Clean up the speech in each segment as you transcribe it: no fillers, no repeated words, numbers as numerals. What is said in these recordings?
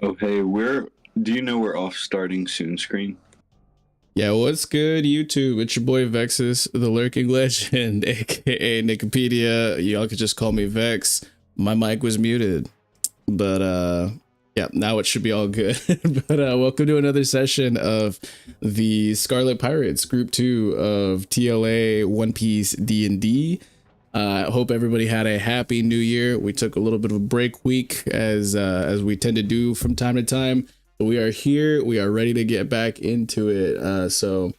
Oh, hey, do you know we're off starting soon screen? Yeah, what's good, YouTube? It's your boy vexyz, the lurking legend, aka Nicopedia. Y'all could just call me Vex. My mic was muted, but yeah, now it should be all good. But welcome to another session of the Scarlet Pirates, Group 2 of TLA One Piece D&D. I hope everybody had a happy new year. We took a little bit of a break week as we tend to do from time to time. But we are here. We are ready to get back into it. So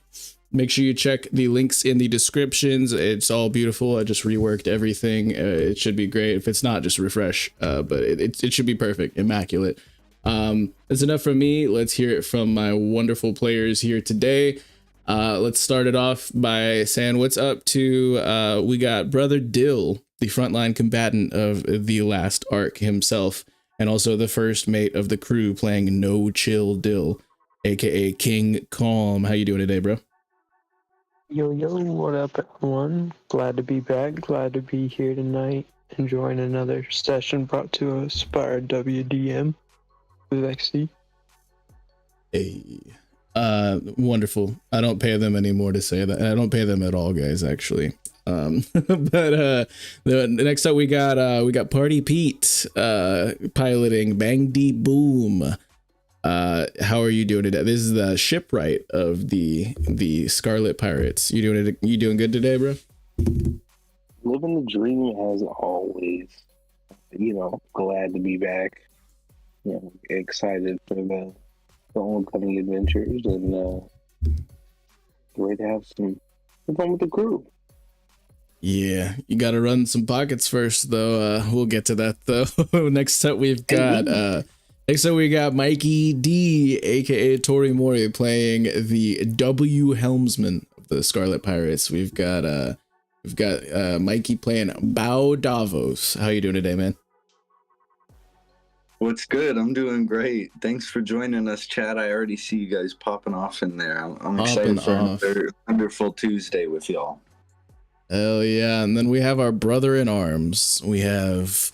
make sure you check the links in the descriptions. It's all beautiful. I just reworked everything. It should be great. If it's not, just refresh. But it should be perfect, immaculate. That's enough from me. Let's hear it from my wonderful players here today. Let's start it off by saying what's up to, we got Brother Dill, the frontline combatant of the last arc himself, and also the first mate of the crew playing NoChill Dill, aka King Calm. How you doing today, bro? Yo, what up, everyone? Glad to be back. Glad to be here tonight, enjoying another session brought to us by our WDM, vexyz. Hey. Wonderful. I don't pay them anymore to say that. I don't pay them at all, guys, actually. But the next up we got Partypete piloting Bang D Boom. How are you doing today? This is the shipwright of the Scarlet Pirates. You doing good today, bro? Living the dream as always. Glad to be back. Excited for the oncoming adventures and ready to have some fun with the crew. Yeah, you got to run some pockets first, though. We'll get to that, though. Next up, we got Mikey D, aka Torimori, playing the W Helmsman of the Scarlet Pirates. We've got Mikey playing Davos. How you doing today, man? What's good? I'm doing great. Thanks for joining us, chat. I already see you guys popping off in there. I'm excited for another wonderful Tuesday with y'all. Hell yeah. And then we have our brother in arms. We have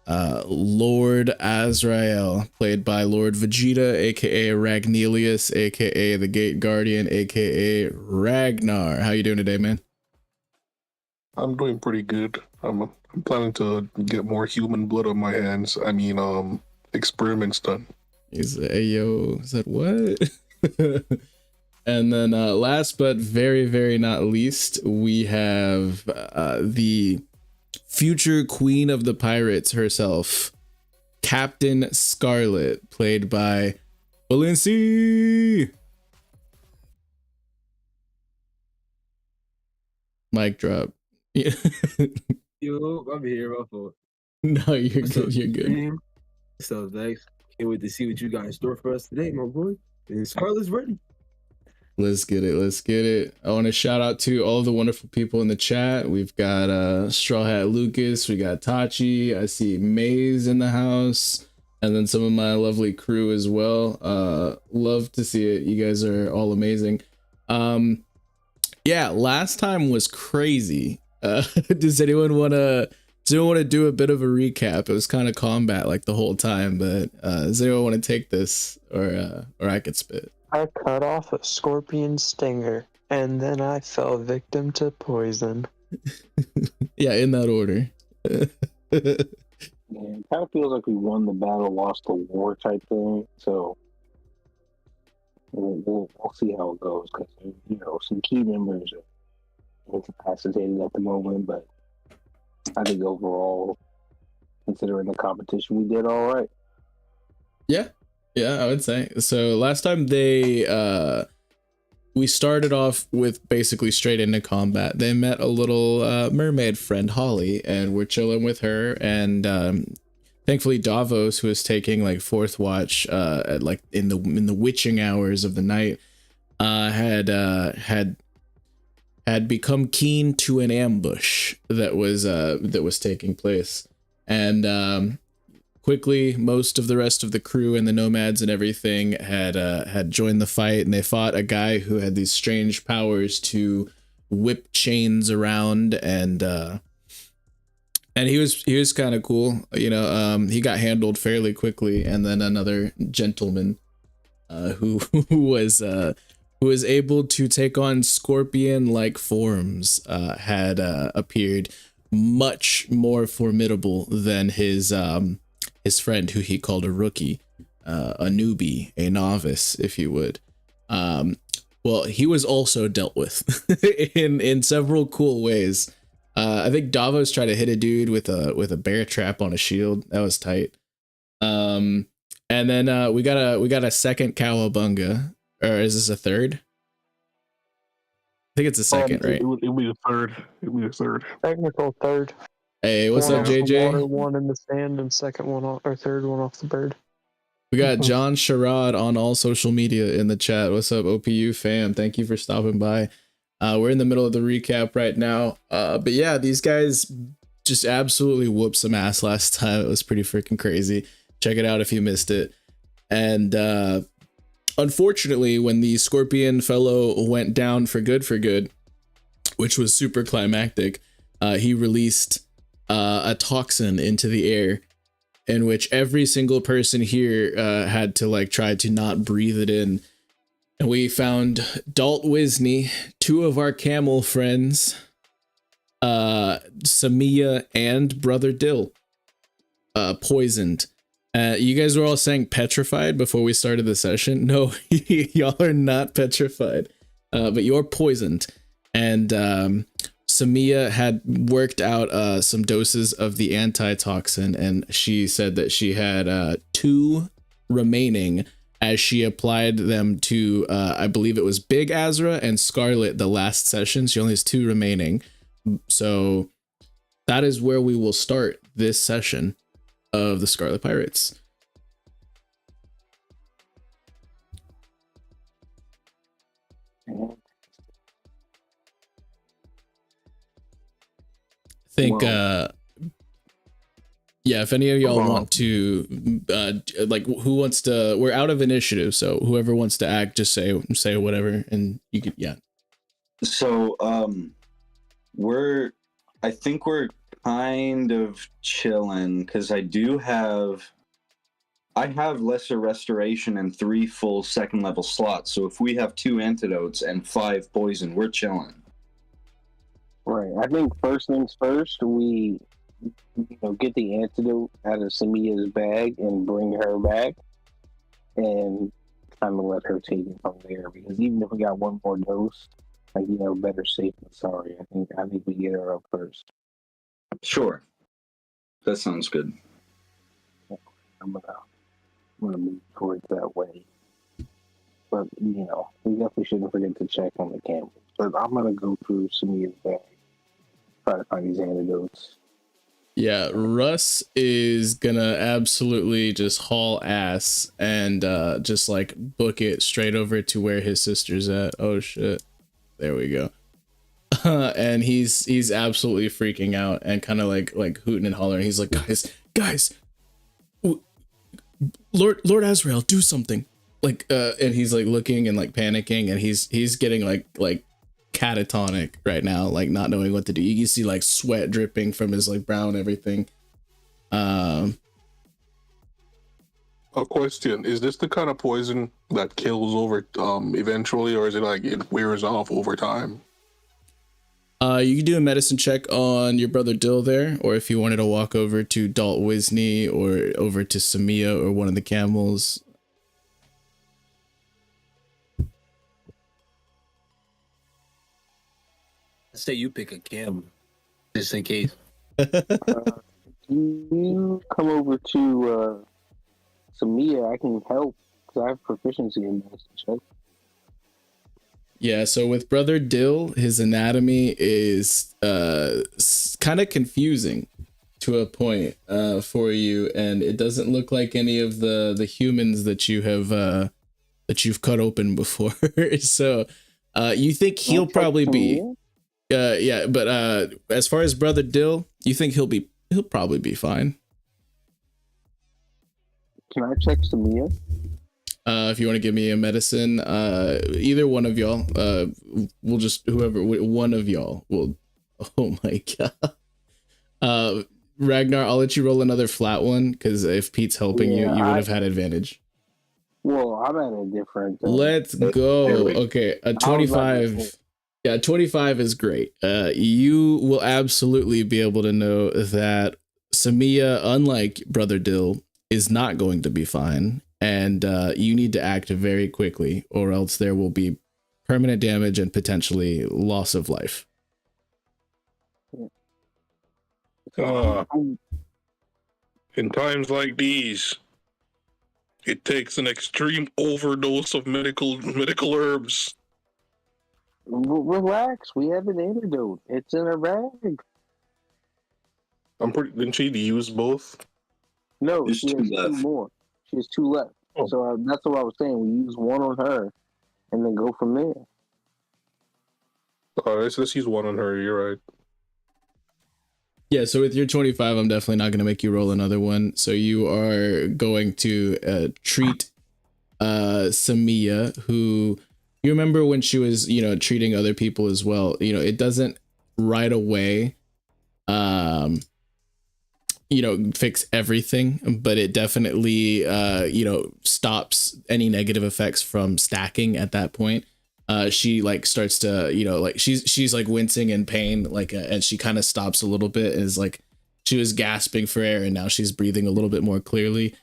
Lord Azrael, played by Lord Vegeta, aka Ragnelius, aka the Gate Guardian, aka Ragnar. How you doing today, man? I'm doing pretty good. I'm planning to get more human blood on my hands. I mean, experiments done. He's Ayo. Is that what? And then last but very, very not least, we have the future queen of the pirates herself, Captain Scarlet, played by Balincc. Mic drop. Yeah. Yo, I'm here, my fault. No, you're good. You're good. So, Vex, can't wait to see what you guys store for us today, my boy. And Scarlet's ready. Let's get it. Let's get it. I want to shout out to all the wonderful people in the chat. We've got Straw Hat Lucas. We got Tachi. I see Maze in the house. And then some of my lovely crew as well. Love to see it. You guys are all amazing. Yeah, last time was crazy. Does anyone want to do a bit of a recap? It was kind of combat like the whole time, but does anyone want to take this, or I could spit? I cut off a scorpion stinger, and then I fell victim to poison. Yeah, in that order. It kind of feels like we won the battle, lost the war type thing. So we'll see how it goes, because some key members are incapacitated at the moment. But I think overall, considering the competition, we did all right. Yeah, I would say. So last time we started off with basically straight into combat. They met a little mermaid friend, Holly, and we're chilling with her. And thankfully Davos, who was taking like fourth watch at like in the witching hours of the night, had become keen to an ambush that was taking place. And quickly, most of the rest of the crew and the nomads and everything had joined the fight, and they fought a guy who had these strange powers to whip chains around and And he was kind of cool, you know. He got handled fairly quickly, and then another gentleman, who was able to take on scorpion-like forms, had appeared, much more formidable than his friend, who he called a rookie, a newbie, a novice, if you would. Well, he was also dealt with in several cool ways. I think Davos tried to hit a dude with a bear trap on a shield. That was tight. And then we got a second cowabunga, or is this a third? I think it's a second, right? It'll be the third. It'll be the third. Technical third. Hey, what's One up, off the JJ? water, one in the sand, and second one off, or third one off the bird. We got John Sherrod on all social media in the chat. What's up, OPU fam? Thank you for stopping by. We're in the middle of the recap right now. But yeah, these guys just absolutely whooped some ass last time. It was pretty freaking crazy. Check it out if you missed it. And unfortunately, when the Scorpion fellow went down for good, which was super climactic, he released a toxin into the air, in which every single person here had to like try to not breathe it in. And we found Dalt Wisney, two of our camel friends, Samia and Brother Dill, poisoned. You guys were all saying petrified before we started the session. No, y'all are not petrified, but you're poisoned. And Samia had worked out some doses of the antitoxin, and she said that she had 2 remaining as she applied them to, I believe it was Big Azra and Scarlet the last session. She only has 2 remaining. So that is where we will start this session of the Scarlet Pirates. I think, yeah, if any of y'all want to, like, who wants to, we're out of initiative, so whoever wants to act, just say whatever, and you could, yeah. So, I think we're kind of chilling, because I have lesser restoration and 3 full 2nd level slots, so if we have 2 antidotes and 5 poison, we're chilling. Right. I think first things first, we get the antidote out of Samia's bag and bring her back, and kind of let her take it from there. Because even if we got 1 more dose, like, better safe than sorry. I think we get her up first. Sure, that sounds good. I'm gonna move towards that way. But we definitely shouldn't forget to check on the camels. But I'm gonna go through Samia's bag, try to find these antidotes. Yeah, Russ is gonna absolutely just haul ass and just like book it straight over to where his sister's at. Oh shit, there we go. And he's absolutely freaking out and kind of like hooting and hollering. He's like, guys, Lord Azrael, do something. Like, and he's like looking and like panicking, and he's getting like catatonic right now, like not knowing what to do. You can see like sweat dripping from his like brow and everything. A question: is this the kind of poison that kills over eventually, or is it like it wears off over time? You can do a medicine check on your brother Dill there, or if you wanted to walk over to Dalt Wisney or over to Samia or one of the camels. I say you pick a camel, just in case. You come over to Samia. I can help because I have proficiency in medicine check. Yeah, so with Brother Dill, his anatomy is kind of confusing to a point for you, and it doesn't look like any of the humans that you have that you've cut open before. So you think he'll probably be yeah, but as far as Brother Dill, you think he'll probably be fine. Can I check Samia? If you want to give me a medicine, either one of y'all, we'll just, whoever, one of y'all will, oh my god. Ragnar, I'll let you roll another flat one because if Pete's helping you, you would have had advantage. Well, I'm at a different. Let's go. Okay, a 25. Yeah, 25 is great. You will absolutely be able to know that Samia, unlike Brother Dill, is not going to be fine. And you need to act very quickly, or else there will be permanent damage and potentially loss of life. In times like these, it takes an extreme overdose of medical herbs. Relax. We have an antidote. It's in a bag. Didn't she use both? No, There's she has 2 two left. more. She has 2 left. Oh. So that's what I was saying. We use one on her, and then go from there. Let's use one on her. You're right. Yeah, so with your 25, I'm definitely not going to make you roll another one. So you are going to treat Samia, who you remember when she was, treating other people as well. It doesn't right away, fix everything, but it definitely, stops any negative effects from stacking at that point. She starts to, she's like wincing in pain, and she kind of stops a little bit, is like she was gasping for air and now she's breathing a little bit more clearly.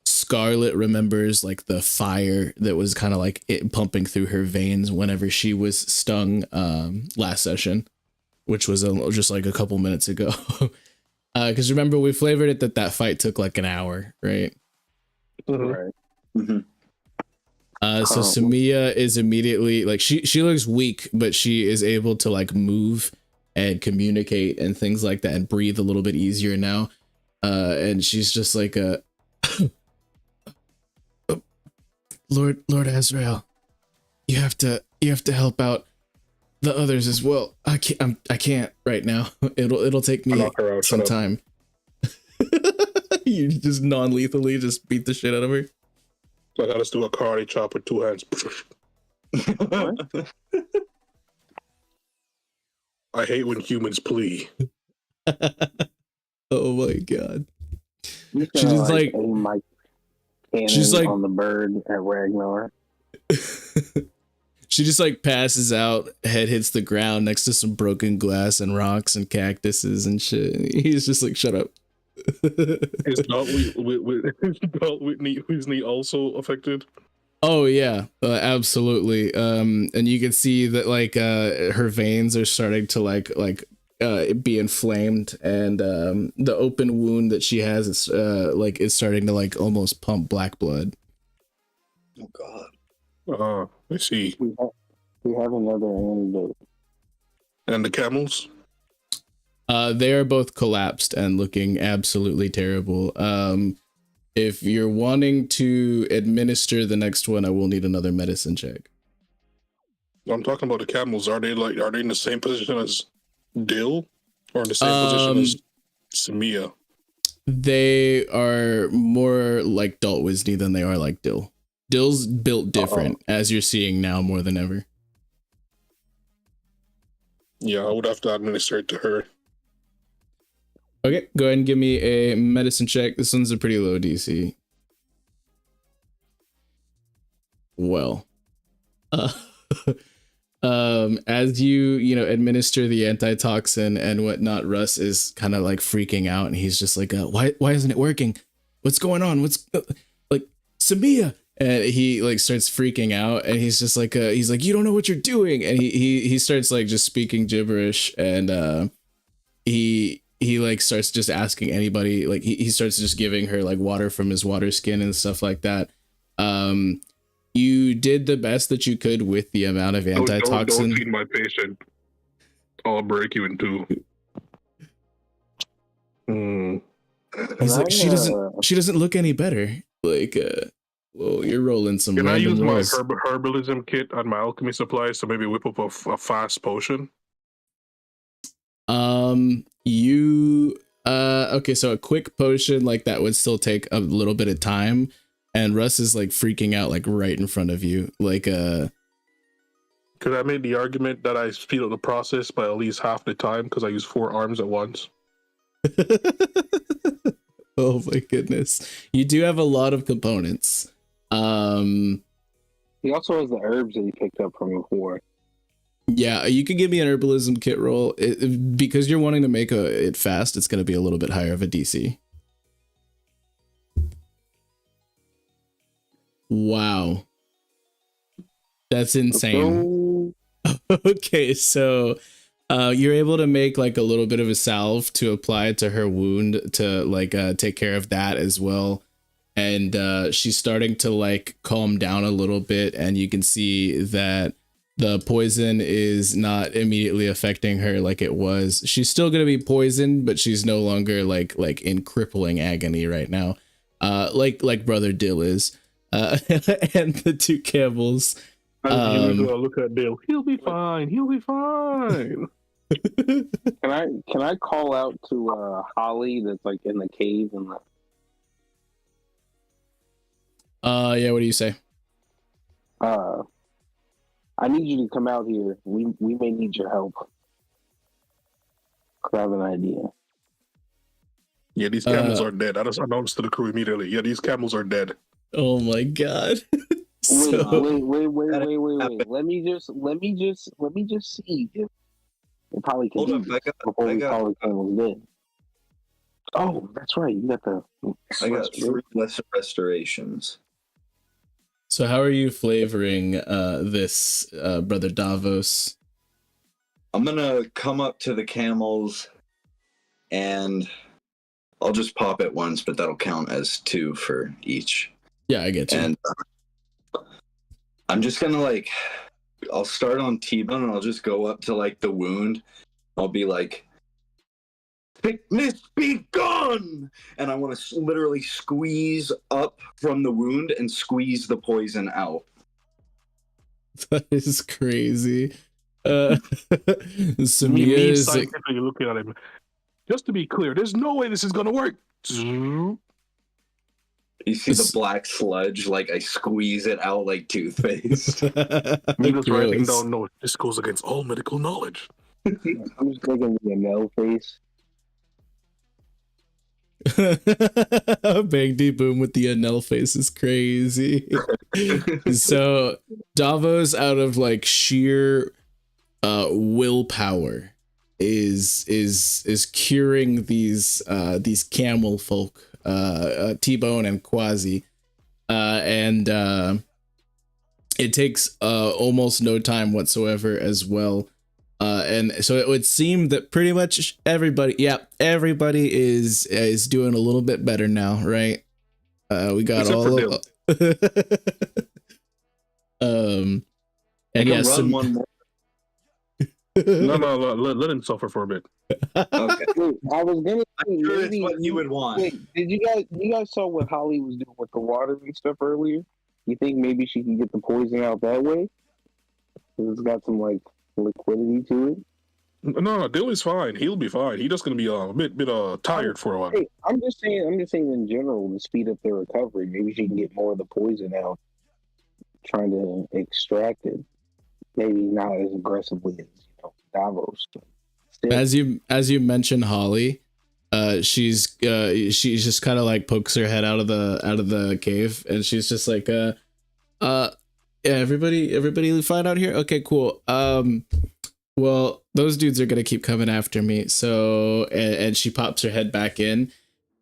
Scarlet remembers like the fire that was kind of like it pumping through her veins whenever she was stung last session, which was just like a couple minutes ago. Because remember, we flavored it that fight took like an hour, right? Right. Mm-hmm. So Samia is immediately like she looks weak, but she is able to like move and communicate and things like that and breathe a little bit easier now. And she's just like Lord Azrael, you have to help out the others as well. I can't right now. It'll take me some time. You just non-lethally just beat the shit out of her. So I gotta do a karate chop with 2 hands. I hate when humans plea. Oh my god. She's like she's like on the bird at Ragnar. She just like passes out, head hits the ground next to some broken glass and rocks and cactuses and shit. He's just like, shut up. Is Dalt Whitney also affected? Oh yeah, absolutely. And you can see that like her veins are starting to like be inflamed, and the open wound that she has is is starting to like almost pump black blood. Oh god. I see. We have another antidote. And the camels? They are both collapsed and looking absolutely terrible. If you're wanting to administer the next one, I will need another medicine check. I'm talking about the camels. Are they in the same position as Dill, or in the same position as Samia? They are more like Dalt Wisney than they are like Dill. Dill's built different, as you're seeing now more than ever. Yeah, I would have to administer it to her. Okay, go ahead and give me a medicine check. This one's a pretty low DC. Well, as you administer the antitoxin and whatnot, Russ is kind of like freaking out, and he's just like, why isn't it working? What's going on? What's like Samia? And he like starts freaking out, and he's just like, you don't know what you're doing, and he starts like just speaking gibberish, and he like starts just asking anybody, like he starts just giving her like water from his water skin and stuff like that. You did the best that you could with the amount of antitoxin. Don't feed my patient. I'll break you in two. He's like, she doesn't look any better. Like, well, you're rolling some. Can I use my herbalism kit and my alchemy supplies to maybe whip up a fast potion? Okay, so a quick potion like that would still take a little bit of time, and Russ is like freaking out like right in front of you. Like could I make the argument that I speed up the process by at least half the time because I use 4 arms at once? Oh my goodness. You do have a lot of components. He also has the herbs that he picked up from before. Yeah, you could give me an herbalism kit roll. Because you're wanting to make it fast, it's going to be a little bit higher of a DC. Wow. That's insane. Okay, so you're able to make like a little bit of a salve to apply to her wound to like take care of that as well. And she's starting to like calm down a little bit, and you can see that the poison is not immediately affecting her like it was. She's still going to be poisoned, but she's no longer like in crippling agony right now. Like brother Dill is. And the two camels. Look at Dill. He'll be fine. He'll be fine. Can I call out to Holly that's like in the cave and the... Yeah, what do you say? I need you to come out here. We may need your help. I have an idea. Yeah, these camels are dead. I just announced to the crew immediately. Yeah, these camels are dead. Oh my god. Wait. Let me just see if it probably can do this before we call the camels dead. Oh, that's right. You got the... I got 3 lesser restorations. So how are you flavoring this, brother Davos? I'm gonna come up to the camels and I'll just pop it once, but that'll count as 2 for each. Yeah, I get you. And I'm just gonna like, I'll start on T-bone and I'll just go up to like the wound. I'll be like, sickness be gone! And I want to literally squeeze up from the wound and squeeze the poison out. That is crazy. So Me is scientifically looking at him. Just to be clear, there's no way this is gonna work. You see the black sludge, like I squeeze it out like toothpaste. Me just writing down notes. This goes against all medical knowledge. I'm just making the Amel face. Bang D boom with the Anel face is crazy. So Davos, out of like sheer willpower, is curing these camel folk, T-Bone and Quasi, and it takes almost no time whatsoever as well. And so it would seem that pretty much everybody is doing a little bit better now, right? We got except all for and yeah, one more. No, let him suffer for a bit. Okay. Wait, I was gonna say, I'm sure it's what you would want. Wait, did you guys saw what Holly was doing with the water and stuff earlier? You think maybe she can get the poison out that way? 'Cause it's got some like liquidity to it. No, Dill is fine. He'll be fine. He's just gonna be a bit tired for a while. Hey, I'm just saying in general to speed up their recovery. Maybe she can get more of the poison out, trying to extract it. Maybe not as aggressively as Davos. As you mentioned, Holly, she's just kind of like pokes her head out of the cave, and she's just like, yeah, everybody fine out here? Okay, cool. Well, those dudes are gonna keep coming after me. So, and she pops her head back in,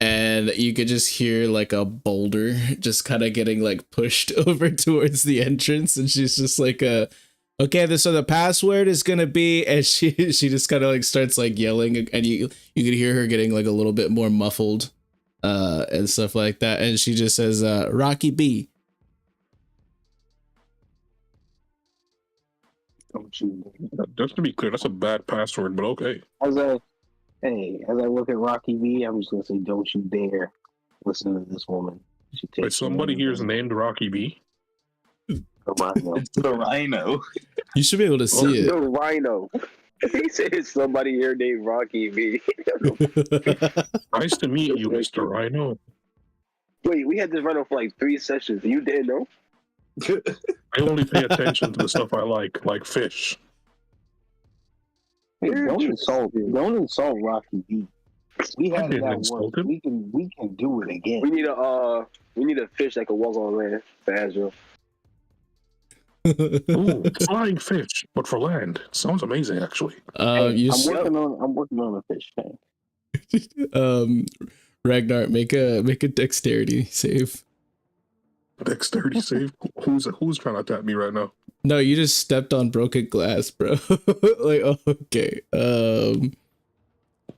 and you could just hear like a boulder just kind of getting like pushed over towards the entrance, and she's just like, okay, so the password is gonna be, and she just kind of like starts like yelling, and you could hear her getting like a little bit more muffled, and stuff like that, and she just says, Rocky B. Just to be clear, that's a bad password, but okay. As I look at Rocky B, I'm just gonna say, don't you dare listen to this woman. She takes Wait, somebody here is named Rocky B? It's the rhino. You should be able to see The rhino. He said somebody here named Rocky B. it. Nice to meet you, Mr. Rhino. Wait, we had this rhino for like 3 sessions. You didn't know? I only pay attention to the stuff I like fish. Hey, don't insult Rocky B. We had I've it been that once. insulted. We can do it again. We need a fish that can walk on land for Azrael. Ooh, flying fish, but for land. Sounds amazing, actually. You I'm working on a fish tank. Ragnar, make a dexterity save. Dexterity save. Who's trying to attack me right now? No, you just stepped on broken glass, bro. Like, oh, okay.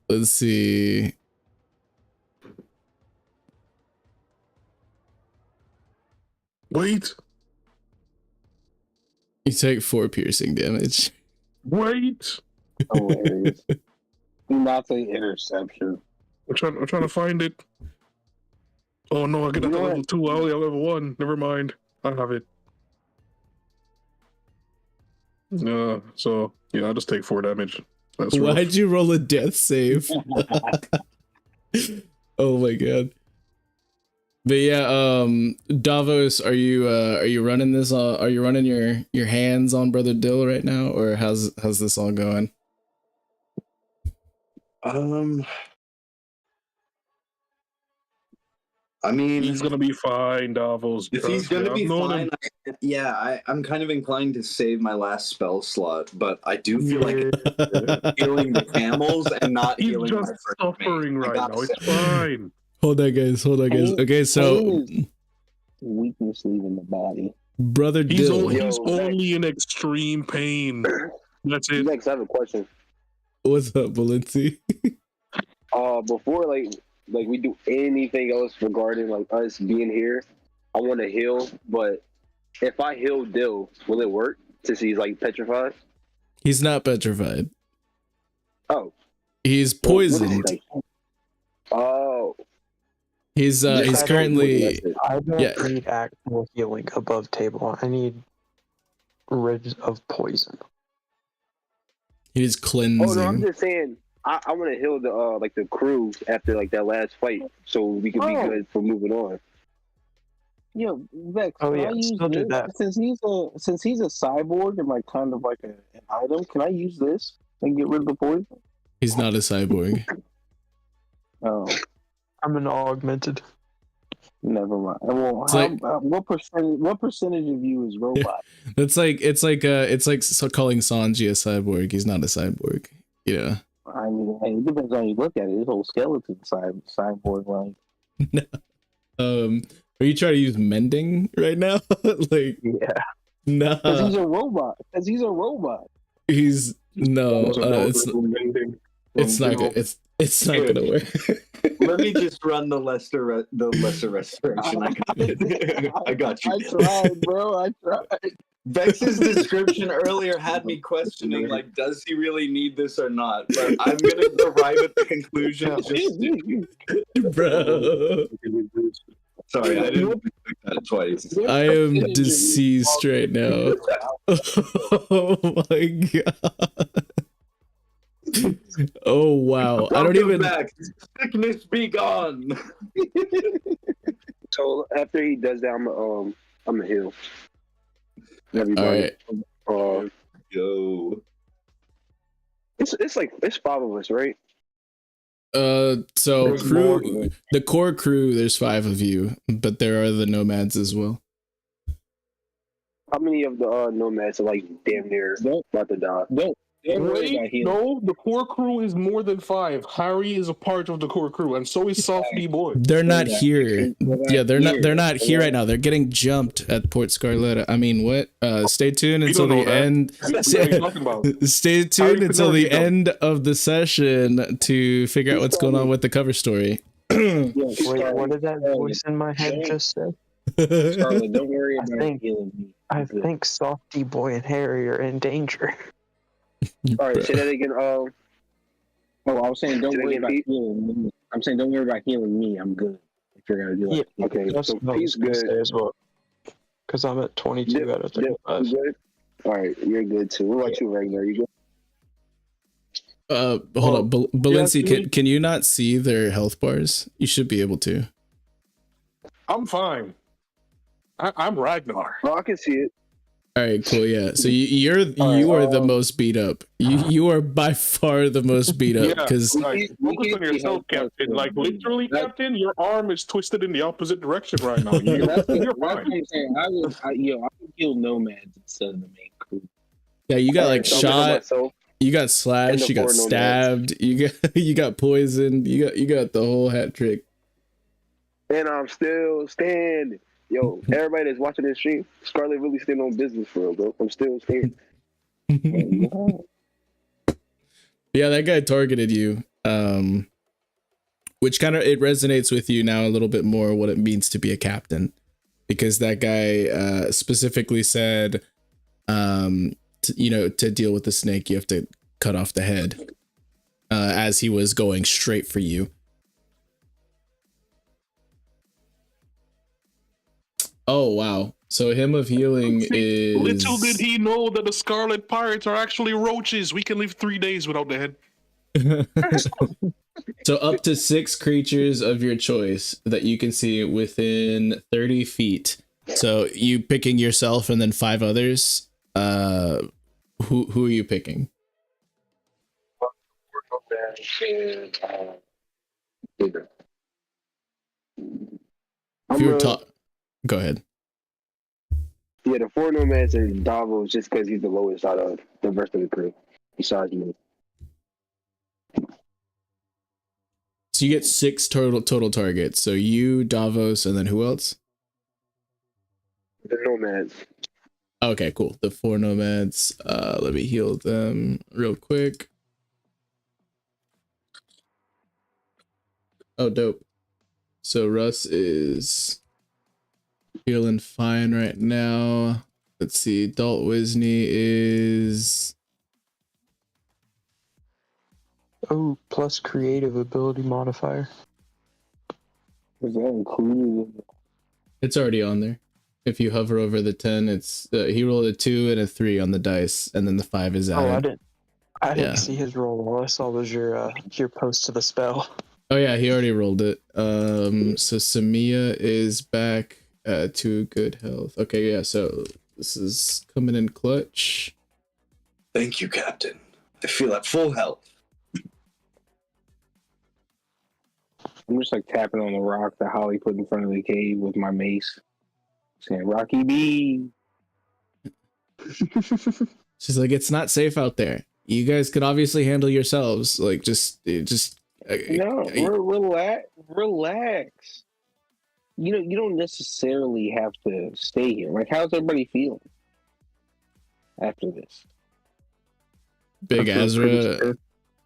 Let's see. Wait. You take 4 piercing damage. Wait. Hilarious. Do not say interception. I'm trying to find it. Oh no, I get that to level 2. I only have level 1. Never mind. I have it. So yeah, I'll just take 4 damage. That's rough. Why'd you roll a death save? Oh my god. But yeah, Davos, are you running this? Are you running your hands on Brother Dill right now, or how's this all going? I mean, He's gonna be fine, Davos. if he's gonna be fine, I'm kind of inclined to save my last spell slot, but I do feel like healing the camels and not He's healing just my first suffering mate. right now. It's fine. Hold on, guys. Okay, so Weakness leaving the body. Brother Dill, He's only in extreme pain. That's it. Next, I have a question. what's up, Balincc? Before like we do anything else regarding like us being here, I want to heal. But if I heal Dill, will it work? Since he's like petrified. He's not petrified. Oh, He's poisoned. Oh, He's currently. I don't Yeah. need actual healing above table. I need rid of poison. He's cleansing. oh no, I'm just saying. I want to heal the like the crew after like that last fight, so we can be good for moving on. Yeah, Vex. Oh, can yeah, I use still do this? that. Since he's a cyborg and like kind of like an item, can I use this and get rid of the poison? He's not a cyborg. Oh, I'm an augmented. never mind. Well, It's like- what percentage of you is robot? It's like calling Sanji a cyborg. He's not a cyborg. Yeah. I mean, hey, it depends on how you look at it. His whole skeleton cyborg like. Are you trying to use mending right now? Like, Yeah. no. Because he's a robot. He's no. It's not good. It's not gonna work. Let me just run the lesser restoration. I got you. I tried, bro. I tried. Vex's description earlier had me questioning, like, does he really need this or not? But I'm gonna arrive at the conclusion. Bro. Sorry, I didn't expect that twice. I am deceased right now. Oh my god. Oh wow. I don't even back. Sickness be gone. So after he does that, I'm gonna heal everybody. All right. Yo. It's like it's 5 of us, right? So There's crew, the core crew, there's 5 of you, but there are the nomads as well. How many of the nomads are like damn near about to die? Wait, no, the core crew is more than 5. Harry is a part of the core crew, and so is Softly Boy. They're not here. Yeah, they're not here right now. They're getting jumped at Port Scarlet. I mean, what? Stay tuned until the end. What are you talking about? Stay tuned until the end of the session to figure out what's going on with the cover story. Wait, what did that voice in my head just say? Scarlet, don't worry I about think- healing me. I think Softy Boy and Harry are in danger. All right, say that again. Oh, I was saying don't Did I worry get about beat? healing me. I'm saying don't worry about healing me. I'm good. If you're gonna do that. Yeah, Okay, That's so what I was he's gonna good. say as well. Because I'm at 22 Dip, out of Dip, 35. you good? All right, you're good too. What about you, Ragnar? You good? Hold up, Balincc, yeah, can you not see their health bars? You should be able to. I'm fine. I'm Ragnar. Oh, I can see it. All right, cool. Yeah. So you are the most beat up. You are by far the most beat up Yeah, because like focus on yourself, Captain. Like literally, Captain, your arm is twisted in the opposite direction right now. You're That's fine. what I'm saying. I would kill nomads instead of the main crew. yeah, you got like So I'm looking at shot, myself you got and slashed, the you got four nomads. stabbed, you got poisoned, you got the whole hat trick. And I'm still standing. Yo, everybody that's watching this stream, Scarlet really still on business for real, bro. I'm still standing. Yeah, that guy targeted you. Which kind of it resonates with you now a little bit more what it means to be a captain, because that guy specifically said, to deal with the snake, you have to cut off the head, as he was going straight for you. Oh wow! So hymn of healing is. Little did he know that the Scarlet Pirates are actually roaches. We can live 3 days without the head. So up to 6 creatures of your choice that you can see within 30 feet. So you picking yourself and then 5 others. Who are you picking? If you were go ahead. Yeah, the four nomads and Davos just because he's the lowest out of the rest of the crew. Besides me. So you get 6 total targets. So you, Davos, and then who else? The nomads. Okay, cool. The 4 nomads. Let me heal them real quick. Oh, dope. So Russ is feeling fine right now. Let's see. Dalt Wisney is... Oh, plus creative ability modifier. Is that included? It's already on there. If you hover over the 10, it's he rolled a 2 and a 3 on the dice, and then the 5 is added. I didn't see his roll. All I saw was your post to the spell. Oh yeah, he already rolled it. So Samia is back to good health. Okay, yeah, so this is coming in clutch. Thank you, Captain. I feel at full health. I'm just like tapping on the rock that Holly put in front of the cave with my mace, saying "Rocky B." She's like, it's not safe out there. You guys could obviously handle yourselves. Like, No, relax. You don't necessarily have to stay here. Like, how's everybody feeling after this? Big Azra.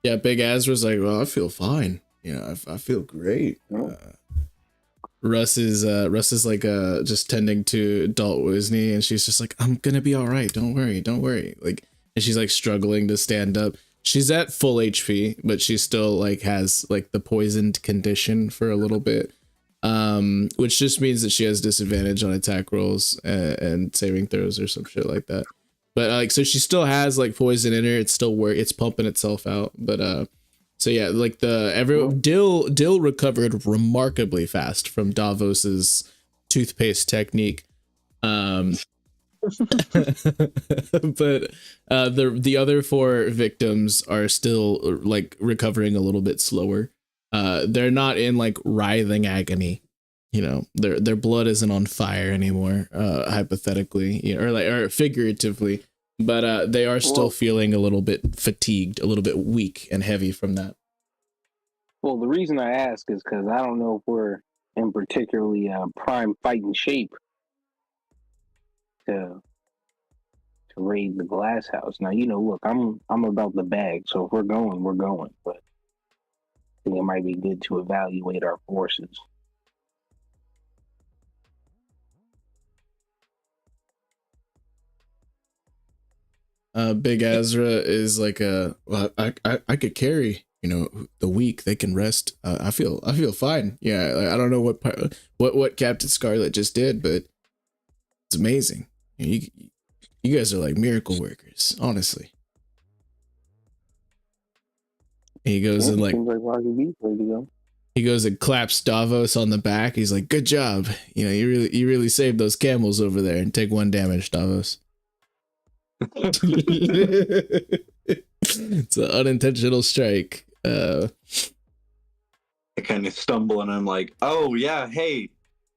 Yeah, Big Azra's like, well, I feel fine. I feel great. Russ is like just tending to Dalt Wisney, and she's just like, I'm gonna be all right. Don't worry. Like, and she's like struggling to stand up. She's at full HP, but she still like has like the poisoned condition for a little bit, which just means that she has disadvantage on attack rolls and saving throws or some shit like that. But like, so she still has like poison in her. It's still it's pumping itself out. But so yeah, like Dill recovered remarkably fast from Davos's toothpaste technique. But the other 4 victims are still like recovering a little bit slower. They're not in like writhing agony. Their blood isn't on fire anymore, hypothetically, or figuratively. But they are still feeling a little bit fatigued, a little bit weak and heavy from that. Well, the reason I ask is because I don't know if we're in particularly prime fighting shape to raid the glass house. Now, look, I'm about the bag, so if we're going, we're going. But I think it might be good to evaluate our forces. Big Azra is like I could carry, the weak. They can rest. I feel fine. Yeah, I don't know what Captain Scarlet just did, but it's amazing. You guys are like miracle workers, honestly. And he goes and like he goes and claps Davos on the back. He's like, "Good job. You really saved those camels over there, and take 1 damage, Davos." It's an unintentional strike. I kind of stumble and I'm like, oh yeah, hey,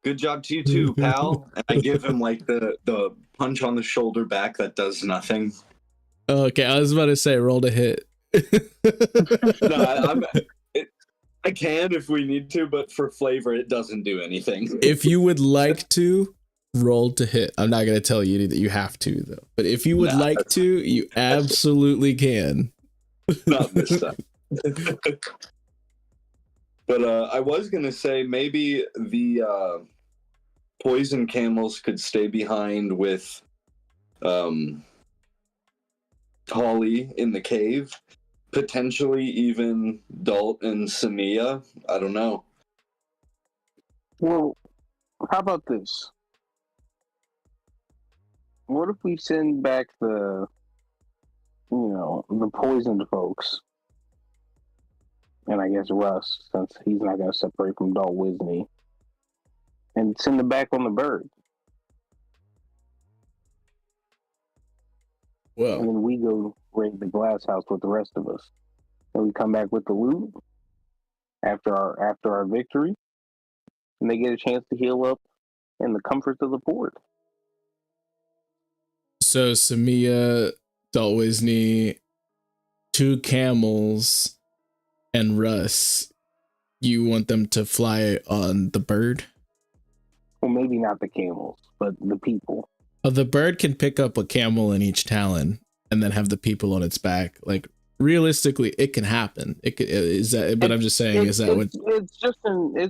good job to you too, pal. And I give him like the punch on the shoulder back that does nothing. Okay, I was about to say roll to hit. No, I can if we need to, but for flavor, it doesn't do anything. If you would like to, roll to hit. I'm not going to tell you that you have to, though. But if you would like to, you absolutely can. Not this time. But I was going to say maybe the poison camels could stay behind with Holly in the cave. Potentially even Dalt and Samia. I don't know. Well, how about this? What if we send back the poisoned folks? And I guess Russ, since he's not going to separate from Dalt Wisney, and send them back on the bird. Well, and then we go raid the glass house with the rest of us. And we come back with the loot after our victory, and they get a chance to heal up in the comforts of the port. So Samia, Dalt Wisney, 2 camels, and Russ. You want them to fly on the bird? Well, maybe not the camels, but the people. Oh, the bird can pick up a camel in each talon and then have the people on its back. Like realistically, it can happen. It could, is that? But I'm just saying, is that what? It's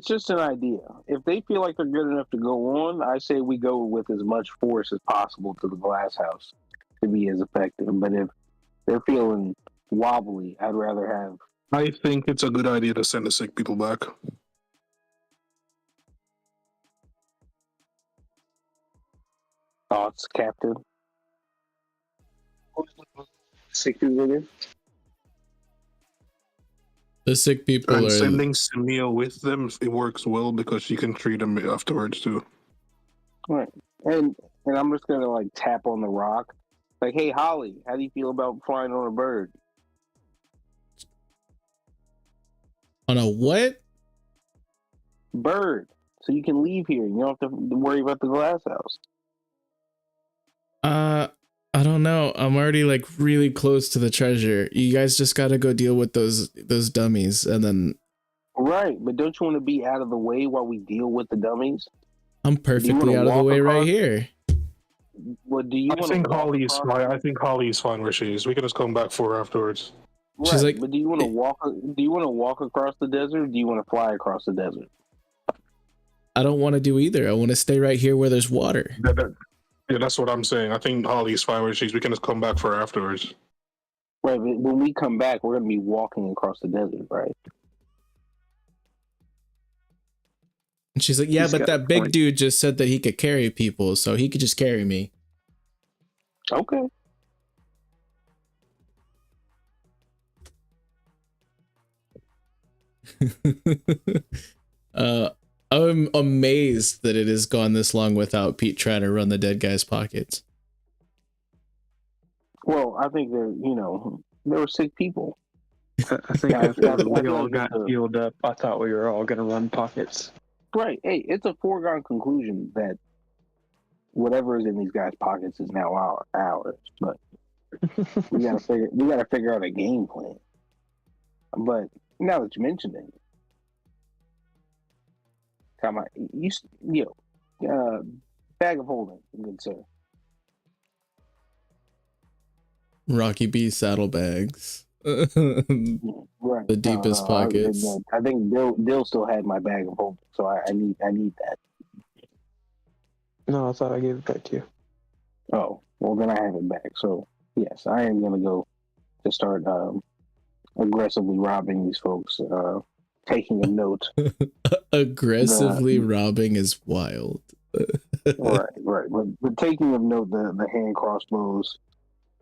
just an idea. If they feel like they're good enough to go on, I say we go with as much force as possible to the glass house to be as effective. But if they're feeling wobbly, I'd rather have. I think it's a good idea to send the sick people back. Thoughts, Captain? Sick people again? The sick people And are sending Samia with them, it works well because she can treat them afterwards too. Right. And I'm just gonna like tap on the rock. Like, hey Holly, how do you feel about flying on a bird? on a what? Bird. So you can leave here. You don't have to worry about the glass house. I don't know. I'm already like really close to the treasure. You guys just gotta go deal with those dummies and then. Right, but don't you want to be out of the way while we deal with the dummies? I'm perfectly out of the way right here. What do you want? I think Holly is fine. I think Holly is fine where she is. We can just come back for her afterwards. Right, She's like, but do you want to walk? Do you want to walk across the desert? Or do you want to fly across the desert? I don't want to do either. I want to stay right here where there's water. Yeah, that's what I'm saying. I think Holly is fine where she is. We can just come back for her afterwards. Right, but when we come back, we're going to be walking across the desert, right? And she's like, yeah, but that big dude just said that he could carry people, so he could just carry me. Okay. I'm amazed that it has gone this long without Pete trying to run the dead guy's pockets. Well, I think there were sick people. I think after we all got healed up, I thought we were all going to run pockets. Right. Hey, it's a foregone conclusion that whatever is in these guys' pockets is now ours. But we gotta figure out a game plan. But now that you mentioned it, come on, bag of holding, good sir. Rocky B saddlebags. Right. The deepest pockets. I think Dill still had my bag of holding, so I need that. No, I thought I gave it back to you. Oh, well then I have it back. So yes, I am gonna go to start aggressively robbing these folks. Taking a note. Aggressively robbing is wild. right. But taking of note the hand crossbows,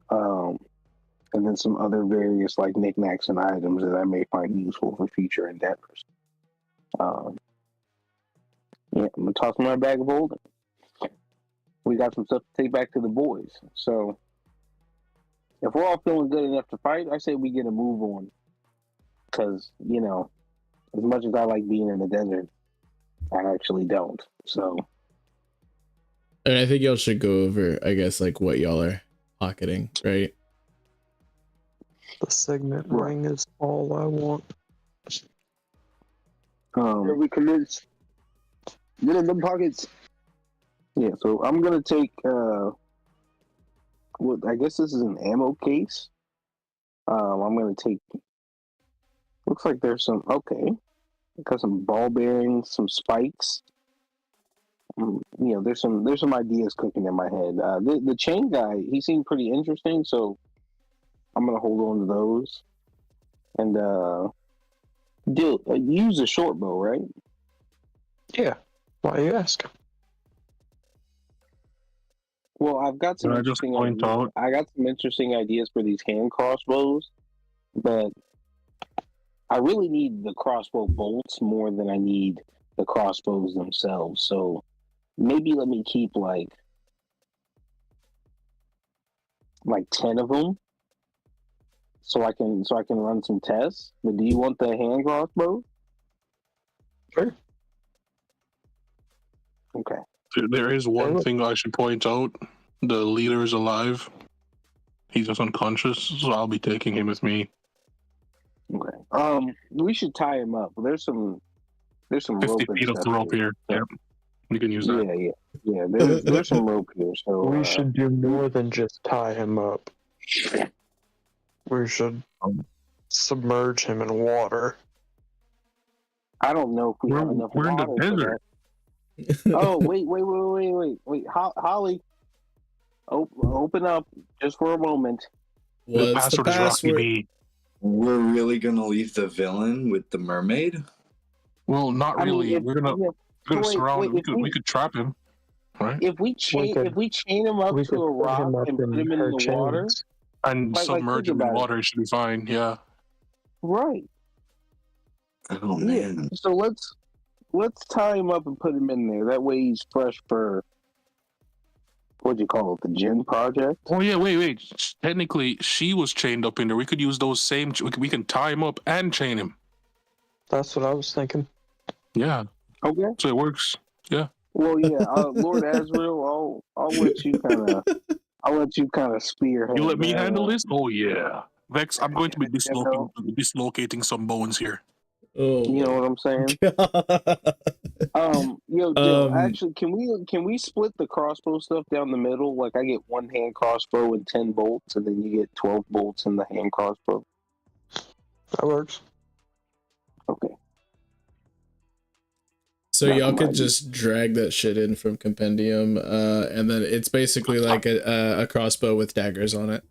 and then some other various like knickknacks and items that I may find useful for future endeavors. I'm gonna toss my bag of holding. We got some stuff to take back to the boys. So if we're all feeling good enough to fight, I say we get a move on. Because, you know, as much as I like being in the desert, I actually don't. So. And I think y'all should go over, I guess, like what y'all are pocketing, right? The signet ring is all I want. Here we commence. Get in them pockets. Yeah, so I'm gonna take what I guess this is an ammo case. I'm gonna take. Looks like there's some got some ball bearings, some spikes. You know, there's some ideas cooking in my head. The chain guy, he seemed pretty interesting, so I'm gonna hold on to those. And Dill, you use a short bow, right? Yeah. Why you ask? Well, I've got some Can I just interesting point ideas. out? I got some interesting ideas for these hand crossbows, but I really need the crossbow bolts more than I need the crossbows themselves. So maybe let me keep like 10 of them, so I can run some tests. But do you want the hand crossbow? Sure. Okay. There is one look. thing I should point out. The leader is alive. He's just unconscious, so I'll be taking him with me. Okay. We should tie him up. There's some 50 rope and feet of stuff rope here. So, Yep. You can use that. Yeah. There's some rope here. So We should do more than just tie him up. We should submerge him in water. I don't know if we have enough We're in the water for desert. that. Oh, wait. Holly, open up just for a moment. The What's the password is Rocky password? B. We're really gonna leave the villain with the mermaid? Well, not I mean, really. if- We're gonna wait, surround wait, him. if We could trap him, right? If we chain him up We to could a put rock him up and put in him in her the water, chains. And like, submerge think him in about it. water. It should be fine. Yeah. right? Oh Yeah. man. So let's tie him up and put him in there. That way he's fresh for what'd you call it? The Gin Project. Oh yeah. Wait. Technically, she was chained up in there. We could use those same. We can tie him up and chain him. That's what I was thinking. Yeah. Okay. So it works. Yeah. Well, yeah. Lord Azrael, I'll let you kind of spearhead. You let me that, handle this? Oh yeah. Vex, I'm going to be you know, dislocating some bones here. Oh, you know what I'm saying? God. Yo, Dill, actually, can we split the crossbow stuff down the middle? Like, I get one hand crossbow and 10 bolts, and then you get 12 bolts in the hand crossbow. That works. Okay. So y'all could just drag that shit in from Compendium, and then it's basically like a crossbow with daggers on it.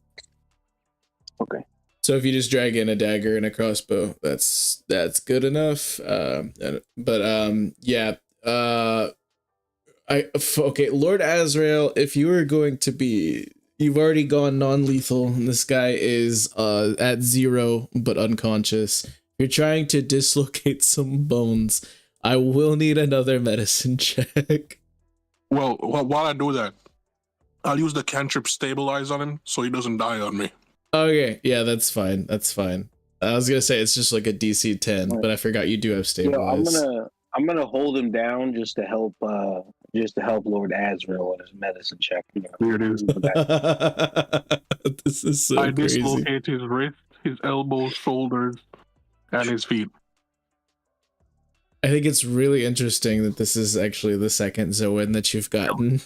Okay. So if you just drag in a dagger and a crossbow, that's good enough. Okay, Lord Azrael, if you were going to be, you've already gone non-lethal, and this guy is at 0 but unconscious. You're trying to dislocate some bones. I will need another medicine check. Well, while I do that, I'll use the cantrip stabilize on him so he doesn't die on me. Okay, yeah, that's fine. That's fine. I was gonna say it's just like a DC 10, but I forgot you do have stabilize. I'm gonna hold him down just to help Lord Azrael on his medicine check. Here it is. This is so I crazy. dislocate his wrist, his elbows, shoulders, and his feet. I think it's really interesting that this is actually the second Zoan that you've gotten.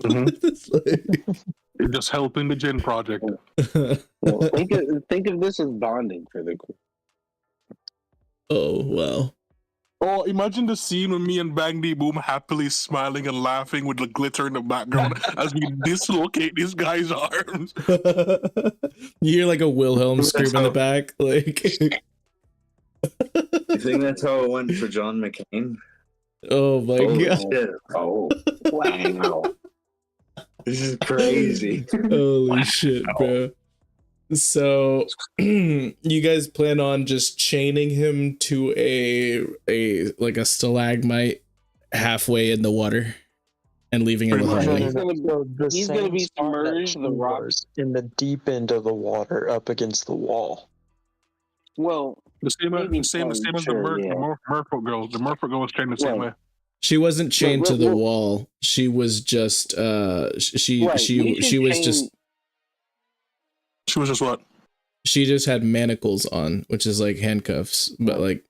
It's It's just helping the Gin Project. Well, think of this as bonding for the group. Oh, wow. Oh, imagine the scene with me and Bang D Boom happily smiling and laughing with the glitter in the background as we dislocate this guy's arms. You hear like a Wilhelm scream in the back, like. You think that's how it went for John McCain? Oh my god! Shit. Oh wow! This is crazy. Holy shit, bro! So, you guys plan on just chaining him to a stalagmite halfway in the water? and leaving him with Pretty much. Harley. He's gonna be- So the he's gonna same be spot that submerged, she the rock- was in the deep end of the water up against the wall. Well, The same, maybe same as the sure, yeah. Merfolk girl. The Merfolk girl was trained the same Right. way. She wasn't chained to the well- wall. She was just she Right, we should she was chain- just She was just what? she just had manacles on, which is like handcuffs, but like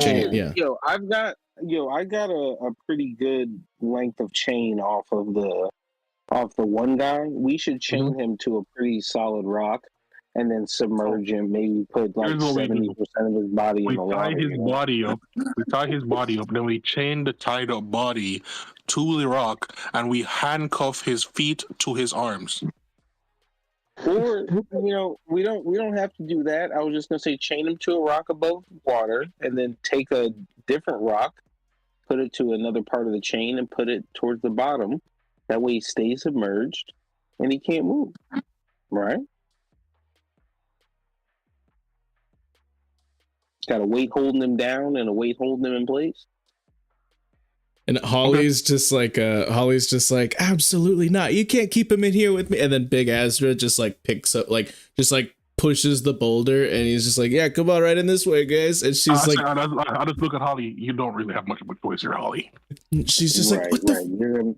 chain, yeah. Yo, I got a pretty good length of chain off the one guy. We should chain him to a pretty solid rock and then submerge him. Maybe put like Here's what we do. 70% of his body We in the tie water. his you know? body up. We tie his body up. Then we chain the tied up body to the rock, and we handcuff his feet to his arms. Or we don't have to do that. I was just gonna say chain him to a rock above water, and then take a different rock, put it to another part of the chain, and put it towards the bottom. That way he stays submerged and he can't move. Right? Got a weight holding him down and a weight holding him in place. And Holly's just like absolutely not. You can't keep him in here with me. And then Big Azra just like picks up just pushes the boulder, and he's just like, yeah, come on right in this way, guys. And she's like, I just look at Holly. You don't really have much of a choice here, Holly. she's just like, what the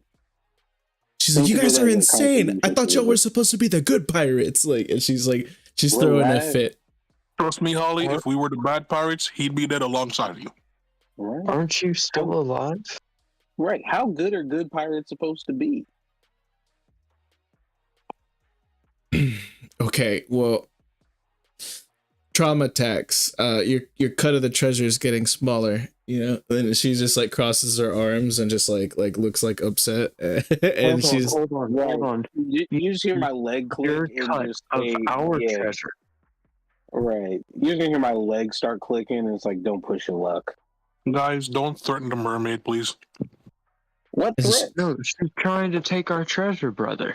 she's like, Don't you guys forget are that insane. I thought y'all contribution. were supposed to be the good pirates. Like, and she's throwing a fit. Trust me, Holly. If we were the bad pirates, he'd be dead alongside you. Right. Aren't you still alive? Right. How good are good pirates supposed to be? Okay, well, trauma attacks. Your cut of the treasure is getting smaller. You know, and she just like crosses her arms and just like looks like upset, and she's hold on. You just hear my leg click Your and cut just of say, our yeah. treasure. Right. You're gonna hear my legs start clicking, and it's like, don't push your luck. Guys, don't threaten the mermaid, please. What It's- threat? No, she's trying to take our treasure, brother.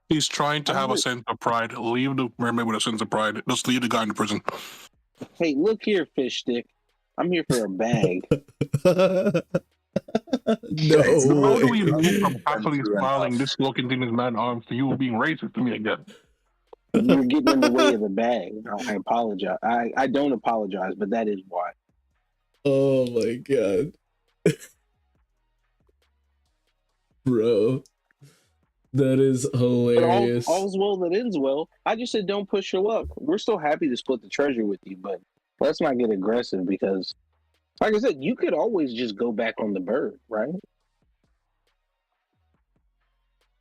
He's trying to have a sense of pride. Leave the mermaid with a sense of pride. Just leave the guy in the prison. Hey, look here, fish stick. I'm here for a bag. no. How do we move from happily smiling, this looking in his man arms to you being racist to me again? You're getting in the way of the bag. I apologize. I don't apologize, but that is why. Oh my god. Bro. That is But hilarious. all's well that ends well. I just said don't push your luck. We're still happy to split the treasure with you, but let's not get aggressive because, like I said, you could always just go back on the bird, right?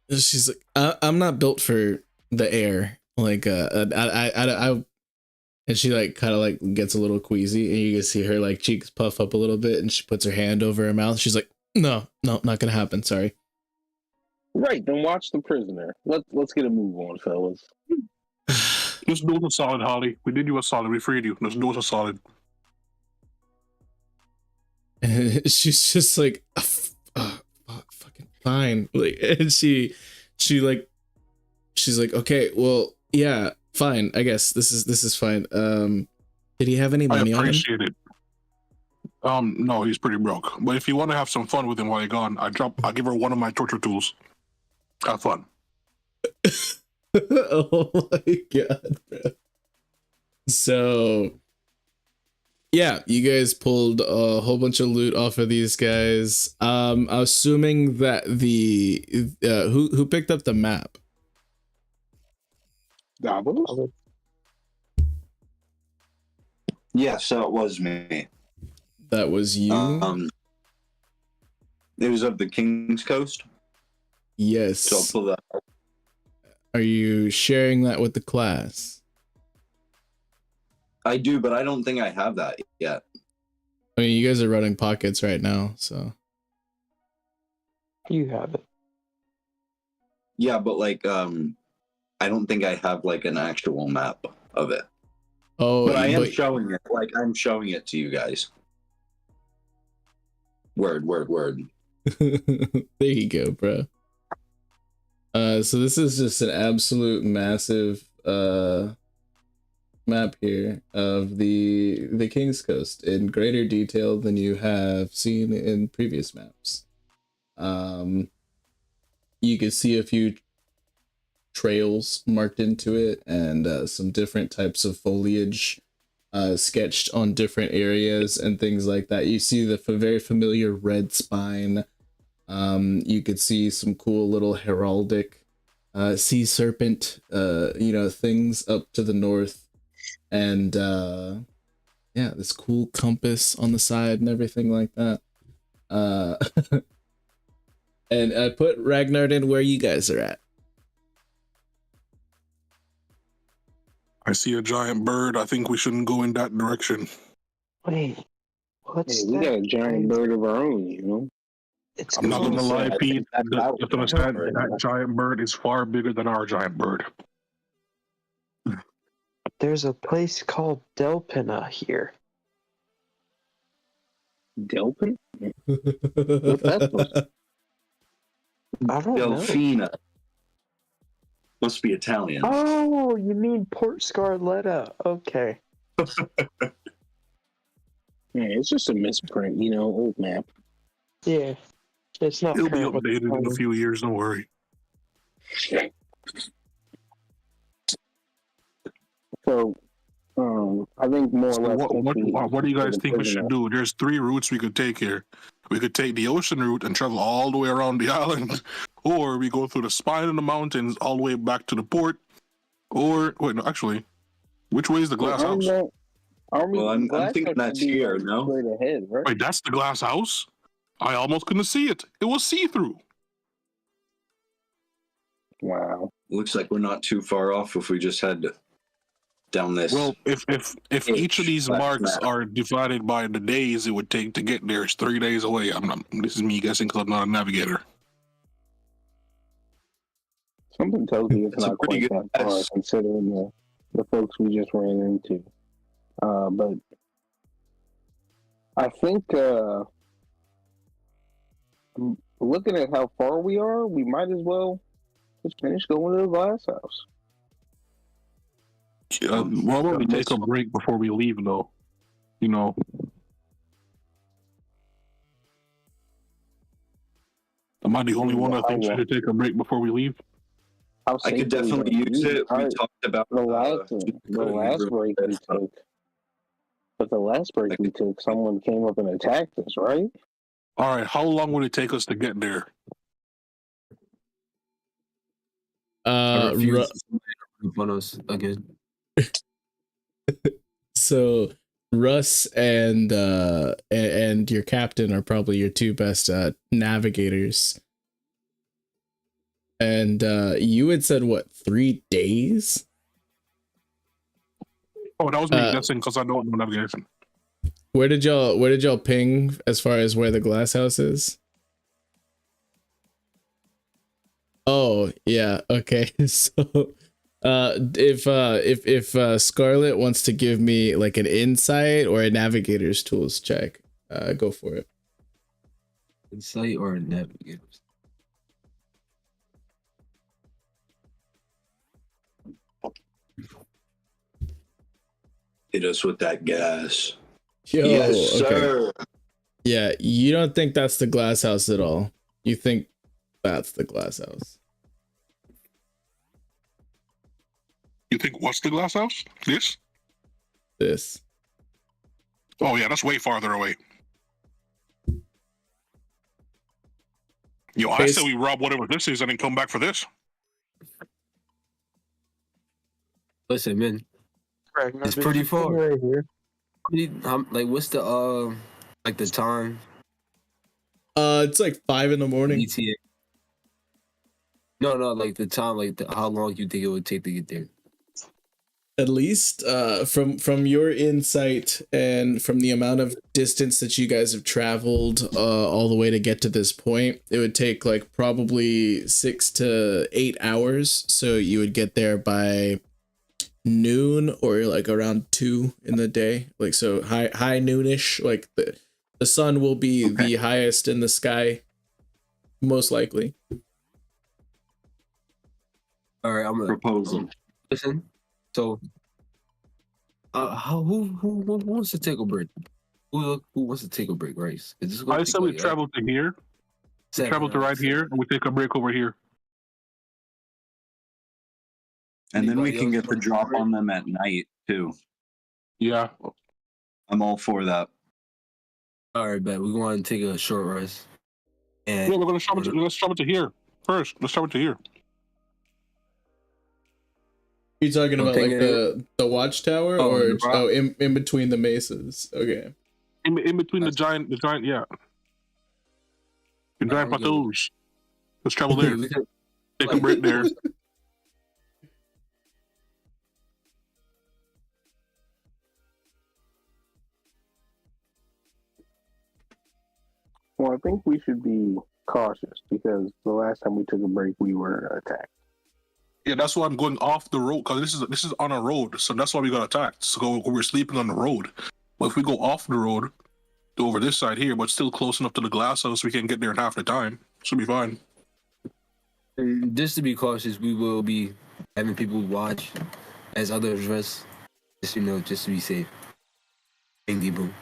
She's like, I'm not built for the air. Like, I and she like kind of like gets a little queasy, and you can see her like cheeks puff up a little bit, and she puts her hand over her mouth. She's like, no, not gonna happen. Sorry. Right. Then watch The Prisoner. Let's get a move on, fellas. Just do us a solid, Holly. We did you a solid. We freed you. Just do us a solid. And she's just like, fucking fine. Like, and she's like, okay, well, yeah, fine. I guess this is fine. Did he have any money I on him? appreciate it. No, he's pretty broke. But if you want to have some fun with him while you're gone, I'll give her one of my torture tools. Have fun. Oh my god, bro. So yeah, you guys pulled a whole bunch of loot off of these guys. Assuming that the who picked up the map? Davos? Yeah, so it was me. That was you. It was of the King's Coast. Yes. So I'll pull that up. Are you sharing that with the class? I do, but I don't think I have that yet. I mean, you guys are running pockets right now, so. You have it. Yeah, but like, I don't think I have like an actual map of it. Oh, But I am showing it. Like, I'm showing it to you guys. Word. There you go, bro. So this is just an absolute massive map here of the King's Coast in greater detail than you have seen in previous maps. You can see a few trails marked into it, and some different types of foliage sketched on different areas and things like that. You see the very familiar red spine. You could see some cool little heraldic sea serpent things up to the north, and yeah, this cool compass on the side and everything like that. And I put Ragnar in where you guys are at. I see a giant bird. I think we shouldn't go in that direction. Wait, what's Hey, we got a that? giant bird of our own, you know? It's I'm not called- gonna lie, I Pete. think that's You our have to understand bird. that giant bird is far bigger than our giant bird. There's a place called Delpina here. Delphin? What's that supposed to I don't know. Delfina. Must be Italian. Oh, you mean Port Scarletta? Okay. Yeah, it's just a misprint, you know, old map. Yeah. It's not It'll be current with the updated in a time. few years. Don't worry. So, I think more So or less. what do you guys think we should do? There's 3 routes we could take here. We could take the ocean route and travel all the way around the island, or we go through the spine of the mountains all the way back to the port. Or wait, no, actually, which way is the glass house? Well, I'm thinking that's here, no? Straight ahead, right? Wait, that's the glass house? I almost couldn't see it. It was see-through. Wow. Looks like we're not too far off if we just head down this. Well, if each of these marks are divided by the days it would take to get there, it's 3 days away. This is me guessing because I'm not a navigator. Something tells me it's That's a not pretty quite good that far guess. considering the folks we just ran into. But I think looking at how far we are, we might as well just finish going to the glass house. Why don't we take a break before we leave, though? You know. Am I the only one that thinks we should take a break before we leave? How I could safe are we definitely gonna use be? it. We Alright, talked about the last break we took. But the last break we took, someone came up and attacked us, right? All right, how long would it take us to get there? I refuse to group on us again. So Russ and your captain are probably your 2 best navigators. And you had said what, 3 days? Oh, that was me guessing because I don't know navigation. Where did y'all ping as far as where the glass house is? Oh yeah, okay. So if Scarlet wants to give me like an insight or a navigator's tools check, go for it. Insight or navigators? Hit us with that gas. Yo, yes, okay. sir. Yeah, you don't think that's the glass house at all. You think that's the glass house. You think what's the glass house? This? Oh yeah, that's way farther away. Yo, I say we rob whatever this is and then come back for this. Listen, man, Ragnar, it's pretty far. right here. Like, what's the like the time? It's like 5 in the morning. ETA. No, like the time, like how long you think it would take to get there? At least from your insight and from the amount of distance that you guys have traveled all the way to get to this point, it would take like probably 6 to 8 hours. So you would get there by noon or like around 2 in the day. Like, so high noonish, like the sun will be the highest in the sky, most likely. All right, I'm gonna Proposal. listen. So, who wants to take a break? Who wants to take a break, right? I said we traveled to here. Travel to right here, and we take a break over here. And then we can Anybody get the else drop want to on them at night too. Yeah. I'm all for that. All right, bet. We're going to take a short rest. And Yeah, we're gonna travel. Let's travel to here first. Let's travel to here. You talking about like the watchtower Oh, or the rock? in between the mesas? Okay. In between the giant, yeah. The giant I'm good. plateaus. Let's travel there. We could- Take a break there. Well, I think we should be cautious because the last time we took a break, we were attacked. Yeah, that's why I'm going off the road because this is on a road, so that's why we got attacked. So we're sleeping on the road. But if we go off the road, go over this side here, but still close enough to the glass house, we can get there in half the time. Should be fine. And just to be cautious, we will be having people watch as others rest. Just to be safe. Indy boom.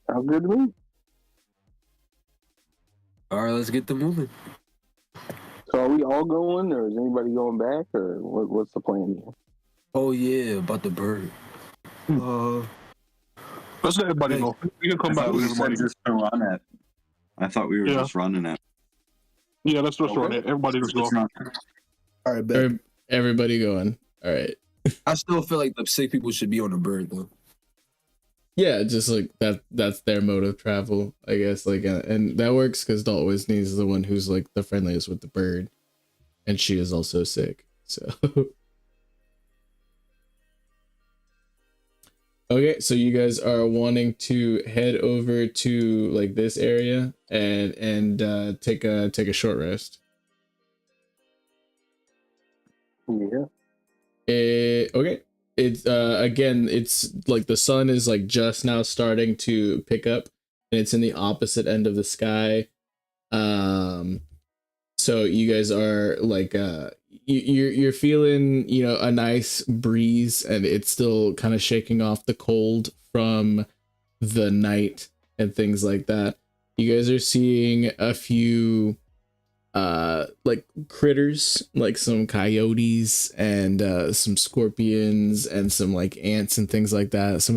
Sounds good to me. All right, let's get them moving. So are we all going, or is anybody going back, or what's the plan here? Oh yeah, about the bird. Let's let everybody go. We can come I back thought with we said everybody. just to run it. I thought we were just running it. Yeah, let's just run Okay. it. Everybody just go. Just run it. All right, bet. Everybody going. All right. I still feel like the sick people should be on the bird though. Yeah, just like that's their mode of travel, I guess. Like, and that works because Dalt always needs the one who's like the friendliest with the bird, and she is also sick. So, okay, so you guys are wanting to head over to like this area and take a short rest. Yeah. Okay. It's again, it's like the sun is like just now starting to pick up, and it's in the opposite end of the sky. So you guys are like you're feeling, you know, a nice breeze, and it's still kind of shaking off the cold from the night and things like that. You guys are seeing a few like critters, like some coyotes and some scorpions and some like ants and things like that. Some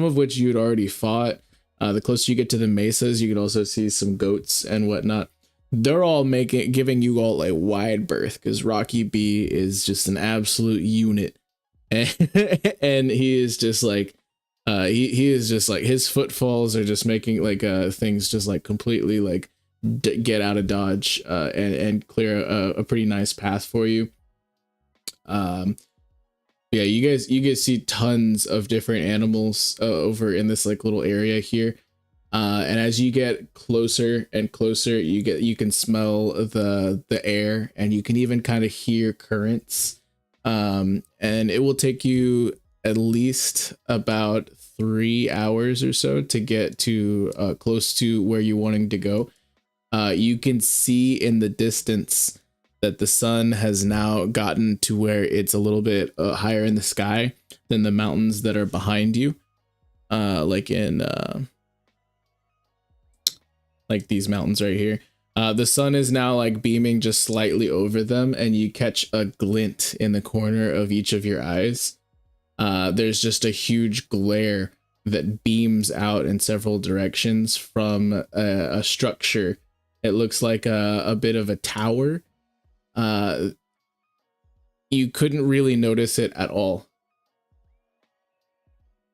of which you'd already fought. The closer you get to the mesas, you can also see some goats and whatnot. They're all giving you all a wide berth because Rocky B is just an absolute unit, and he is just like he is just like his footfalls are just making like things just like completely like get out of dodge and clear a pretty nice path for you. Yeah, you guys see tons of different animals over in this like little area here, and as you get closer and closer, you can smell the air, and you can even kind of hear currents, and it will take you at least about 3 hours or so to get to close to where you're wanting to go. You can see in the distance that the sun has now gotten to where it's a little bit higher in the sky than the mountains that are behind you. Like in like these mountains right here. The sun is now like beaming just slightly over them, and you catch a glint in the corner of each of your eyes. There's just a huge glare that beams out in several directions from a structure. It looks like a bit of a tower. You couldn't really notice it at all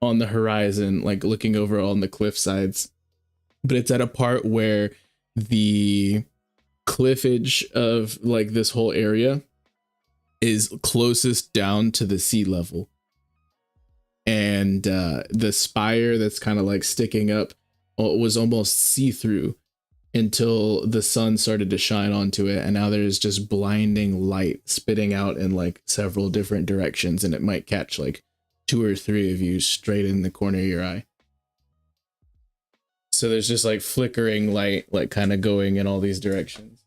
on the horizon, like looking over on the cliff sides. But it's at a part where the cliffage of like this whole area is closest down to the sea level. And the spire that's kind of like sticking up was almost see-through until the sun started to shine onto it, and now there's just blinding light spitting out in like several different directions, and it might catch like 2 or 3 of you straight in the corner of your eye. So there's just like flickering light like kind of going in all these directions.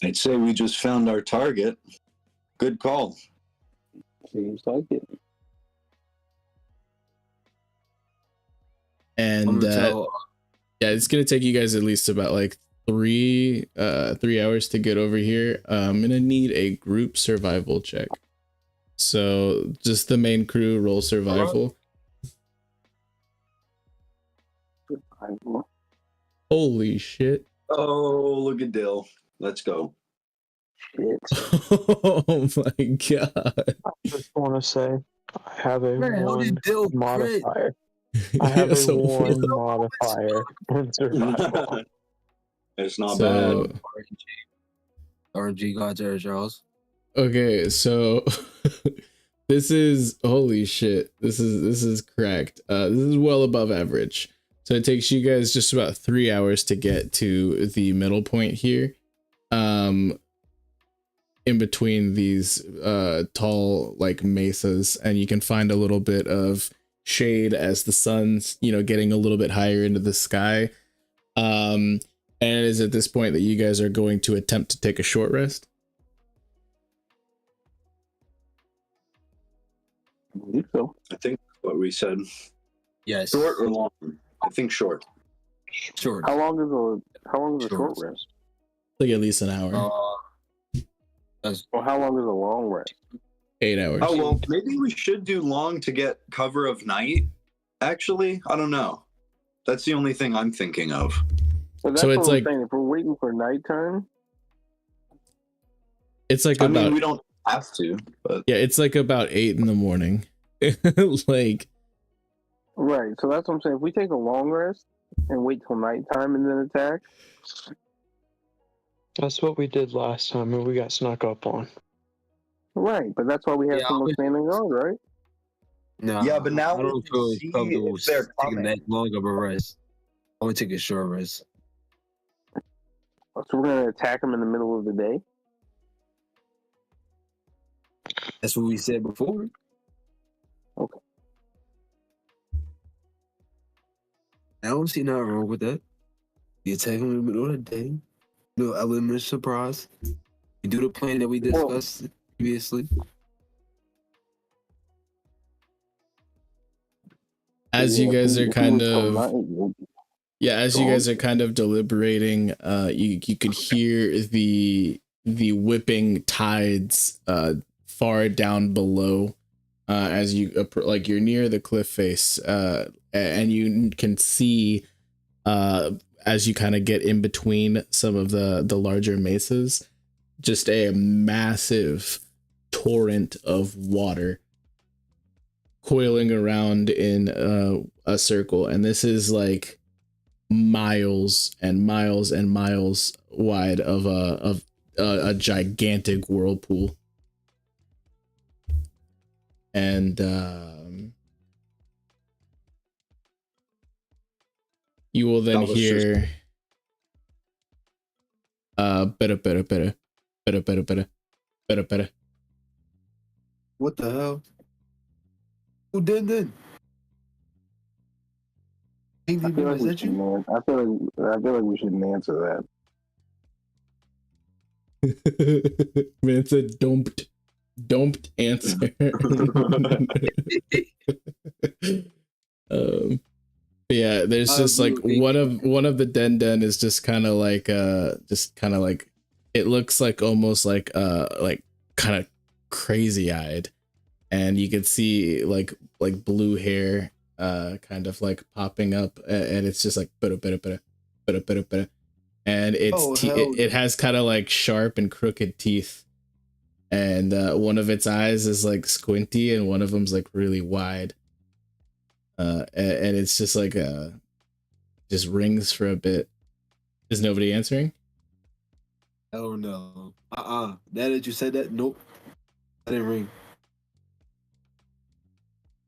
I'd say we just found our target. Good call. Seems like it. And yeah, it's gonna take you guys at least about like 3 hours to get over here. I'm gonna need a group survival check. So just the main crew roll survival. Holy shit. Oh, look at Dill. Let's go. Shit. Oh my god. I just want to say I have a Man, how did Dill one crit? modifier. I have a So- one modifier in survival. It's not So- bad. RNG gods there, Charles. Okay, so this is holy shit. This is cracked. This is well above average. So it takes you guys just about 3 hours to get to the middle point here. In between these tall like mesas, and you can find a little bit of shade as the sun's, you know, getting a little bit higher into the sky. And it is at this point that you guys are going to attempt to take a short rest. I believe so. I think what we said. Yes. Short or long? I think short. Short. How long is a short rest? Like at least an hour. Well, how long is a long rest? 8 hours. Oh, well, maybe we should do long to get cover of night. Actually, I don't know. That's the only thing I'm thinking of. So that's So what it's I'm like- saying. If we're waiting for nighttime, It's like I about mean, we don't have to, but yeah, it's like about 8 in the morning. Like right? So that's what I'm saying. If we take a long rest and wait till nighttime and then attack, That's what we did last time, and we got snuck up on. right? But that's why we have Yeah, someone standing guard, right? No. Yeah, but now I don't we feel see comfortable if they're taking coming. that long of a rest. I want to take a short rest. So we're gonna attack them in the middle of the day. That's what we said before. Okay. I don't see nothing wrong with that. You attack them in the middle of the day. No element of surprise. You do the plan that we discussed previously. as you guys are If we kind wait till of night, we'll- yeah, as you guys are kind of deliberating, you could hear the whipping tides far down below as you like you're near the cliff face, and you can see as you kind of get in between some of the larger mesas, just a massive torrent of water coiling around in a circle, and this is like miles and miles and miles wide of a gigantic whirlpool. And you will then Davos hear better. What the hell? Who did that? Ain't I even feel like is we that you? shouldn't. I feel like we shouldn't answer that. Man, it's a dumped answer. Yeah, there's just like one of the den is just kind of like it looks like almost like kind of crazy eyed, and you can see like blue hair kind of like popping up, and it's just like and it's it has kind of like sharp and crooked teeth, and one of its eyes is like squinty and one of them's like really wide, and it's just like just rings for a bit. Is nobody answering? I don't know. Now that you said that, nope. I didn't ring.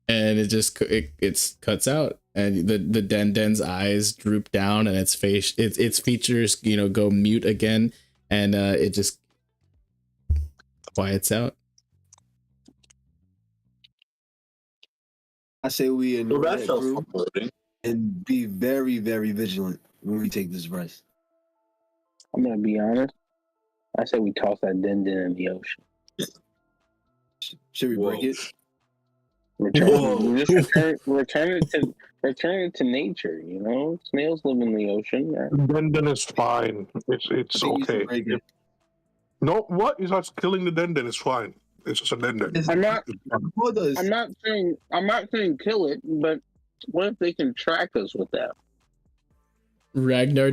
And it just it cuts out, and the den's eyes droop down, and its face its features go mute again, and it just quiets out. I say we Well, ignore that that felt crew foreboding. and be very, very vigilant when we take this rest. I'm gonna be honest. I say we toss that den in the ocean. Should we break Whoa. it? Return it to Return it to nature, you know? Snails live in the ocean. Right? Then it's fine. It's okay. No, what? He's not killing the Denden. It's fine. It's just a Denden. I'm not saying kill it, but what if they can track us with that? Ragnar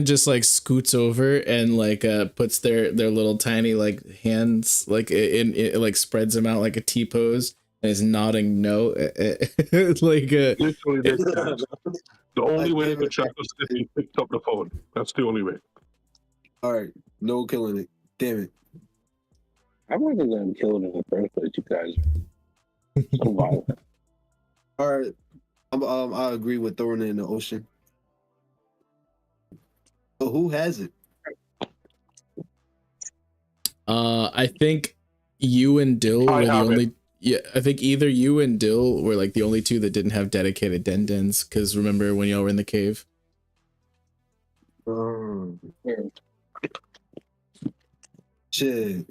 just like scoots over and like puts their little tiny like hands like in like spreads them out like a T pose and is nodding no. Like literally the only way they could track us is if he picked up the phone. That's the only way. All right, no killing it. Damn it. I wasn't gonna kill it in the first place, you guys. So violent. All right, I agree with throwing it in the ocean. But who has it? I think you and Dill were the only. Yeah, I think either you and Dill were like the only two that didn't have dedicated Dendens. Because remember when y'all were in the cave? Shit.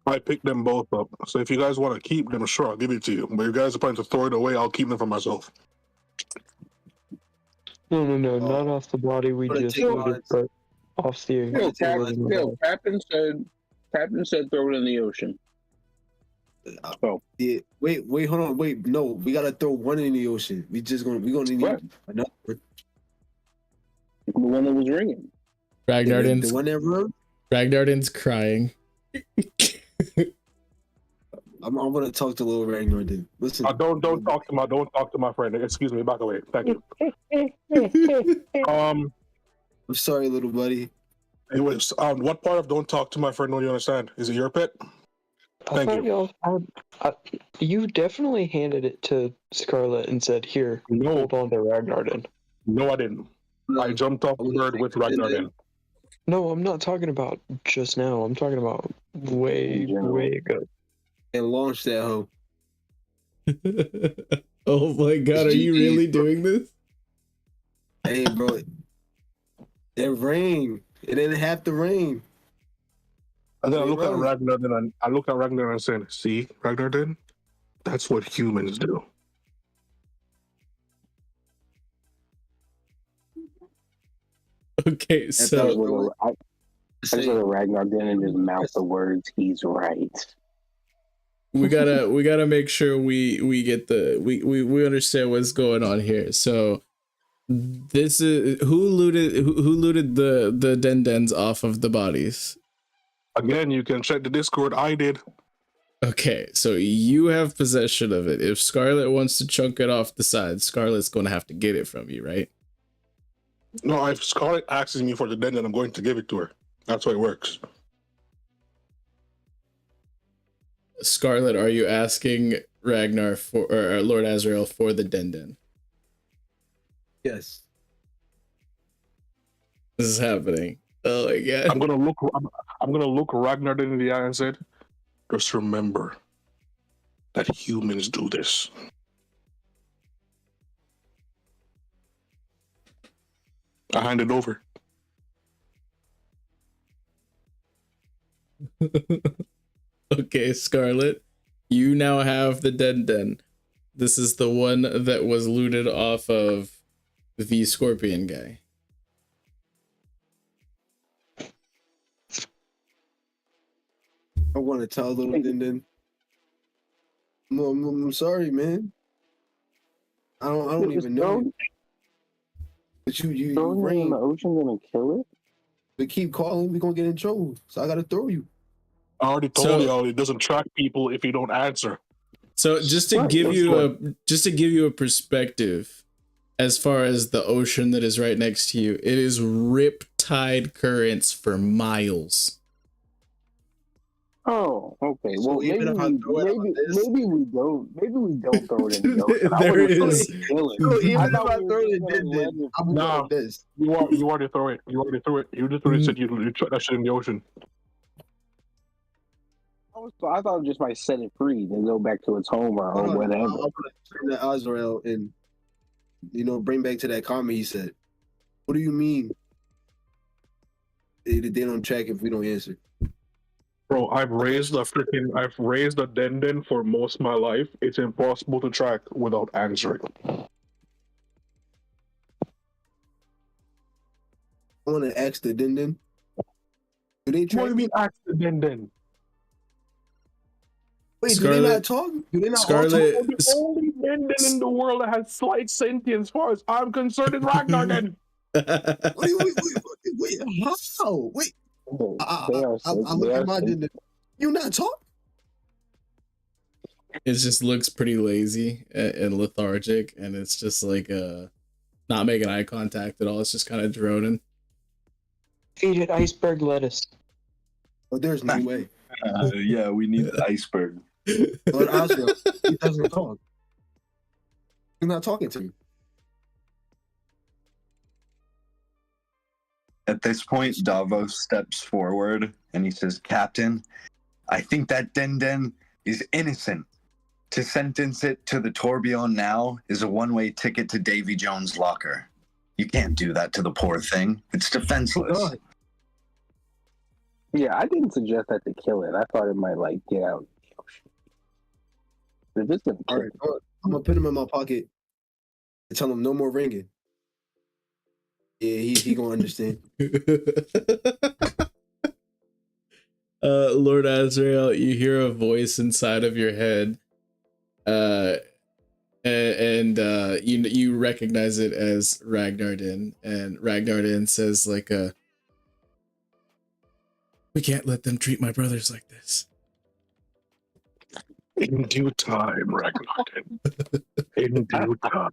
I picked them both up. So if you guys want to keep them, sure, I'll give it to you. But if you guys are planning to throw it away, I'll keep them for myself. No, not off the body we just looted, but off the. Captain said throw it in the ocean. Oh yeah. Wait, hold on. Wait, no, we gotta throw one in the ocean. We're gonna need another. The one that was ringing. Ragnarden's the one that rung? Ragnarden's crying. I'm gonna talk to little Ragnar. Listen. Don't talk to my friend. Excuse me. Back away. Thank you. I'm sorry, little buddy. Anyways, what part of don't talk to my friend don't you understand? Is it your pet? Thank you. You definitely handed it to Scarlet and said, "Here, hold on to Ragnarden." No, I didn't. I jumped off the bird with Ragnarden. No, I'm not talking about just now. I'm talking about way ago. And launched that hoe. Oh my god, are you really doing this? Hey, bro. It rained. It didn't have to rain. And then I look at Ragnar and said, "See, Ragnar, that's what humans do." Okay, so I just let Ragnar and just mouth the words. He's right. We gotta make sure we get we understand what's going on here. So this is who looted the Dendens off of the bodies. Again, you can check the Discord. I did. Okay, so you have possession of it. If Scarlet wants to chunk it off the side, Scarlet's gonna have to get it from you, right? No, if Scarlet asks me for the Denden, I'm going to give it to her. That's how it works. Scarlet, are you asking Ragnar for or Lord Azrael for the Denden? Yes. This is happening. Oh my god. I'm gonna look Ragnar in the eye and said, "Just remember that humans do this." I hand it over. Okay, Scarlet, you now have the Denden. This is the one that was looted off of the Scorpion guy. I want to tell little Denden. I'm sorry, man. I don't even know. But you throwing it in the ocean gonna kill it? We keep calling, we're gonna get in trouble. So I gotta throw you. I already told y'all it doesn't track people if you don't answer. So just to give you a perspective, as far as the ocean that is right next to you, it is riptide currents for miles. Oh, okay. So well, maybe we don't throw it in the ocean. There is. So even if I throw it in, I'm nah, this. You already throw it. You already threw it. You just already said you chuck that shit in the ocean. I thought it just might set it free, then go back to its home or whatever. I'm gonna turn to Azrael and bring back to that comment he said. What do you mean? They don't track if we don't answer. Bro, I've raised a denden for most of my life. It's impossible to track without answering. I want to ask the denden. Do they What do track? you mean ask the denden? Wait, Scarlet- do they not talk? Do they not Scarlet- all talk? The only denden in the world that has slight sentience, as far as I'm concerned, is Ragnar. Then Wait, how? Wait, They are. I look at my denden. You not talk? It just looks pretty lazy and lethargic, and it's just like not making eye contact at all. It's just kind of droning. Feed it iceberg lettuce. Oh, there's no way. Yeah, we need the iceberg. Lord Azrael, he doesn't talk. He's not talking to me. At this point, Davos steps forward and he says, "Captain, I think that denden is innocent. To sentence it to the tourbillon now is a one-way ticket to Davy Jones' locker. You can't do that to the poor thing. It's defenseless." Yeah, I didn't suggest that to kill it. I thought it might like get out. If it's gonna All kill right, I'm gonna put him in my pocket and tell him no more ringing. Yeah, he gonna understand. Lord Azrael, you hear a voice inside of your head, and you recognize it as Ragnar, and Ragnar says like, "We can't let them treat my brothers like this." in due time, Ragnar. In due time.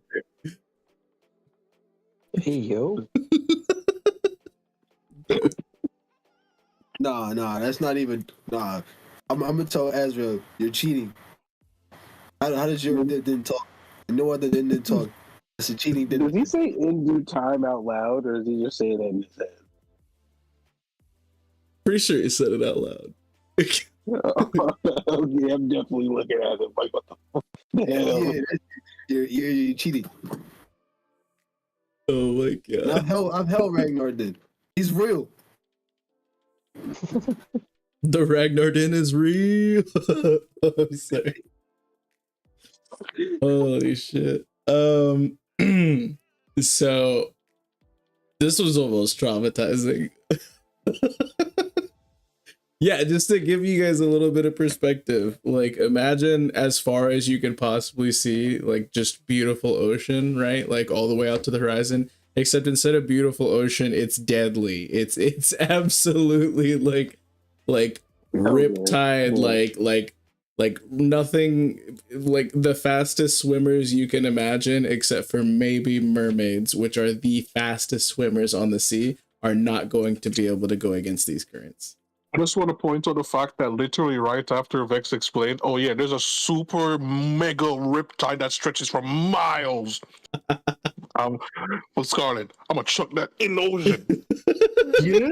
Hey, yo. Nah, that's not even. Nah, I'm gonna tell Azrael you're cheating. How does your didn't talk? No other didn't talk. It's a cheating. Does he say in due time out loud, or does he just say it in his head? Pretty sure he said it out loud. Okay, I'm definitely looking at him like, what the hell? Yeah, you're cheating. Oh my god! I've held Ragnar did. He's real. The Ragnar is real. I'm sorry. Holy shit. So this was almost traumatizing. Yeah, just to give you guys a little bit of perspective, like imagine as far as you can possibly see, like just beautiful ocean, right? Like all the way out to the horizon, except instead of beautiful ocean, it's deadly. It's absolutely like riptide, like nothing, like the fastest swimmers you can imagine, except for maybe mermaids, which are the fastest swimmers on the sea, are not going to be able to go against these currents. I just want to point out the fact that literally right after Vex explained, oh yeah, there's a super mega riptide that stretches for miles. Well, Scarlet, I'm gonna chuck that in the ocean. Yeah?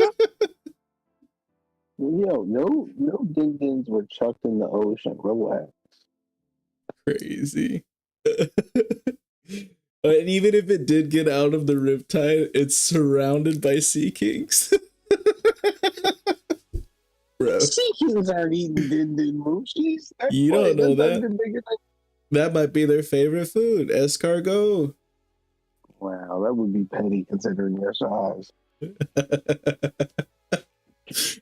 Yo, no dindins were chucked in the ocean. Relax. Crazy. And even if it did get out of the riptide, it's surrounded by sea kings. Bro, Sea kings aren't eating dindin moochies. you don't know that. That might be their favorite food. Escargot. Wow, that would be petty considering their size.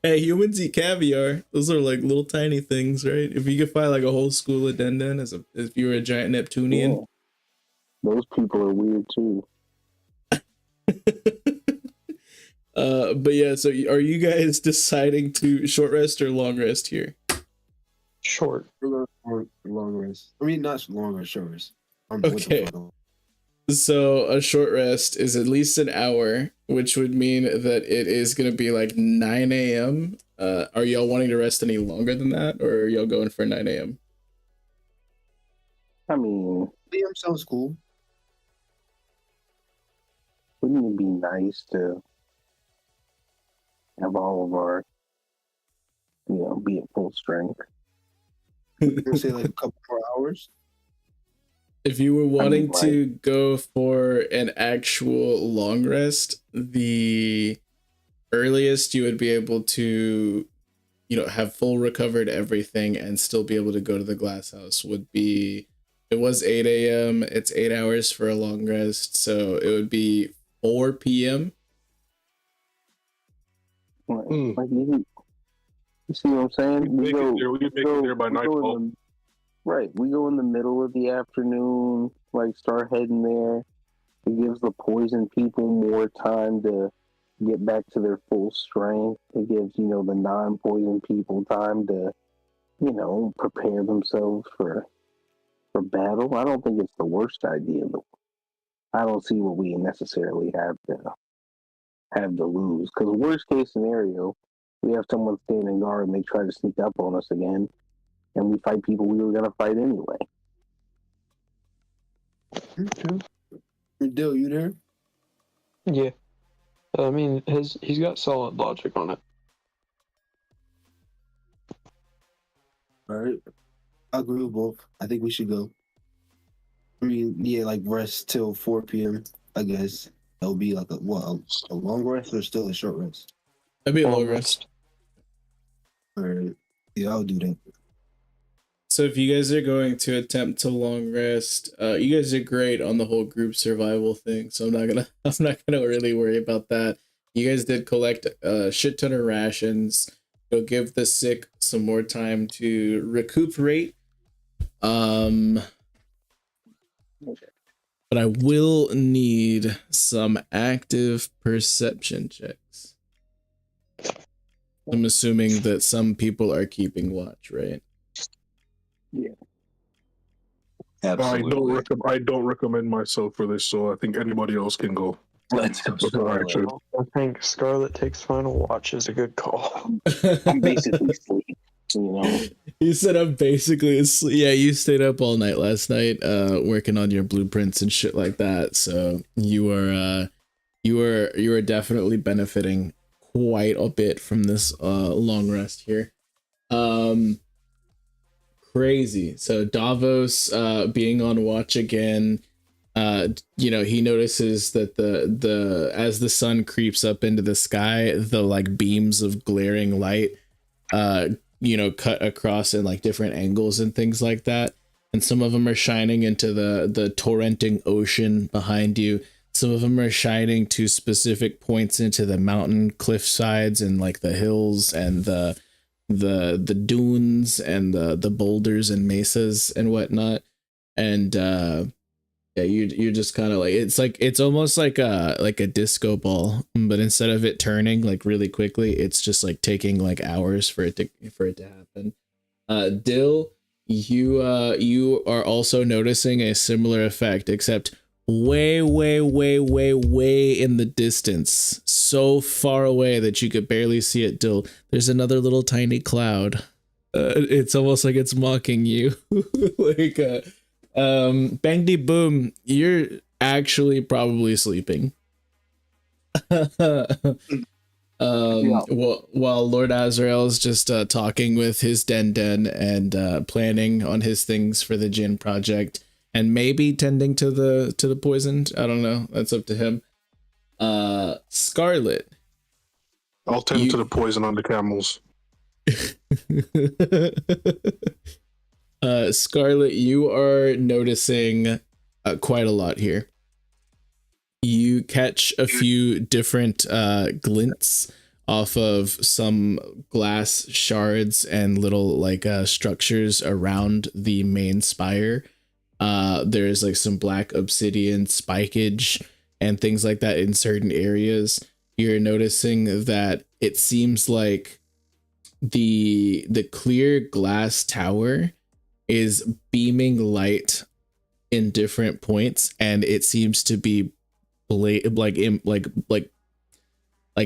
Hey, humans eat caviar. Those are like little tiny things, right? If you could find like a whole school of denden if you were a giant Neptunian. Yeah. Those people are weird too. But yeah, so are you guys deciding to short rest or long rest here? Short. We're going for long rest. I mean, not long rest, short rest. Okay. So a short rest is at least an hour, which would mean that it is going to be like 9 a.m. Are y'all wanting to rest any longer than that, or are y'all going for 9 a.m.? I mean, DM sounds cool. wouldn't it be nice to have all of our, be at full strength? We'll say like a couple more hours. If you were wanting to go for an actual long rest, the earliest you would be able to have full recovered everything and still be able to go to the glass house would be, it was 8 a.m. It's 8 hours for a long rest. So it would be 4 p.m. Like, you see what I'm saying? We can make it there by nightfall. Right. We go in the middle of the afternoon, like start heading there. It gives the poison people more time to get back to their full strength. It gives, the non-poison people time to, prepare themselves for battle. I don't think it's the worst idea. I don't see what we necessarily have to lose. Because worst case scenario, we have someone standing guard and they try to sneak up on us again, and we fight people we were going to fight anyway. Dill, you there? Yeah. I mean, he's got solid logic on it. All right. I agree with both. I think we should go. I mean, yeah, like rest till 4 p.m. I guess that'll be like a long rest or still a short rest? That'd be a long rest. All right. Yeah, I'll do that. So if you guys are going to attempt to long rest, you guys did great on the whole group survival thing. So I'm not gonna really worry about that. You guys did collect a shit ton of rations. You'll give the sick some more time to recuperate. But I will need some active perception checks. I'm assuming that some people are keeping watch, right? Yeah. Absolutely. I don't recommend myself for this, so I think anybody else can go. Let's go. Scarlet. I think Scarlet takes final watch is a good call. I'm basically asleep, You said I'm basically asleep. Yeah, you stayed up all night last night, working on your blueprints and shit like that. So you are definitely benefiting quite a bit from this long rest here. Crazy. So Davos being on watch again, he notices that the as the sun creeps up into the sky, the like beams of glaring light cut across in like different angles and things like that, and some of them are shining into the torrenting ocean behind you. Some of them are shining to specific points into the mountain cliff sides and like the hills and the dunes and the boulders and mesas and whatnot. And you're just kind of like, it's almost like a disco ball, but instead of it turning like really quickly, it's just like taking like hours for it to happen. Dill, you are also noticing a similar effect, except way in the distance, so far away that you could barely see it. Dill, there's another little tiny cloud. It's almost like it's mocking you. Like bang de boom, you're actually probably sleeping. While Lord Azrael is just talking with his den and planning on his things for the Jinn project, and maybe tending to the poisoned. I don't know. That's up to him. Scarlet, I'll tend to the poison on the camels. Scarlet, you are noticing quite a lot here. You catch a few different glints off of some glass shards and little like structures around the main spire. There's like some black obsidian spikage and things like that in certain areas. You're noticing that it seems like the clear glass tower is beaming light in different points, and it seems to be like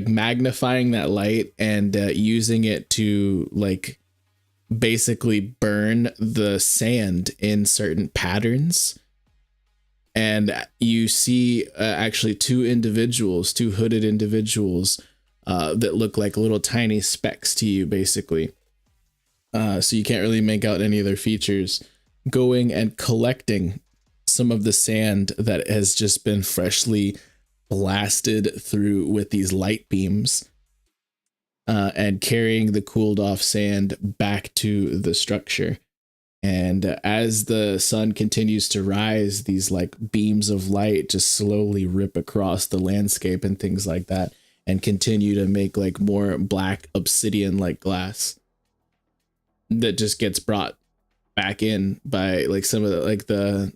magnifying that light and using it to like basically burn the sand in certain patterns. And you see actually two hooded individuals that look like little tiny specks to you, basically. So you can't really make out any of their features, going and collecting some of the sand that has just been freshly blasted through with these light beams. and carrying the cooled off sand back to the structure. And as the sun continues to rise, these like beams of light just slowly rip across the landscape and things like that, and continue to make like more black obsidian like glass that just gets brought back in by like some of the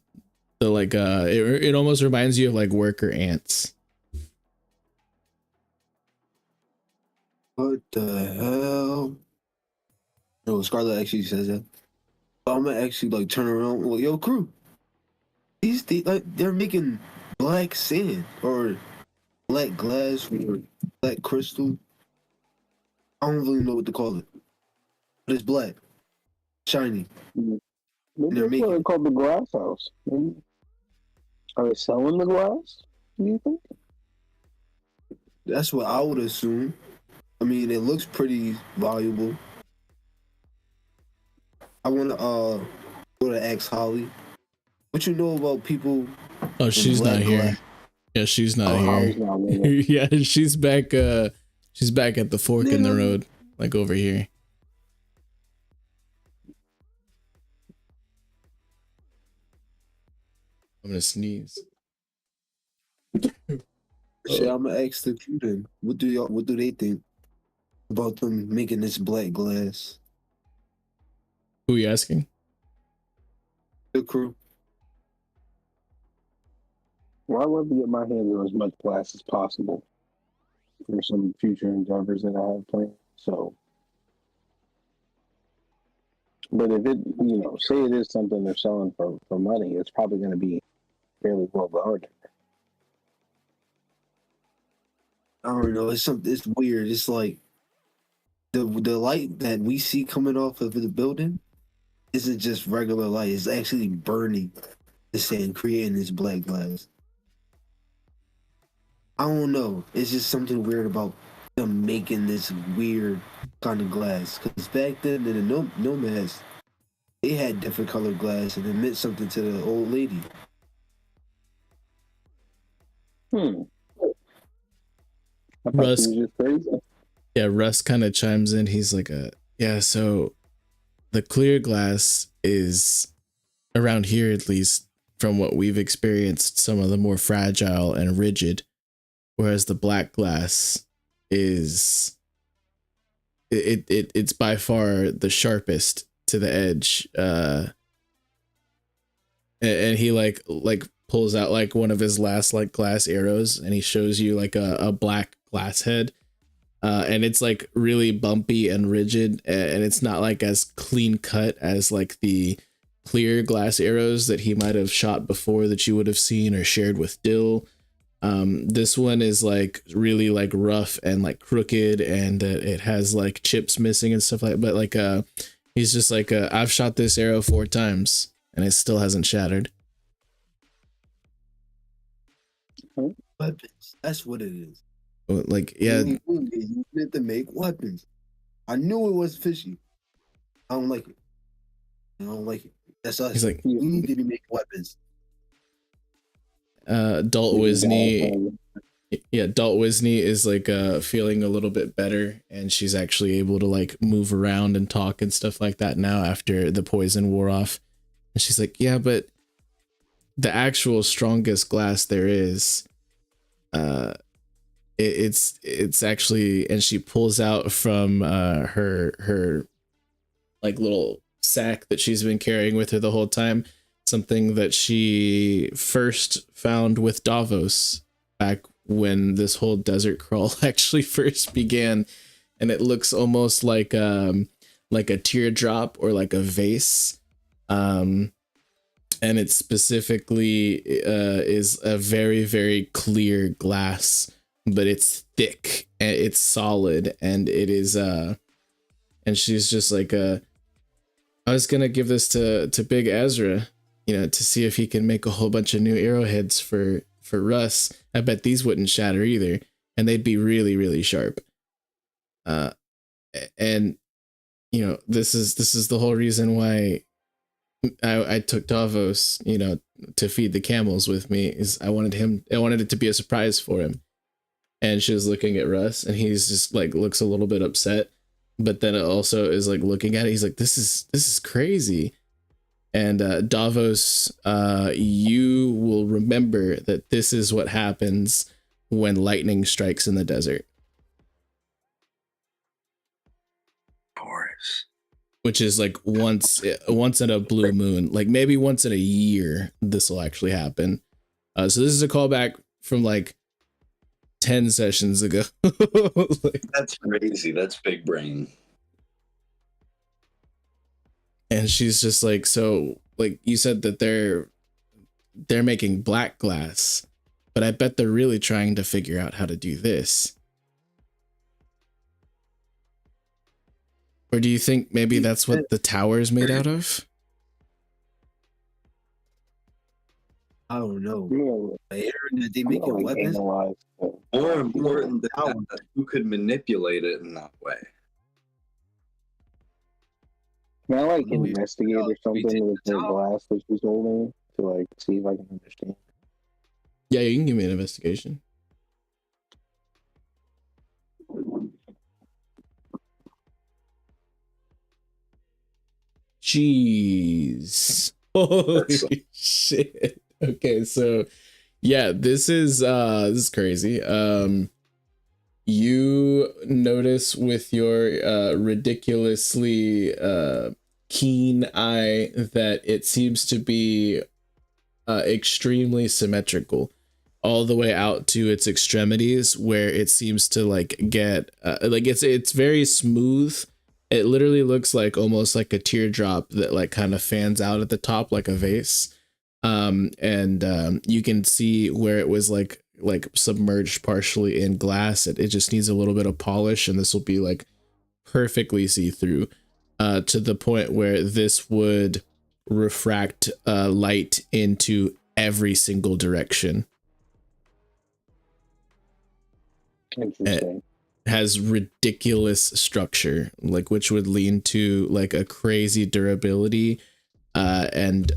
it almost reminds you of like worker ants. What the hell? No, Scarlet actually says that. I'm gonna actually like turn around. Well, yo, crew, they're making black sand or black glass or black crystal. I don't really know what to call it, but it's black, shiny. Maybe that's what they call the glass house. Maybe. Are they selling the glass? Do you think? That's what I would assume. I mean, it looks pretty valuable. I want to go to ask Holly. What you know about people? Oh, she's not here. Glass? Yeah, she's not here. Not yeah, she's back. She's back at the fork in the road, like over here. I'm gonna sneeze. Shit, I'm gonna ask the crew then. What do they think about them making this black glass? Who are you asking? The crew. Well, I'd love to get my hands on as much glass as possible for some future endeavors that I have planned. So, but if it, say it is something they're selling for money, it's probably going to be fairly well guarded. I don't know. It's weird. It's like the light that we see coming off of the building isn't just regular light. It's actually burning the sand, creating this black glass. I don't know. It's just something weird about them making this weird kind of glass. Because back then in the nomads, they had different colored glass, and it meant something to the old lady. Russ, yeah, Russ kind of chimes in. He's like, so the clear glass is around here, at least from what we've experienced, some of the more fragile and rigid, whereas the black glass is it's by far the sharpest to the edge. And he like pulls out like one of his last like glass arrows, and he shows you like a black glass head. And it's like really bumpy and rigid, and it's not like as clean cut as like the clear glass arrows that he might have shot before that you would have seen or shared with Dill. This one is like really like rough and like crooked, and it has like chips missing and stuff like that. But like he's just like I've shot this arrow 4 times and it still hasn't shattered. Weapons. That's what it is. Like, yeah, you meant to make weapons. I knew it was fishy. I don't like it. I don't like it. That's us. He's like, we need to be making weapons. Dalt Wisney, Dalt Wisney is like feeling a little bit better, and she's actually able to like move around and talk and stuff like that now after the poison wore off. And she's like, yeah, but the actual strongest glass there is, it's actually, and she pulls out from her like little sack that she's been carrying with her the whole time, something that she first found with Davos back when this whole desert crawl actually first began, and it looks almost like a teardrop or like a vase, and it specifically is a very, very clear glass, but it's thick and it's solid, and it is and she's just like I was gonna give this to Big Azra, to see if he can make a whole bunch of new arrowheads for Russ. I bet these wouldn't shatter either, and they'd be really, really sharp. And this is the whole reason why I took Davos, to feed the camels with me, is I wanted it to be a surprise for him. and she was looking at Russ, and he's just like looks a little bit upset, but then it also is like looking at it. He's like, "This is crazy." And Davos, you will remember that this is what happens when lightning strikes in the desert. Of course. Which is like once in a blue moon, like maybe once in a year, this will actually happen. So this is a callback from like 10 sessions ago. Like, that's crazy. That's big brain. And she's just like, so like you said that they're making black glass, but I bet they're really trying to figure out how to do this. Or do you think maybe that's what the tower's made out of? I don't know. Yeah. I heard that they make it weapons. Analyze the- More important than that, who could manipulate it in that way? Can I like Maybe- investigate or something with the glass that she's holding to like see if I can understand? Yeah, you can give me an investigation. Jeez. Holy shit. Okay, so yeah, this is crazy. You notice with your ridiculously keen eye that it seems to be extremely symmetrical all the way out to its extremities, where it seems to like get like it's very smooth. It literally looks like almost like a teardrop that like kind of fans out at the top like a vase. And you can see where it was like submerged partially in glass. It just needs a little bit of polish, and this will be like perfectly see-through to the point where this would refract light into every single direction. Interesting. Has ridiculous structure, like which would lean to like a crazy durability, and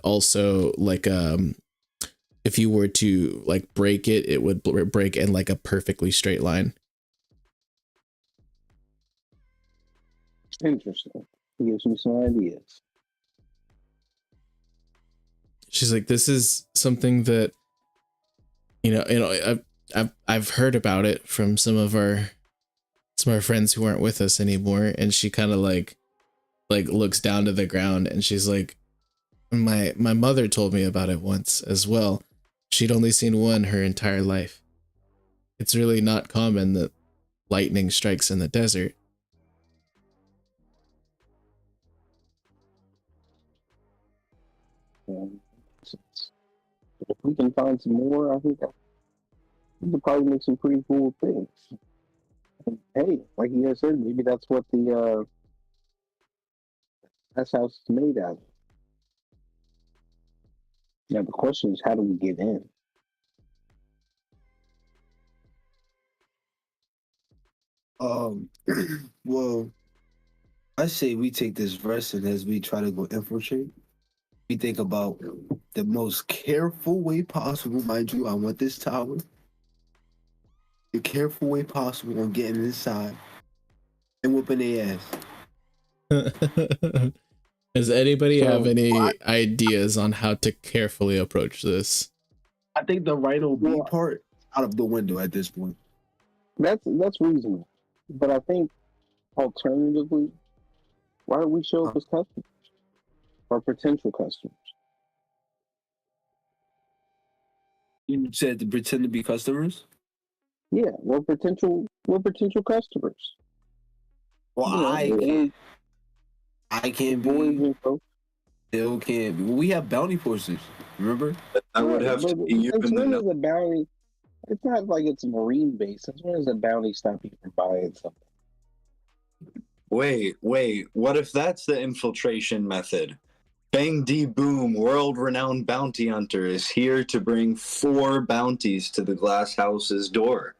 also like if you were to like break it, it would break in like a perfectly straight line. Interesting. It gives me some ideas. She's like, this is something that I've heard about it from some of our friends who aren't with us anymore, and she kind of like looks down to the ground, and she's like, my mother told me about it once as well. She'd only seen one her entire life. It's really not common that lightning strikes in the desert. If we can find some more, I think we could probably make some pretty cool things. And hey, like you guys said, maybe that's what the that's how it's made out of. Now the question is, how do we get in? Well, I say we take this verse, and as we try to go infiltrate, we think about the most careful way possible. Mind you, I want this tower. The careful way possible on getting inside and whooping their ass. Does anybody have any ideas on how to carefully approach this? I think the Rhino B part out of the window at this point. That's reasonable, but I think alternatively, why don't we show up as customers or potential customers? You said to pretend to be customers? Yeah, we're potential customers. Well, You know, I can't boys be. and folks. Still can't be. Well, we have bounty forces. Remember? I would have to be you Since in the when know. is a bounty? It's not like it's a marine base. Since when does a bounty stop you from buying something? Wait, what if that's the infiltration method? Bang D Boom, world-renowned bounty hunter, is here to bring 4 bounties to the glass house's door.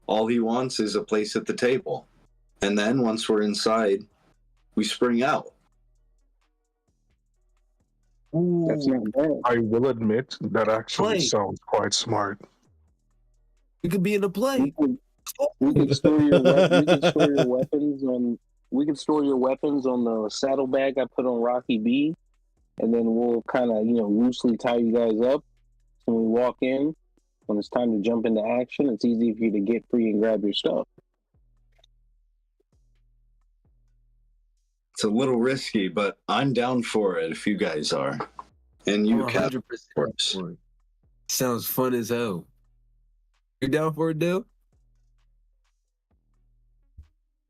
All he wants is a place at the table. And then, once we're inside, we spring out. That's not bad. I will admit that actually Play. sounds quite smart. We could be in the play. We could store your we could store your weapons on. We could store your weapons on the saddlebag I put on Rocky B, and then we'll kind of loosely tie you guys up. When we walk in, when it's time to jump into action, it's easy for you to get free and grab your stuff. It's a little risky, but I'm down for it if you guys are. And you I'm can, 100% of course. for it. Sounds fun as hell. You down for it, Dill?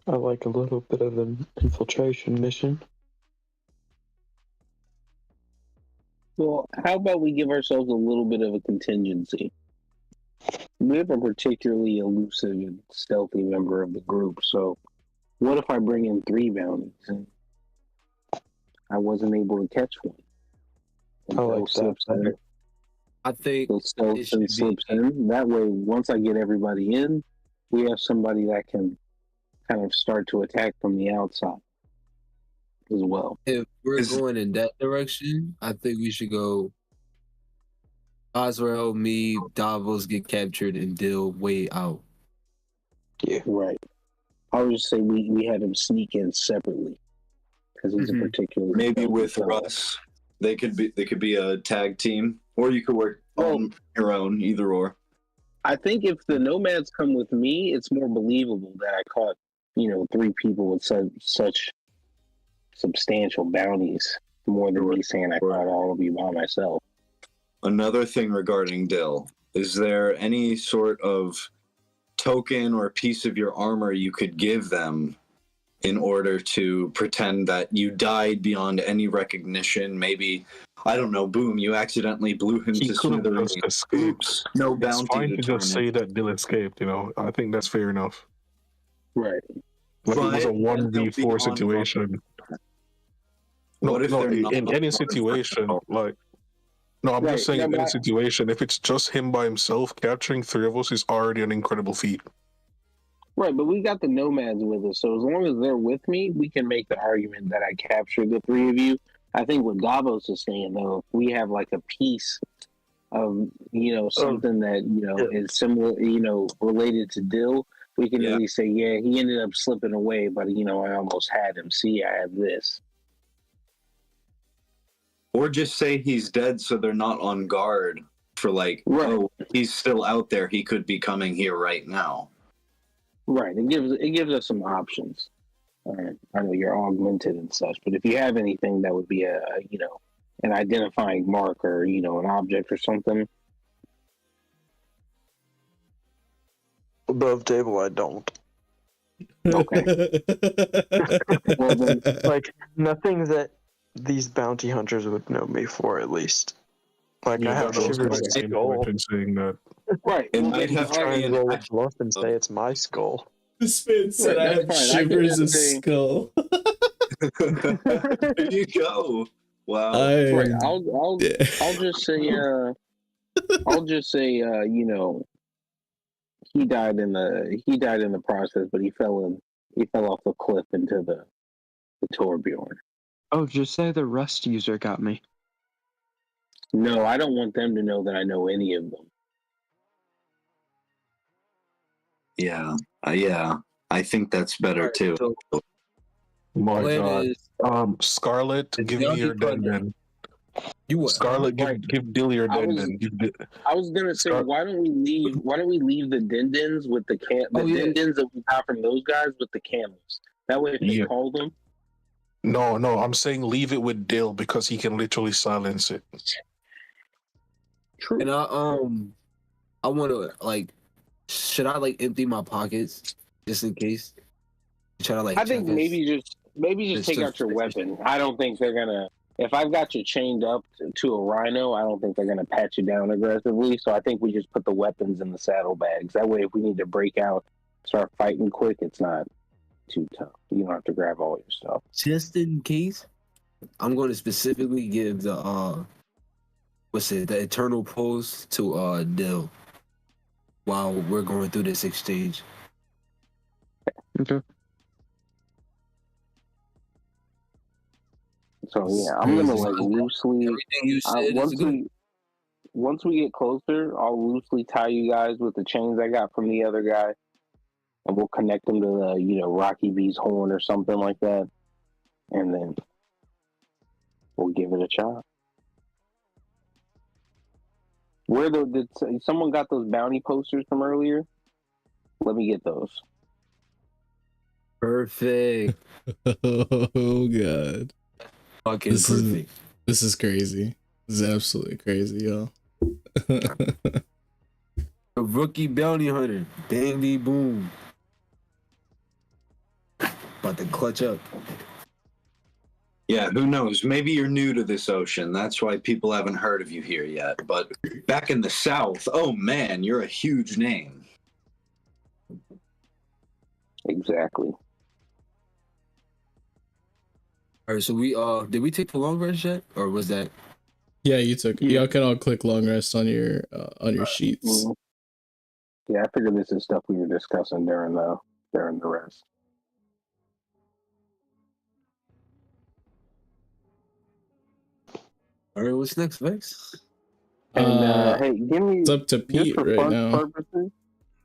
I like a little bit of an infiltration mission. Well, how about we give ourselves a little bit of a contingency? We have a particularly elusive and stealthy member of the group, so what if I bring in 3 bounties and I wasn't able to catch one? I like that better. I think So stealth and slips in. That way, once I get everybody in, we have somebody that can kind of start to attack from the outside as well. If we're going in that direction, I think we should go Azrael, me, Davos get captured, and Dill way out. Yeah. Right. I would just say we had him sneak in separately because he's a particular. Maybe with Russ, they could be a tag team, or you could work on your own, either or. I think if the nomads come with me, it's more believable that I caught 3 people with such substantial bounties, more than me saying I caught all of you by myself. Another thing regarding Dill, is there any sort of token or piece of your armor you could give them in order to pretend that you died beyond any recognition? Maybe, I don't know, boom, you accidentally blew him He to could have smithereens. just escaped. Oops, no It's bounty fine to just determined. say that Dill escaped, I think that's fair enough. Right. Like it was a But then they'll be 1v4 on situation. What if they're not in any on situation, guard? I'm Right, just saying yeah, in any but- situation, if it's just him by himself, capturing 3 of us is already an incredible feat. Right, but we got the nomads with us, so as long as they're with me, we can make the argument that I captured the 3 of you. I think what Davos is saying, though, if we have like a piece of something that is similar, related to Dill, we can at least say, yeah, he ended up slipping away, but I almost had him. See, I have this. Or just say he's dead so they're not on guard for Right. oh, he's still out there, he could be coming here right now. Right, it gives us some options. I know you're augmented and such, but if you have anything that would be an identifying mark or an object or something. Above table, I don't. Okay. Well, then, Like, nothing that these bounty hunters would know me for, at least. Like, I have that was Shiver's my same skull. point in saying that. right. It well, might then, have all Try right, and roll a bluff and say it's my skull. This man said Right, I have that's fine. I shivers can of say- skull. There you go. Wow. right. I'll just say he died in the process, but he fell off the cliff into the Torbjorn. Oh, just say the Rust user got me. No, I don't want them to know that I know any of them. Yeah. I think that's better too. So, My plan God. is Scarlet, give me your bounty den. you what? Scarlet, give Dill your I den. was- Then. I was gonna say, Scar- why don't we leave the dindins with the dindins that we got from those guys with the camels? That way, if they Yeah. call them, No, I'm saying leave it with Dill because he can literally silence it. true. And I want to should I empty my pockets just in case? Try to I think check us? maybe just It's take just- out your weapon. I don't think they're gonna. If I've got you chained up to a rhino, I don't think they're gonna pat you down aggressively. So I think we just put the weapons in the saddlebags. That way, if we need to break out, start fighting quick, it's not too tough. You don't have to grab all your stuff. Just in case, I'm going to specifically give the the eternal pose to Dill while we're going through this exchange. Okay. So yeah, I'm gonna loosely. Everything you said is Once good. once we get closer, I'll loosely tie you guys with the chains I got from the other guy, and we'll connect them to the Rocky B's horn or something like that, and then we'll give it a shot. Did someone got those bounty posters from earlier? Let me get those. Perfect. Oh god. Fucking perfect. This is crazy. This is absolutely crazy, y'all. A rookie bounty hunter. Bang dee boom. About to clutch up. Yeah, who knows? Maybe you're new to this ocean. That's why people haven't heard of you here yet. But back in the South, oh man, you're a huge name. Exactly. All right, so we did we take the long rest yet, or was that? Yeah, you took. Y'all can all click long rest on your sheets. Yeah, I figured this is stuff we were discussing during the rest. All right, what's next, Vex? And hey, give me it's up to Pete for right fun now. purposes.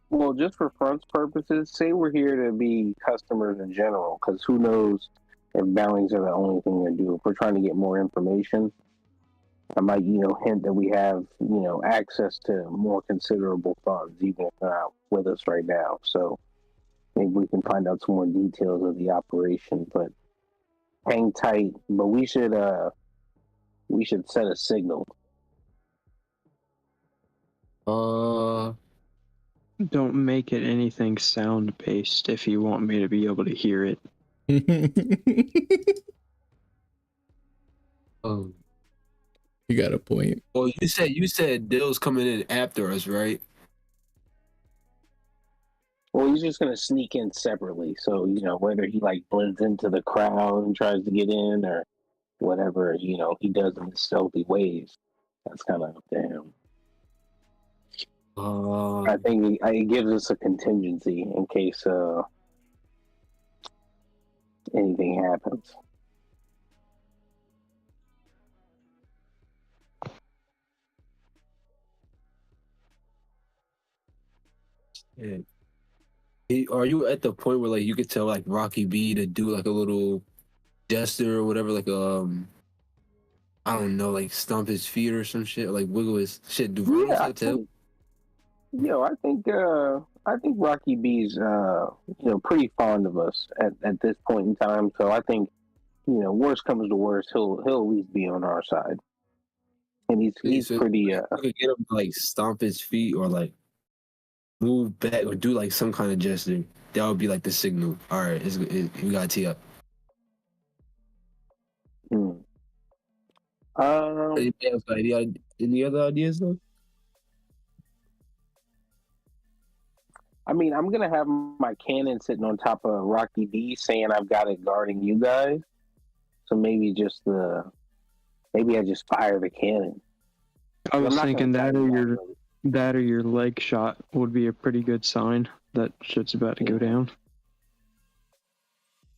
Well, just for fun purposes, say we're here to be customers in general, because who knows if bounties are the only thing to do. If we're trying to get more information, I might, hint that we have, access to more considerable funds, even if they're not with us right now. So maybe we can find out some more details of the operation. But hang tight. But we should set a signal. Don't make it anything sound based if you want me to be able to hear it. You got a point. Well, you said Dill's coming in after us, right? Well, he's just gonna sneak in separately. So whether he blends into the crowd and tries to get in, or whatever he does in his stealthy ways, that's kind of up to him. I think it gives us a contingency in case anything happens. Yeah. Are you at the point where you could tell Rocky B to do a little gesture or whatever, I don't know, stomp his feet or some shit, wiggle his shit? Do Ronald tell? I think Rocky B's pretty fond of us at this point in time. So I think worst comes to worst, he'll at least be on our side, and he's pretty. You could get him to stomp his feet or move back or do some kind of gesture. That would be the signal. All right, we got to tee up. Any other ideas though? I mean, I'm gonna have my cannon sitting on top of Rocky B, saying I've got it guarding you guys. So maybe I just fire the cannon. I was thinking that or your leg shot would be a pretty good sign that shit's about to go down.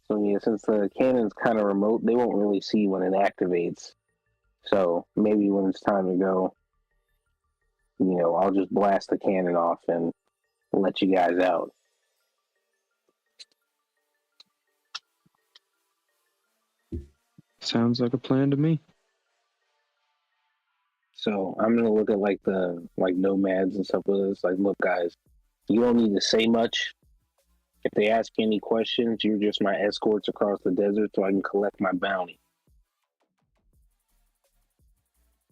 So yeah, since the cannon's kind of remote, they won't really see when it activates. So maybe when it's time to go, I'll just blast the cannon off and let you guys out. Sounds like a plan to me. So I'm gonna look at the nomads and stuff with us. Look, guys, you don't need to say much. If they ask you any questions, you're just my escorts across the desert so I can collect my bounty.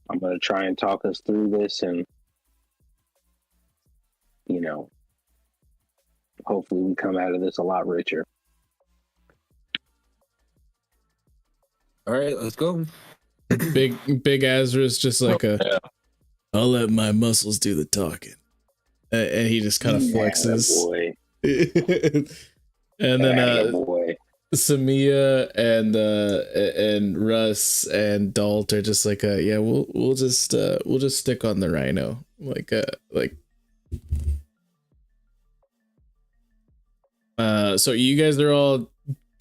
I'm gonna try and talk us through this, and hopefully we come out of this a lot richer. All right, let's go. Big Azrael's just I'll let my muscles do the talking, and he just kind of flexes. Boy. And then Samia and Russ and Dalt are just yeah, we'll just stick on the rhino, so you guys are all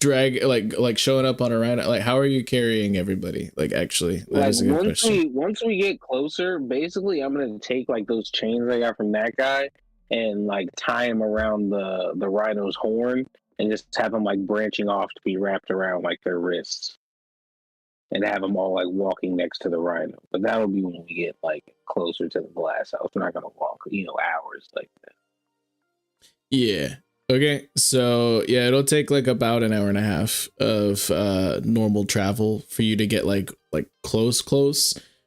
like showing up on a rhino? Like, how are you carrying everybody? Like, actually, that Like is a good question. once we get closer, basically, I'm gonna take like those chains I got from that guy and like tie them around the rhino's horn and just have them like branching off to be wrapped around like their wrists and have them all like walking next to the rhino. But that'll be when we get like closer to the glass house. We're not gonna walk, hours like that. Yeah. Okay. So yeah, it'll take like about an hour and a half of normal travel for you to get like close.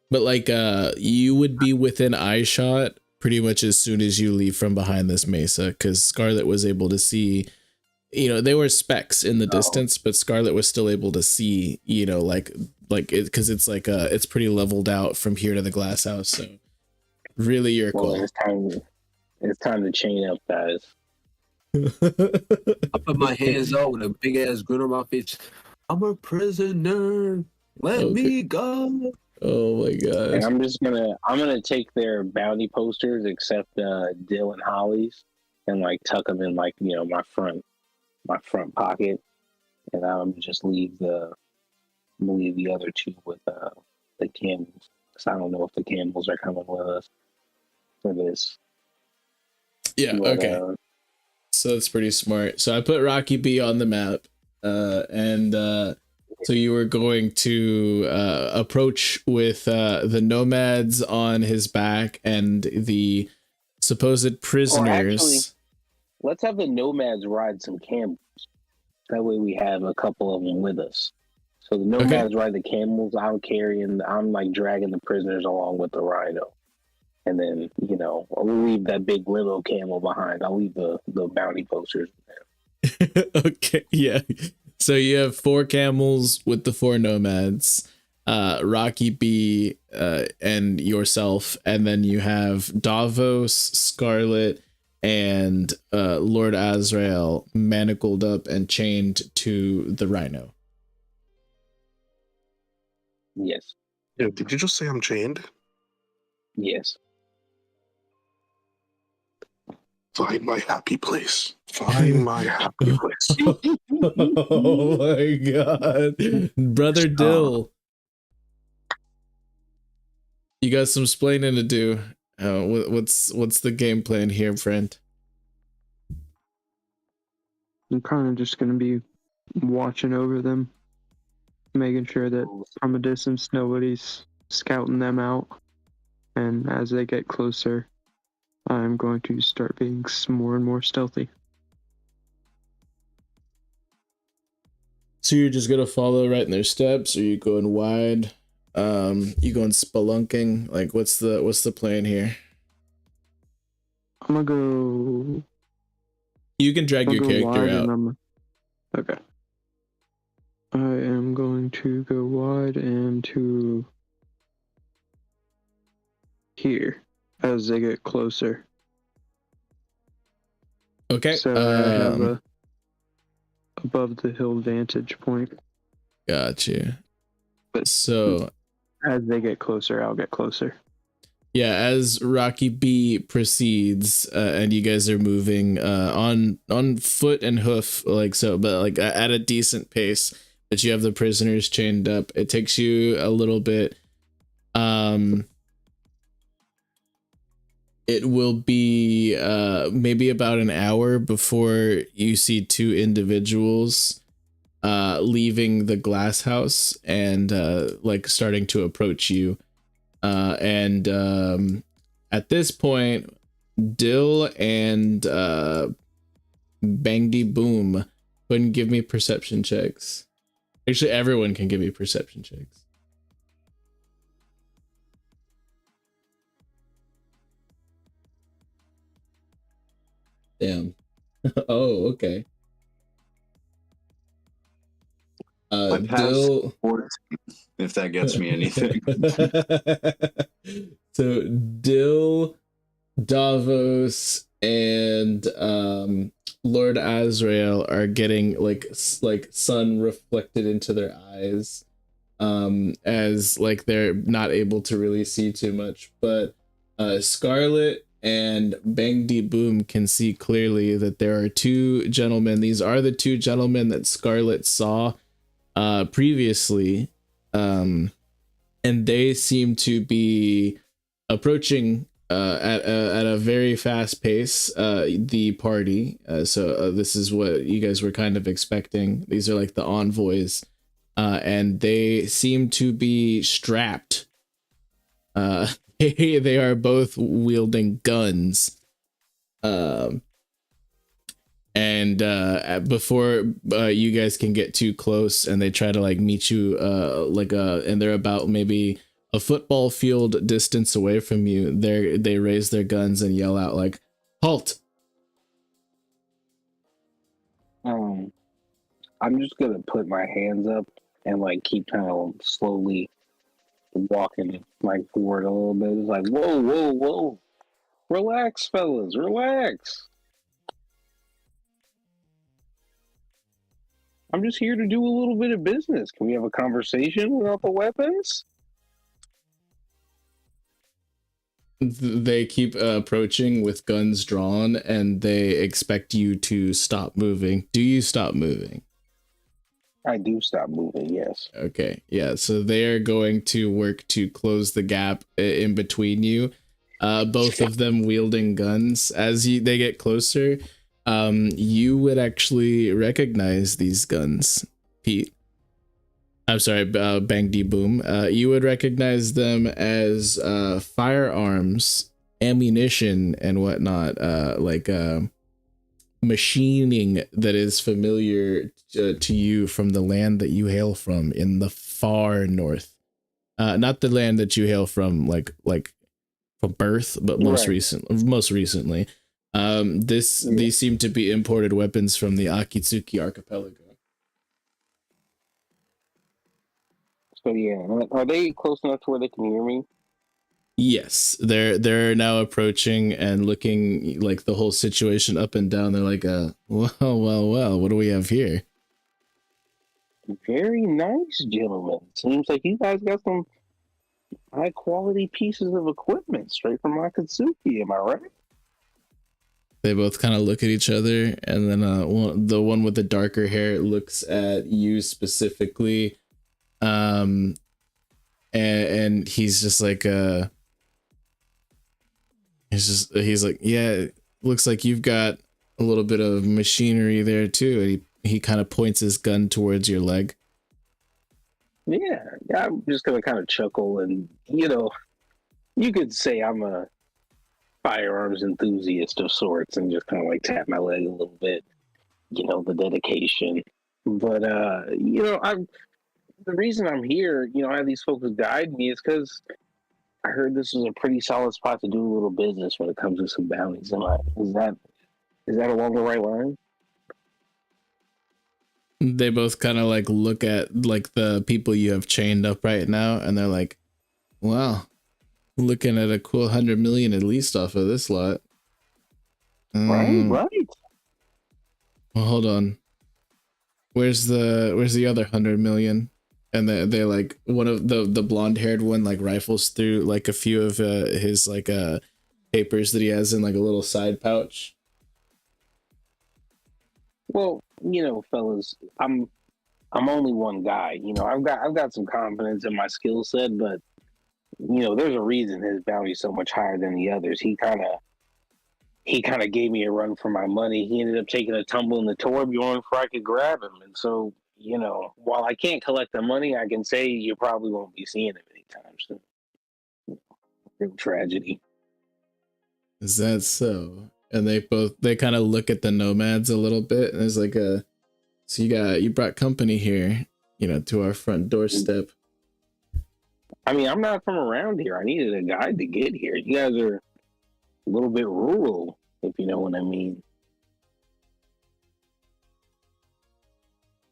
But like you would be within eye shot pretty much as soon as you leave from behind this mesa, because Scarlet was able to see, they were specks in the distance, but Scarlet was still able to see, like it, because it's like it's pretty leveled out from here to the glass house. So really your call. It's time to chain up, guys. I put my hands out with a big ass grin on my face. I'm a prisoner. Let me go. Oh my god! And I'm gonna take their bounty posters, except Dill and Holly's, and like tuck them in like my front pocket, and I'm just leave the other two with the camels, because I don't know if the camels are coming with us for this. Yeah. But, okay. So that's pretty smart. So I put Rocky B on the map, and so you were going to approach with the nomads on his back and the supposed prisoners. Actually, let's have the nomads ride some camels. That way we have a couple of them with us. So the nomads ride the camels. I'm like dragging the prisoners along with the rhino. And then, I'll leave that big little camel behind. I'll leave the bounty posters there. Okay, yeah. So you have 4 camels with the 4 nomads, Rocky B, and yourself, and then you have Davos, Scarlet, and Lord Azrael manacled up and chained to the rhino. Yes. Yeah, did you just say I'm chained? Yes. Find my happy place. Find my happy place. Oh my god. Brother Dill. You got some splaining to do. What's the game plan here, friend? I'm kind of just going to be watching over them, making sure that from a distance nobody's scouting them out. And as they get closer, I'm going to start being more and more stealthy. So you're just gonna follow right in their steps, or you going wide? You going spelunking? Like, what's the plan here? I'm gonna go. You can drag your character out. Okay. I am going to go wide and to here as they get closer. Okay. So I have a above the hill vantage point. Gotcha. But so as they get closer, I'll get closer. Yeah, as Rocky B proceeds, and you guys are moving on foot and hoof, like so, but like at a decent pace. But you have the prisoners chained up. It takes you a little bit. It will be maybe about an hour before you see 2 individuals leaving the glass house and like starting to approach you. And at this point, Dill and Bangdy Boom, go ahead and give me perception checks. Actually, everyone can give me perception checks. Damn. Oh, okay. Dill, 14, if that gets me anything. So Dill, Davos, and Lord Azrael are getting like sun reflected into their eyes, as like they're not able to really see too much. But Scarlet and Bang D Boom can see clearly that there are two gentlemen. These are the two gentlemen that Scarlet saw previously, and they seem to be approaching at a very fast pace the party. So this is what you guys were kind of expecting. These are like the envoys, and they seem to be strapped. They are both wielding guns. And before you guys can get too close, and they try to like meet you and they're about maybe a football field distance away from you, they raise their guns and yell out like, "Halt!" I'm just gonna put my hands up and like keep kind of slowly walking like forward a little bit. It's like, whoa, whoa, whoa. Relax, fellas, relax. I'm just here to do a little bit of business. Can we have a conversation without the weapons? They keep approaching with guns drawn, and they expect you to stop moving. Do you stop moving? I do stop moving, yes. Okay, yeah, so they're going to work to close the gap in between you. Both of them wielding guns. As they get closer, you would actually recognize these guns, Pete. I'm sorry, Bang D Boom. You would recognize them as firearms, ammunition, and whatnot, like machining that is familiar to you from the land that you hail from in the far north. Not the land that you hail from, like from birth, but most recently. These seem to be imported weapons from the Akitsuki archipelago. So yeah, are they close enough to where they can hear me? Yes, they're now approaching and looking like the whole situation up and down. They're like, well, what do we have here? Very nice, gentlemen. Seems like you guys got some high quality pieces of equipment straight from Akatsuki. Am I right? They both kind of look at each other, and then the one with the darker hair looks at you specifically, and he's just like he's like, yeah, looks like you've got a little bit of machinery there too. And he kind of points his gun towards your leg. Yeah, I'm just gonna kind of chuckle, and you could say I'm a firearms enthusiast of sorts, and just kind of like tap my leg a little bit. The dedication. But the reason I'm here, I have these folks guide me, is because I heard this was a pretty solid spot to do a little business when it comes to some bounties. Is that along the right line? They both kind of like look at like the people you have chained up right now, and they're like, wow, looking at a cool 100 million at least off of this lot. Right. Well, hold on. Where's the other 100 million? And they're like, one of the blonde haired one like rifles through like a few of his like papers that he has in like a little side pouch. Well, fellas, I'm only one guy. I've got some confidence in my skill set, but there's a reason his bounty's so much higher than the others. He kind of gave me a run for my money. He ended up taking a tumble in the tourbillon before I could grab him, and so while I can't collect the money, I can say you probably won't be seeing him anytime soon. Real tragedy. Is that so? And they kind of look at the nomads a little bit, and there's like so you brought company here, to our front doorstep. I mean, I'm not from around here. I needed a guide to get here. You guys are a little bit rural, if you know what I mean.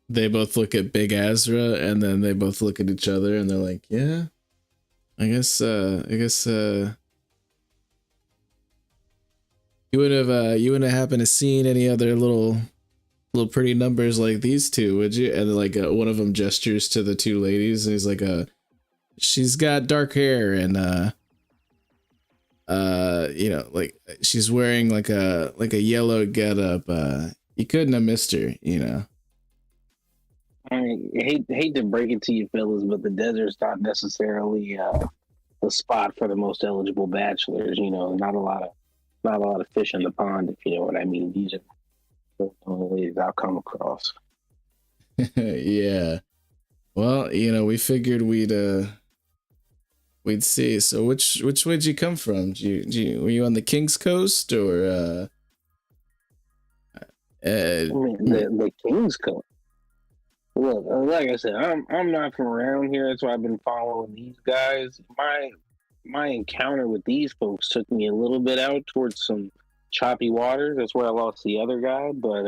They both look at Big Azra, and then they both look at each other, and they're like, yeah, I guess you wouldn't have happened to seen any other little pretty numbers like these two, would you? And like one of them gestures to the two ladies, and he's like, she's got dark hair, and you know, like she's wearing like a yellow getup. You couldn't have missed her, you know. I hate to break it to you, fellas, but the desert's not necessarily the spot for the most eligible bachelors. You know, not a lot of fish in the pond, if you know what I mean. These are the only ladies I've come across. Yeah. Well, you know, we figured we'd see. So which way'd you come from? Were you on the King's Coast or I mean, the King's Coast. Look, like I said, I'm not from around here. That's why I've been following these guys. My encounter with these folks took me a little bit out towards some choppy waters. That's where I lost the other guy. But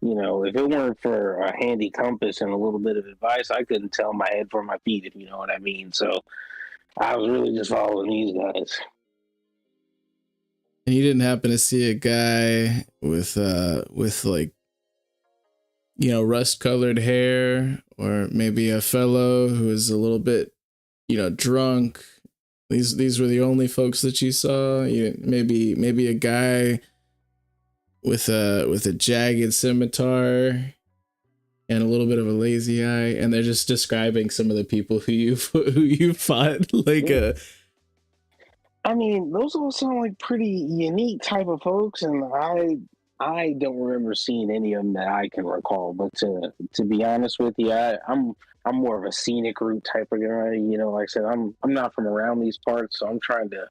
you know, if it weren't for a handy compass and a little bit of advice, I couldn't tell my head from my feet, if you know what I mean. So I was really just following these guys. And you didn't happen to see a guy with like, you know, rust-colored hair, or maybe a fellow who was a little bit, you know, drunk. These were the only folks that you saw. Maybe a guy with a jagged scimitar and a little bit of a lazy eye, and they're just describing some of the people who you fought. Like I mean, those all sound like pretty unique type of folks, and I don't remember seeing any of them that I can recall. But to be honest with you, I'm more of a scenic route type of guy. You know, like I said, I'm not from around these parts, so I'm trying to,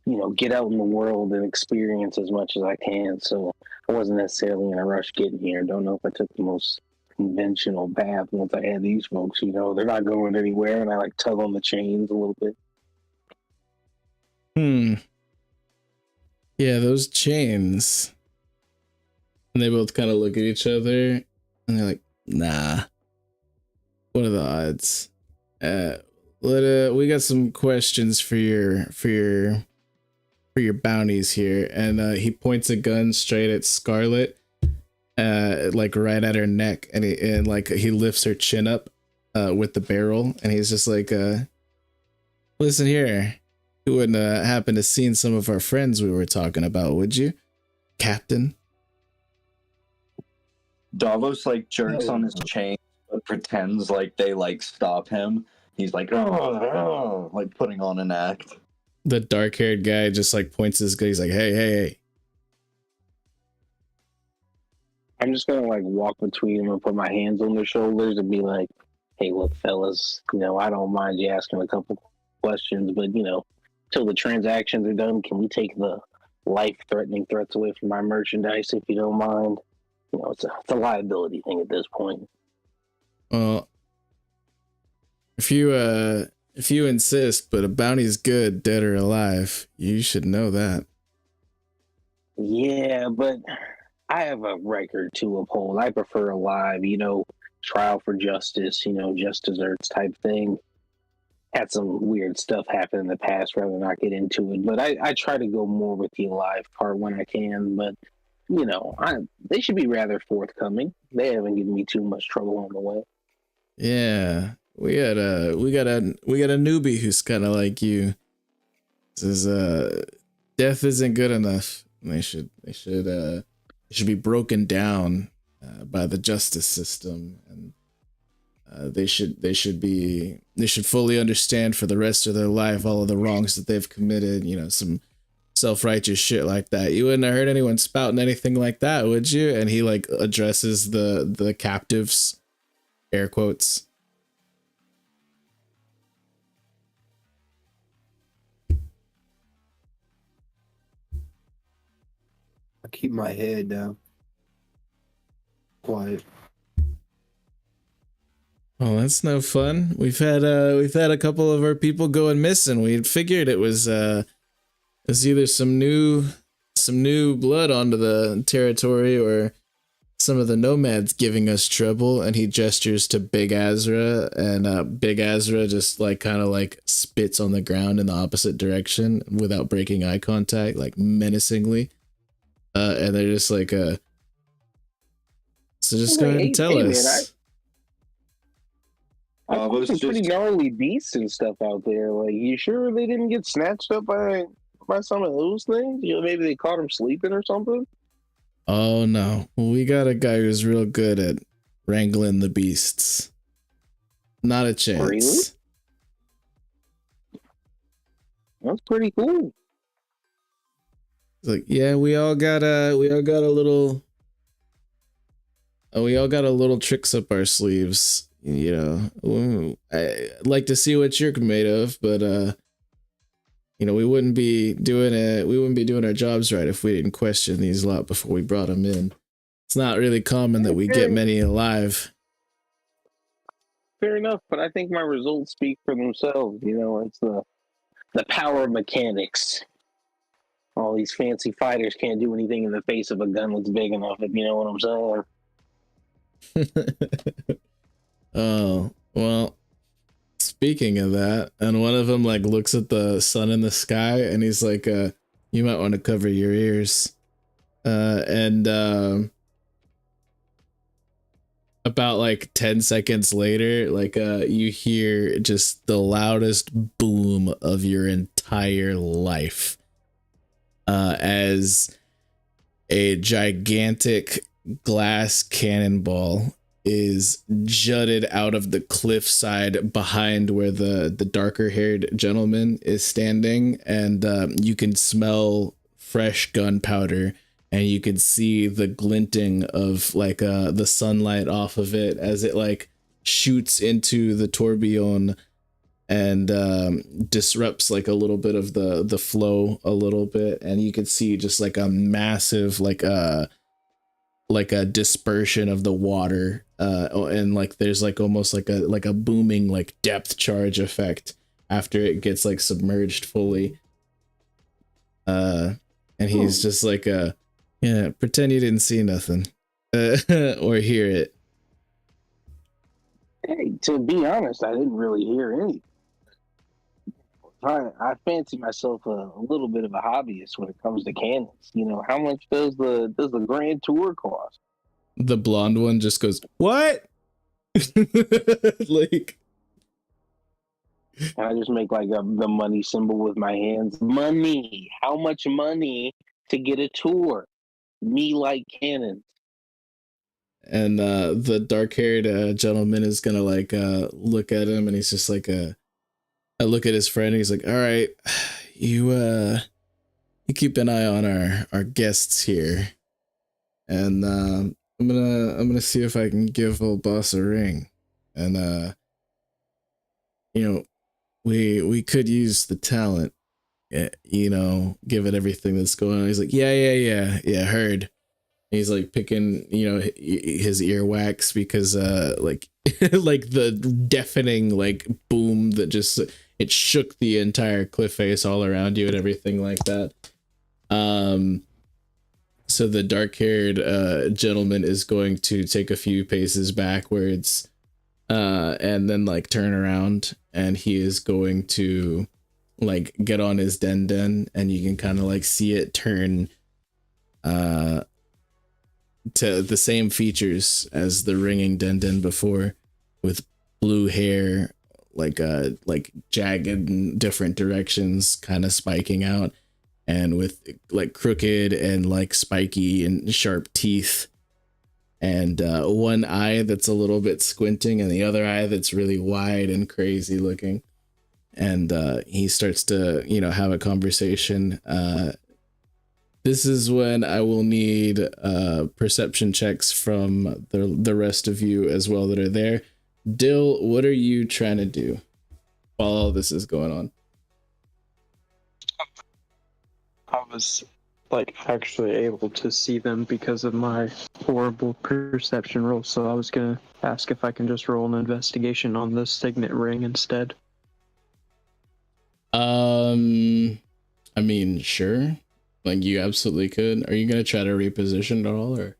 you know, get out in the world and experience as much as I can. So I wasn't necessarily in a rush getting here. Don't know if I took the most conventional path once I had these folks. You know, they're not going anywhere, and I like tug on the chains a little bit. Yeah, those chains. And they both kind of look at each other, and they're like, "Nah. What are the odds?" We got some questions for your bounties here, and he points a gun straight at Scarlet, like right at her neck, and he lifts her chin up, with the barrel, and he's just like, "Listen here, you wouldn't happen to seen some of our friends we were talking about, would you, Captain?" Davos like jerks on his chain, but pretends like they like stop him. He's like, oh, like putting on an act. The dark-haired guy just like points his gun. He's like, hey. I'm just gonna like walk between them and put my hands on their shoulders and be like, "Hey, look, fellas, you know, I don't mind you asking a couple questions, but you know, till the transactions are done, can we take the life-threatening threats away from my merchandise, if you don't mind? You know, it's a liability thing at this point." Well, if you insist, but a bounty's good, dead or alive, you should know that. Yeah, but I have a record to uphold. I prefer alive, you know, trial for justice, you know, just desserts type thing. Had some weird stuff happen in the past, rather not get into it. But I try to go more with the alive part when I can. But, you know, they should be rather forthcoming. They haven't given me too much trouble on the way. Yeah. We got a newbie who's kind of like you. Says death isn't good enough. They should be broken down by the justice system, and they should fully understand for the rest of their life all of the wrongs that they've committed. You know, some self-righteous shit like that. You wouldn't have heard anyone spouting anything like that, would you? And he like addresses the captives, air quotes. I keep my head down. Quiet. Oh, that's no fun. We've had a couple of our people going missing. We figured it was either some new blood onto the territory, or some of the nomads giving us trouble. And he gestures to Big Azra, and Big Azra just like kind of like spits on the ground in the opposite direction without breaking eye contact, like menacingly. And they're just like, so just go ahead and tell us. Man, I some pretty gnarly beasts and stuff out there. Like, you sure they didn't get snatched up by by some of those things? You know, maybe they caught him sleeping or something. Oh no, we got a guy who's real good at wrangling the beasts. Not a chance. Really? That's pretty cool. It's like, yeah, we all got a little tricks up our sleeves. You know, I'd like to see what you're made of, but you know, we wouldn't be doing our jobs right if we didn't question these lot before we brought them in. It's not really common that we get many alive. Fair enough, but I think my results speak for themselves. You know, it's the power of mechanics. All these fancy fighters can't do anything in the face of a gun that's big enough, if you know what I'm saying. Oh, well, speaking of that, and one of them like looks at the sun in the sky and he's like, you might want to cover your ears. About like 10 seconds later, like you hear just the loudest boom of your entire life. As a gigantic glass cannonball is jutted out of the cliffside behind where the darker haired gentleman is standing, and you can smell fresh gunpowder, and you can see the glinting of like the sunlight off of it as it like shoots into the tourbillon and disrupts like a little bit of the flow a little bit, and you can see just like a massive like a dispersion of the water, and like there's like almost like a booming like depth charge effect after it gets like submerged fully, and he's just like yeah, pretend you didn't see nothing or hear it. Hey, to be honest, I didn't really hear anything. I fancy myself a little bit of a hobbyist when it comes to cannons. You know, how much does the grand tour cost? The blonde one just goes, "What?" Like, and I just make like the money symbol with my hands. Money. How much money to get a tour? Me like cannons. And the dark-haired gentleman is gonna like look at him, and he's just like I look at his friend, and he's like, "All right, you keep an eye on our guests here, and I'm gonna see if I can give old boss a ring, and you know, we could use the talent, you know, given everything that's going on." He's like, yeah, heard. And he's like picking, you know, his earwax because like like the deafening like boom that just it shook the entire cliff face all around you and everything like that. So the dark-haired gentleman is going to take a few paces backwards, and then like turn around, and he is going to like get on his den, and you can kind of like see it turn to the same features as the ringing den before, with blue hair, like jagged in different directions, kind of spiking out, and with like crooked and like spiky and sharp teeth, and one eye that's a little bit squinting, and the other eye that's really wide and crazy looking. And he starts to, you know, have a conversation. This is when I will need perception checks from the rest of you as well that are there. Dill, what are you trying to do while all this is going on? I was like actually able to see them because of my horrible perception roll, so I was gonna ask if I can just roll an investigation on the signet ring instead. I mean, sure. Like, you absolutely could. Are you gonna try to reposition it all, or?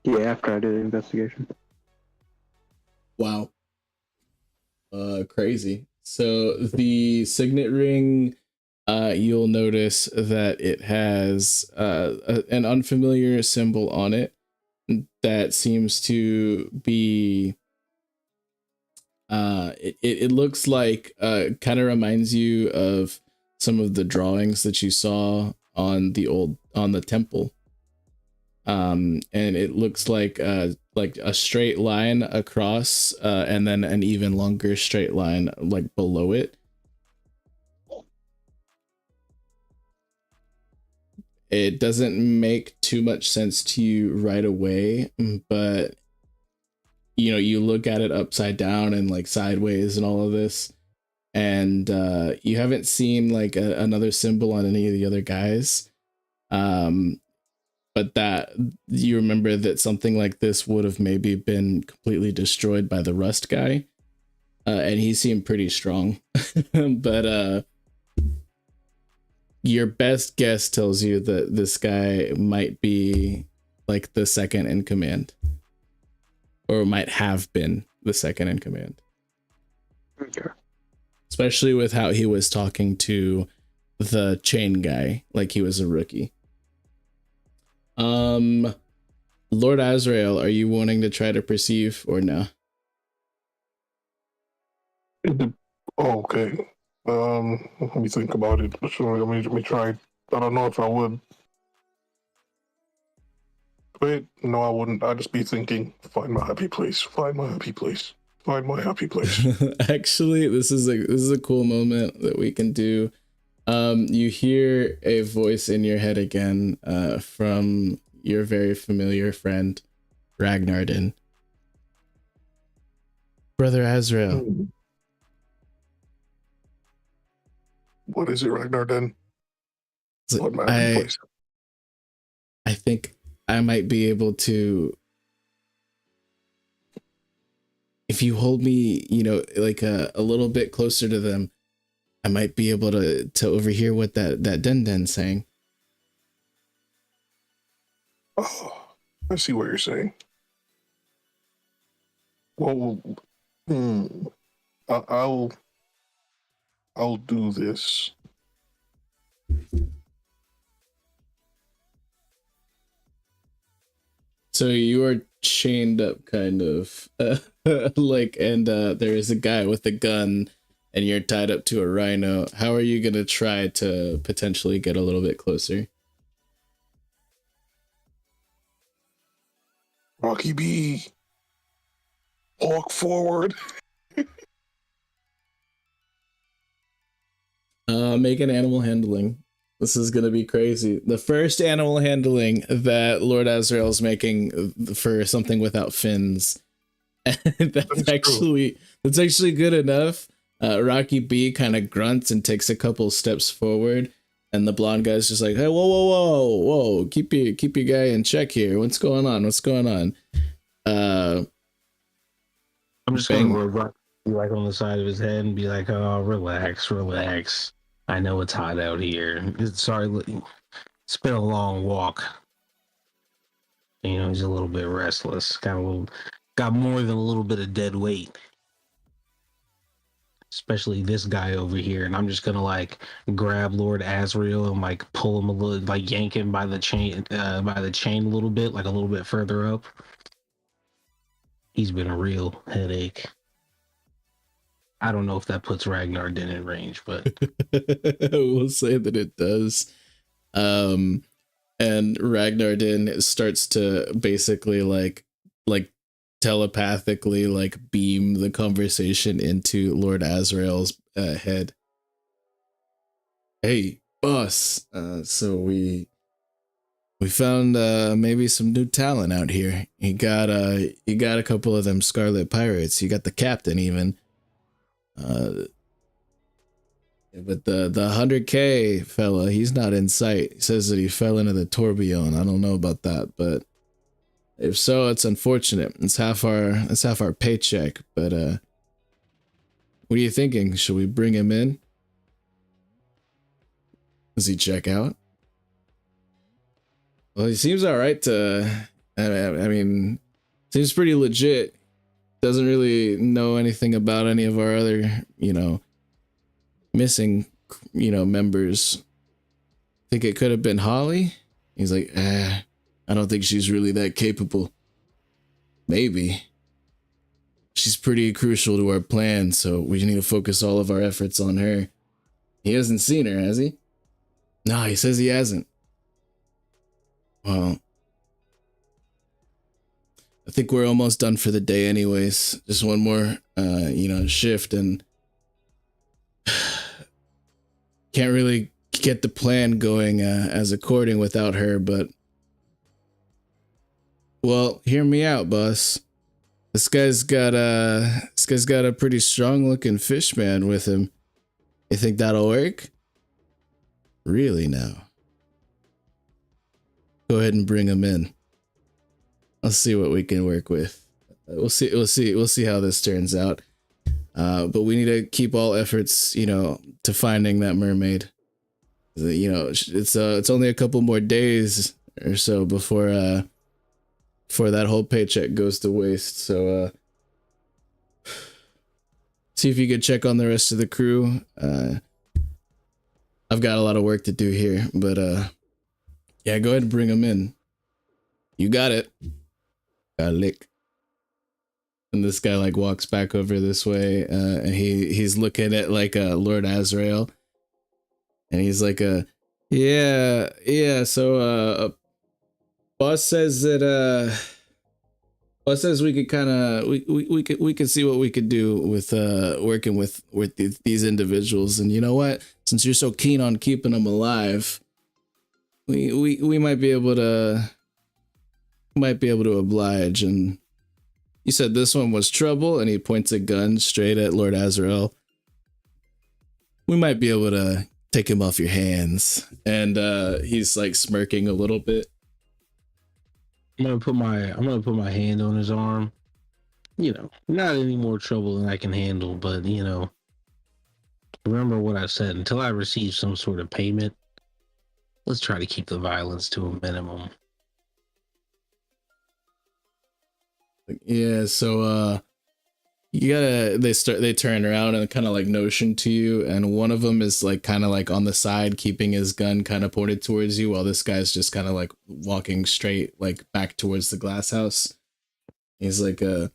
Yeah, after I do the investigation. Wow. Crazy. So the signet ring, you'll notice that it has an unfamiliar symbol on it that seems to be It looks like kind of reminds you of some of the drawings that you saw on the temple. And it looks like a straight line across, and then an even longer straight line like below it. It doesn't make too much sense to you right away, but you look at it upside down and like sideways and all of this, and you haven't seen like another symbol on any of the other guys. But that you remember that something like this would have maybe been completely destroyed by the Rust guy. And he seemed pretty strong. But your best guess tells you that this guy might be like the second in command. Or might have been the second in command. Okay. Especially with how he was talking to the chain guy like he was a rookie. Lord Azrael, are you wanting to try to perceive or no? Okay. Let me think about it. Sure, let me try. I don't know if I would. Wait, no, I wouldn't. I'd just be thinking, find my happy place, find my happy place, find my happy place. Actually, this is a cool moment that we can do. You hear a voice in your head again, from your very familiar friend, Ragnar. Brother Azrael. What is it, Ragnar? I think I might be able to, if you hold me, like a little bit closer to them, I might be able to overhear what that Den saying. Oh, I see what you're saying. Well, I'll do this. So you are chained up, kind of, like, and there is a guy with a gun, and you're tied up to a rhino. How are you gonna try to potentially get a little bit closer? Rocky B, walk forward. Make an animal handling. This is gonna be crazy. The first animal handling that Lord Azrael's making for something without fins. That's actually good enough. Rocky B kind of grunts and takes a couple steps forward, and the blonde guy's just like, "Hey, whoa! Keep your guy in check here. What's going on? I'm just gonna be like on the side of his head and be like, "Oh, relax. I know it's hot out here. Sorry, it's been a long walk. He's a little bit restless. Got more than a little bit of dead weight. Especially this guy over here." And I'm just gonna like grab Lord Azrael and like pull him a little, like yank him by the chain a little bit, like a little bit further up. He's been a real headache. I don't know if that puts Ragnar in range, but we'll say that it does. And Ragnar starts to basically like telepathically like beam the conversation into Lord Azrael's head. Hey, boss. So we found maybe some new talent out here. You got a couple of them Scarlet Pirates. You got the captain even. But the 100K fella, he's not in sight. He says that he fell into the tourbillon. I don't know about that, but if so, it's unfortunate. It's half our paycheck. But what are you thinking? Should we bring him in? Does he check out? Well, he seems all right to. I mean, seems pretty legit. Doesn't really know anything about any of our other, missing, members. Think it could have been Holly? He's like, I don't think she's really that capable. Maybe. she's pretty crucial to our plan, so we need to focus all of our efforts on her. He hasn't seen her, has he? No, he says he hasn't. Well, I think we're almost done for the day anyways. Just one more, shift, and can't really get the plan going as according without her, but well, hear me out, boss. This guy's got a pretty strong looking fish man with him. You think that'll work? Really now? Go ahead and bring him in. I'll see what we can work with. We'll see how this turns out. But we need to keep all efforts, to finding that mermaid. It's only a couple more days or so before that whole paycheck goes to waste. So see if you could check on the rest of the crew. I've got a lot of work to do here, but yeah, go ahead and bring them in. You got it. Got a lick. And this guy like walks back over this way, and he's looking at like Lord Azrael, and he's like, yeah. So boss says we could kind of we could see what we could do with working with these individuals, and you know what? Since you're so keen on keeping them alive, we might be able to oblige. And you said this one was trouble, and he points a gun straight at Lord Azrael. We might be able to take him off your hands. And he's like smirking a little bit. I'm gonna put my hand on his arm. Not any more trouble than I can handle, but remember what I said. Until I receive some sort of payment, let's try to keep the violence to a minimum. Yeah, so they turn around and kind of like notion to you, and one of them is like kind of like on the side keeping his gun kind of pointed towards you, while this guy's just kind of like walking straight like back towards the glass house. He's like, you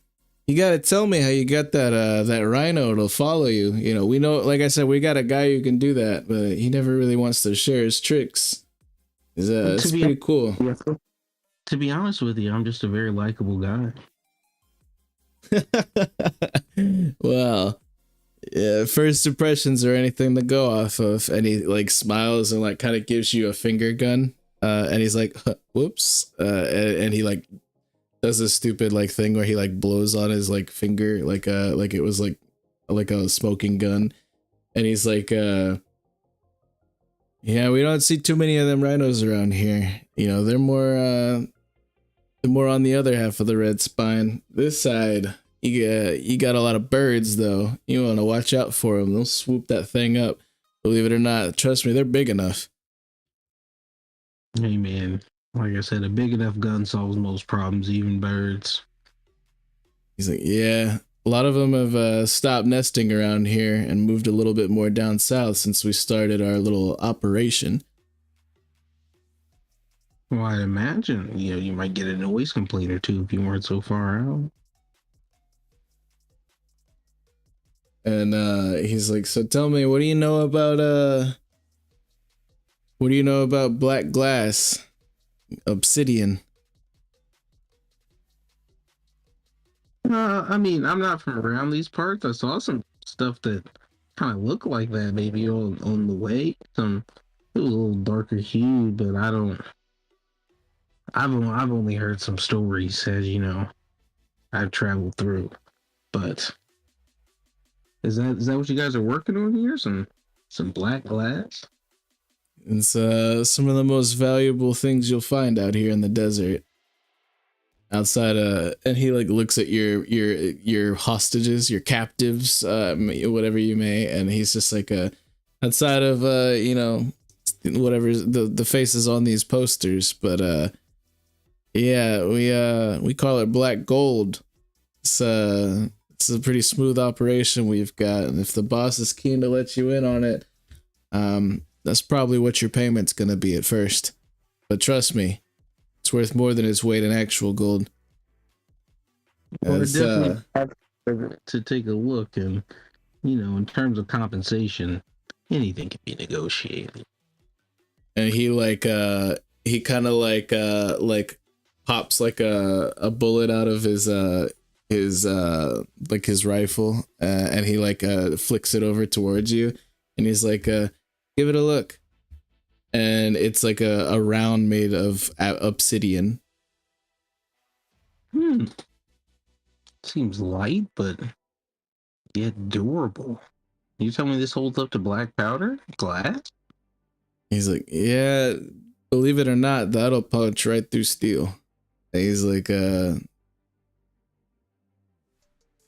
gotta tell me how you got that rhino to follow you. We know, like I said, we got a guy who can do that, but he never really wants to share his tricks. It's pretty cool. To be honest with you, I'm just a very likable guy. Well, yeah, first impressions are anything to go off of. And he like smiles and like kind of gives you a finger gun, and he's like, whoops, and he like does this stupid like thing where he like blows on his like finger like it was like a smoking gun, and he's like, yeah, we don't see too many of them rhinos around here. They're more on the other half of the red spine. This side, you got a lot of birds, though. You want to watch out for them. They'll swoop that thing up. Believe it or not, trust me, they're big enough. Hey, man. Like I said, a big enough gun solves most problems, even birds. He's like, yeah. A lot of them have stopped nesting around here and moved a little bit more down south since we started our little operation. Well, I'd imagine, you might get a noise complaint or two if you weren't so far out. And he's like, so tell me, what do you know about black glass, obsidian? I mean, I'm not from around these parts. I saw some stuff that kind of looked like that maybe on the way. It was a little darker hue, but I've only heard some stories as I've traveled through. But is that what you guys are working on here? Some black glass? It's some of the most valuable things you'll find out here in the desert. Outside and he like looks at your hostages, your captives, whatever you may, and he's just like outside of whatever the faces on these posters, but yeah, we call it black gold. It's a pretty smooth operation we've got, and if the boss is keen to let you in on it, that's probably what your payment's gonna be at first. But trust me, it's worth more than its weight in actual gold. Well, to take a look, and in terms of compensation, anything can be negotiated. And he he kind of like pops like a bullet out of his like his rifle, and he like flicks it over towards you, and he's like, give it a look. And it's like a round made of obsidian. Seems light, but yet durable. You tell me this holds up to black powder glass? He's like, yeah, believe it or not, that'll punch right through steel. And he's like,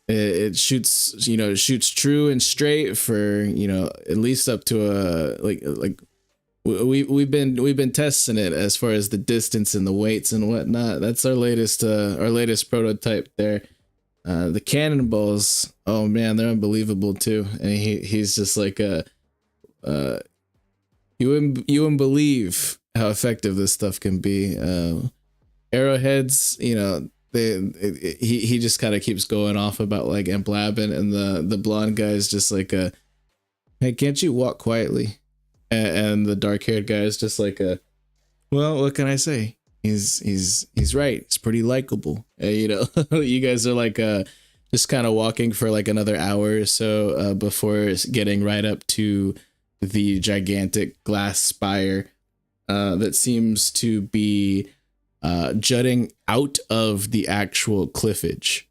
it shoots, it shoots true and straight for, at least up to we've been testing it as far as the distance and the weights and whatnot. That's our latest prototype there. The cannonballs, oh man, they're unbelievable too. And he's just like you wouldn't believe how effective this stuff can be. Arrowheads, he just kind of keeps going off about like and blabbing, and the blonde guy is just like hey, can't you walk quietly? And the dark-haired guy is just like well, what can I say? He's right. He's pretty likable. You guys are like just kind of walking for like another hour or so before getting right up to the gigantic glass spire that seems to be jutting out of the actual cliffage.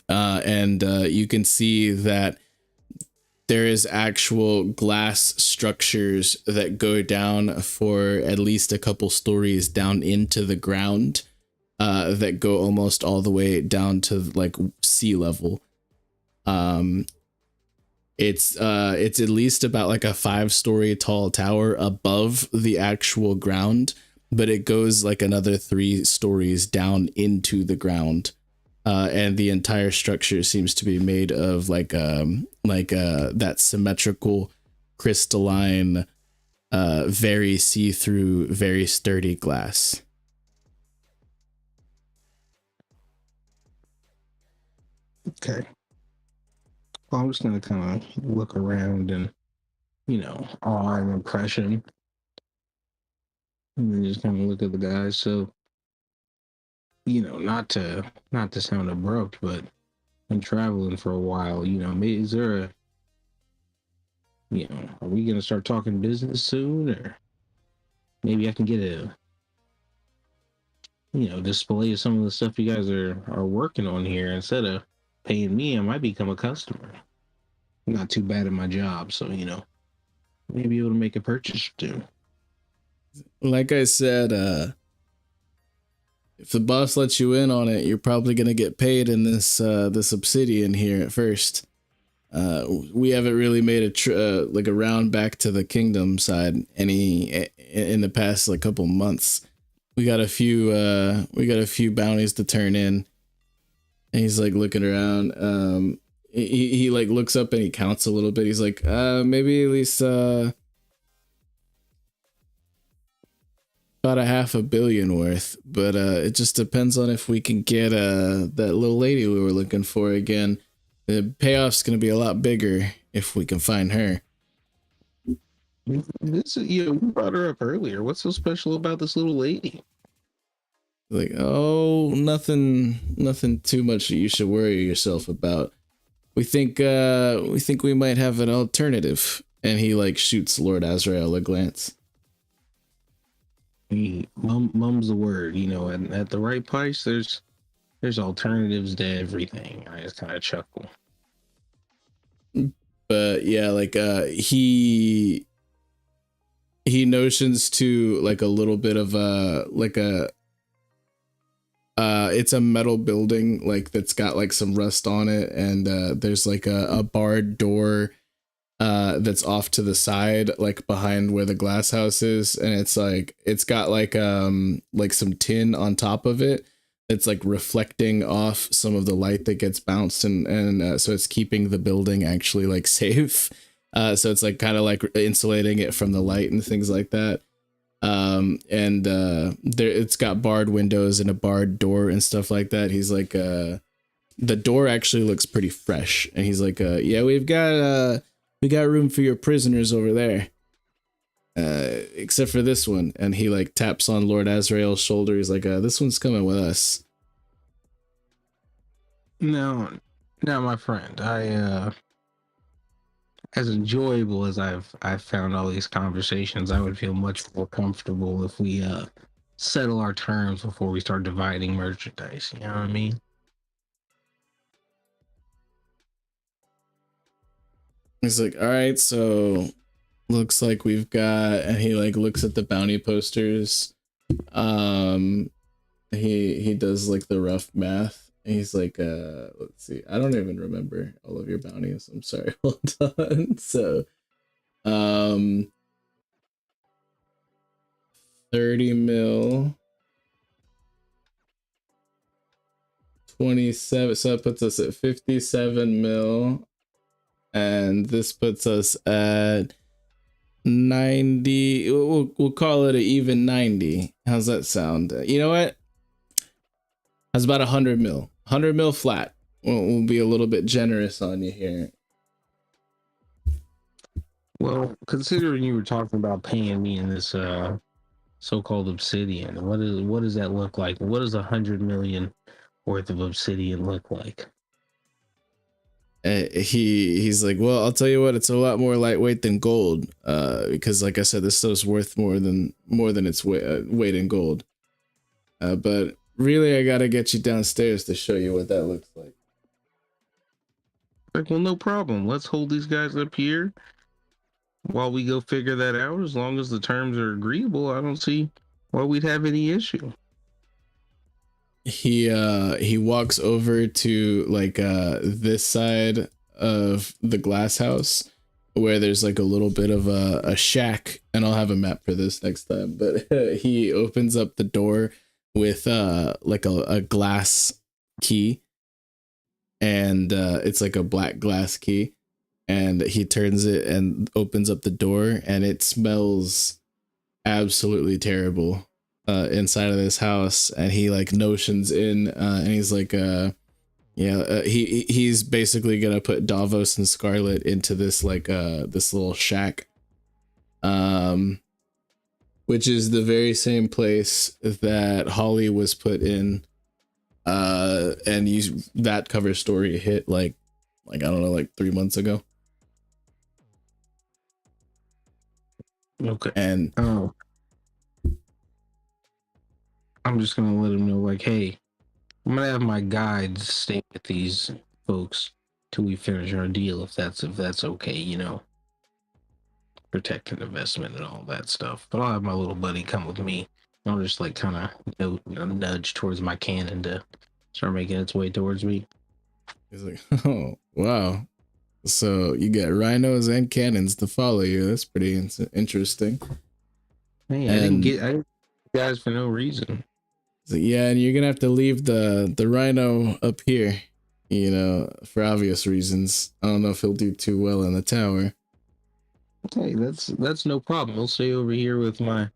And you can see that there is actual glass structures that go down for at least a couple stories down into the ground, that go almost all the way down to like sea level. It's at least about like a 5-story tall tower above the actual ground, but it goes like another 3 stories down into the ground. And the entire structure seems to be made of like that symmetrical, crystalline, very see-through, very sturdy glass. Okay. Well, I'm just gonna kind of look around and, awe and impression, and then just kind of look at the guys. So, not to sound abrupt, but I'm traveling for a while. Maybe is there are we gonna start talking business soon, or maybe I can get a display of some of the stuff you guys are working on here. Instead of paying me, I might become a customer. I'm not too bad at my job, so maybe able to make a purchase too. Like I said, if the boss lets you in on it, you're probably gonna get paid in this obsidian here at first. We haven't really made a round back to the kingdom side in the past like couple months. We got a few bounties to turn in. And he's like looking around. He like looks up and he counts a little bit. He's like, maybe at least about $500 million worth, but it just depends on if we can get that little lady we were looking for again. The payoff's gonna be a lot bigger if we can find her. This we brought her up earlier. What's so special about this little lady? Like, oh, nothing too much that you should worry yourself about. We think we might have an alternative. And he like shoots Lord Azrael a glance. Mum's the word, at the right price, there's alternatives to everything. I just kind of chuckle. But yeah, like he notions to like a little bit of it's a metal building like that's got like some rust on it, and there's like a barred door that's off to the side, like behind where the glass house is, and it's got like some tin on top of it. It's like reflecting off some of the light that gets bounced, and so it's keeping the building actually like safe. So it's like kind of like insulating it from the light and things like that. And there it's got barred windows and a barred door and stuff like that. He's like, the door actually looks pretty fresh, and he's like, yeah, we got room for your prisoners over there, except for this one. And he like taps on Lord Azrael's shoulder. He's like, this one's coming with us. No, my friend, as enjoyable as I've found all these conversations, I would feel much more comfortable if we settle our terms before we start dividing merchandise. You know what I mean? He's like, all right, so looks like we've got, and he like looks at the bounty posters. He does like the rough math. He's like, let's see, I don't even remember all of your bounties. I'm sorry. Hold on. So, 30 mil, 27. So that puts us at 57 mil. And this puts us at 90. We'll call it an even 90. How's that sound? You know what? That's about 100 mil. 100 mil flat. We'll be a little bit generous on you here. Well, considering you were talking about paying me in this so-called obsidian, what does that look like? What does 100 million worth of obsidian look like? He's like, well, I'll tell you what, it's a lot more lightweight than gold, because like I said, this stuff's worth more than its weight in gold. But really, I gotta get you downstairs to show you what that looks like. Like, well, no problem. Let's hold these guys up here while we go figure that out. As long as the terms are agreeable, I don't see why we'd have any issue. He walks over to like this side of the glass house where there's like a little bit of a shack, and I'll have a map for this next time, but he opens up the door with like a glass key, and it's like a black glass key, and he turns it and opens up the door, and it smells absolutely terrible inside of this house. And he like notions in, and he's like he's basically gonna put Davos and Scarlet into this like this little shack, which is the very same place that Holly was put in, and that cover story hit like I don't know, like 3 months ago. Okay. And I'm just gonna let him know, like, hey, I'm gonna have my guides stay with these folks till we finish our deal, if that's okay, you know. Protect an investment and all that stuff. But I'll have my little buddy come with me. I'll just like kind of nudge towards my cannon to start making its way towards me. He's like, oh wow, so you get rhinos and cannons to follow you. That's pretty interesting. Hey, I didn't get guys for no reason. So yeah, and you're gonna have to leave the rhino up here, you know, for obvious reasons. I don't know if he'll do too well in the tower. Hey, that's no problem. I'll stay over here with my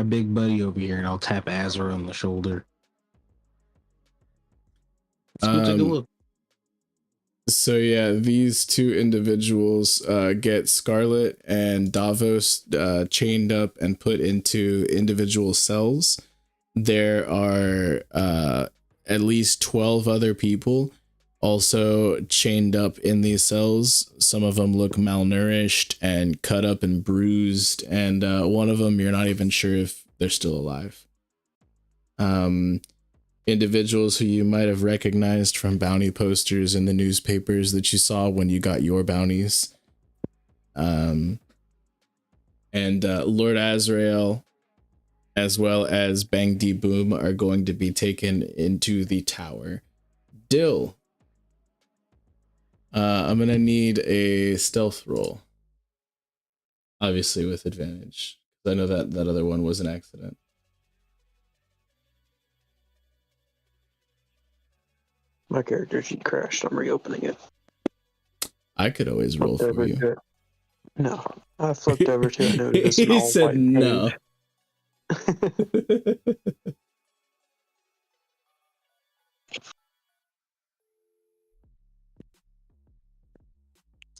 big buddy over here, and I'll tap Azrael on the shoulder. Let's go take a look. So yeah, these two individuals get Scarlet and Davos chained up and put into individual cells. There are at least 12 other people also chained up in these cells. Some of them look malnourished and cut up and bruised, and one of them you're not even sure if they're still alive. Individuals who you might have recognized from bounty posters in the newspapers that you saw when you got your bounties. And Lord Azrael, as well as Bang D Boom, are going to be taken into the tower. Dill, I'm gonna need a stealth roll, obviously with advantage. I know that other one was an accident. My character sheet crashed. I'm reopening it. I could always roll for you. No, I flipped over to it. Noticed He said no.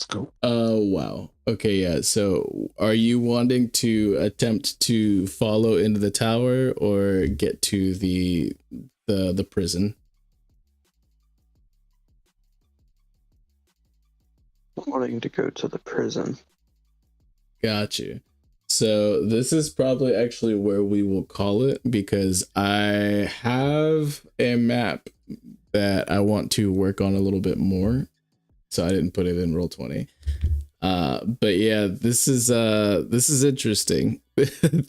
go. Oh, wow. Okay, yeah. So are you wanting to attempt to follow into the tower or get to the prison? Wanting to go to the prison. Got you. So this is probably actually where we will call it, because I have a map that I want to work on a little bit more. So I didn't put it in Roll20. But yeah, this is interesting.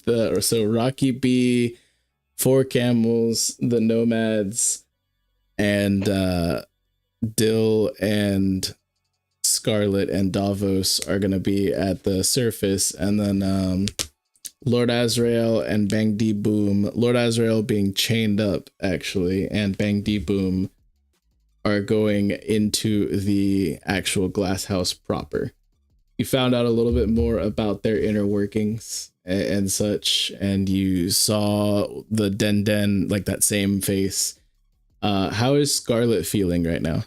So Rocky B, 4 camels, the nomads, and Dill and Scarlet and Davos are gonna be at the surface, and then Lord Azrael and Bang D Boom, Lord Azrael being chained up actually, and Bang D Boom are going into the actual glass house proper. You found out a little bit more about their inner workings and such, and you saw the Den, like that same face. How is Scarlet feeling right now?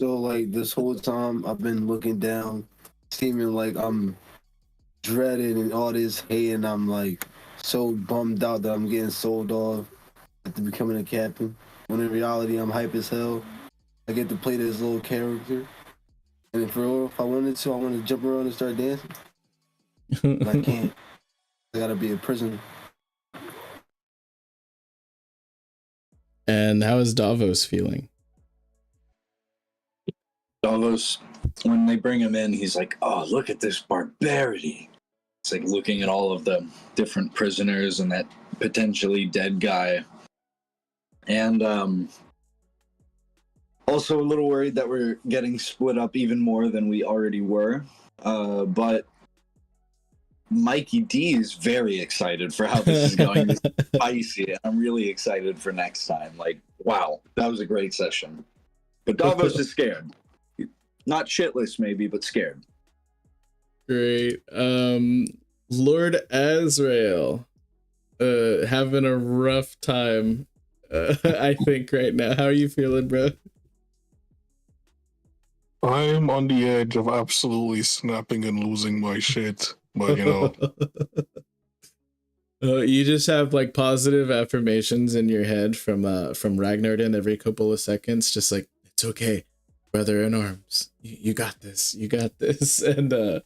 So like this whole time I've been looking down, seeming like I'm dreading and all this hate, and I'm like so bummed out that I'm getting sold off after becoming a captain. When in reality I'm hype as hell. I get to play this little character. And for real, if I wanted to, I want to jump around and start dancing. But I can't. I gotta be a prisoner. And how is Davos feeling? Davos, when they bring him in, he's like, oh, look at this barbarity. It's like looking at all of the different prisoners and that potentially dead guy. And also a little worried that we're getting split up even more than we already were. But Mikey D is very excited for how this is going. This is spicy, and I'm really excited for next time. Like, wow, that was a great session. But Davos is scared. Not shitless, maybe, but scared. Great. Lord Azrael, having a rough time, I think, right now. How are you feeling, bro? I'm on the edge of absolutely snapping and losing my shit, but you know. You just have like positive affirmations in your head from Ragnar every couple of seconds, just like, it's okay, brother in arms. You got this. You got this. And oh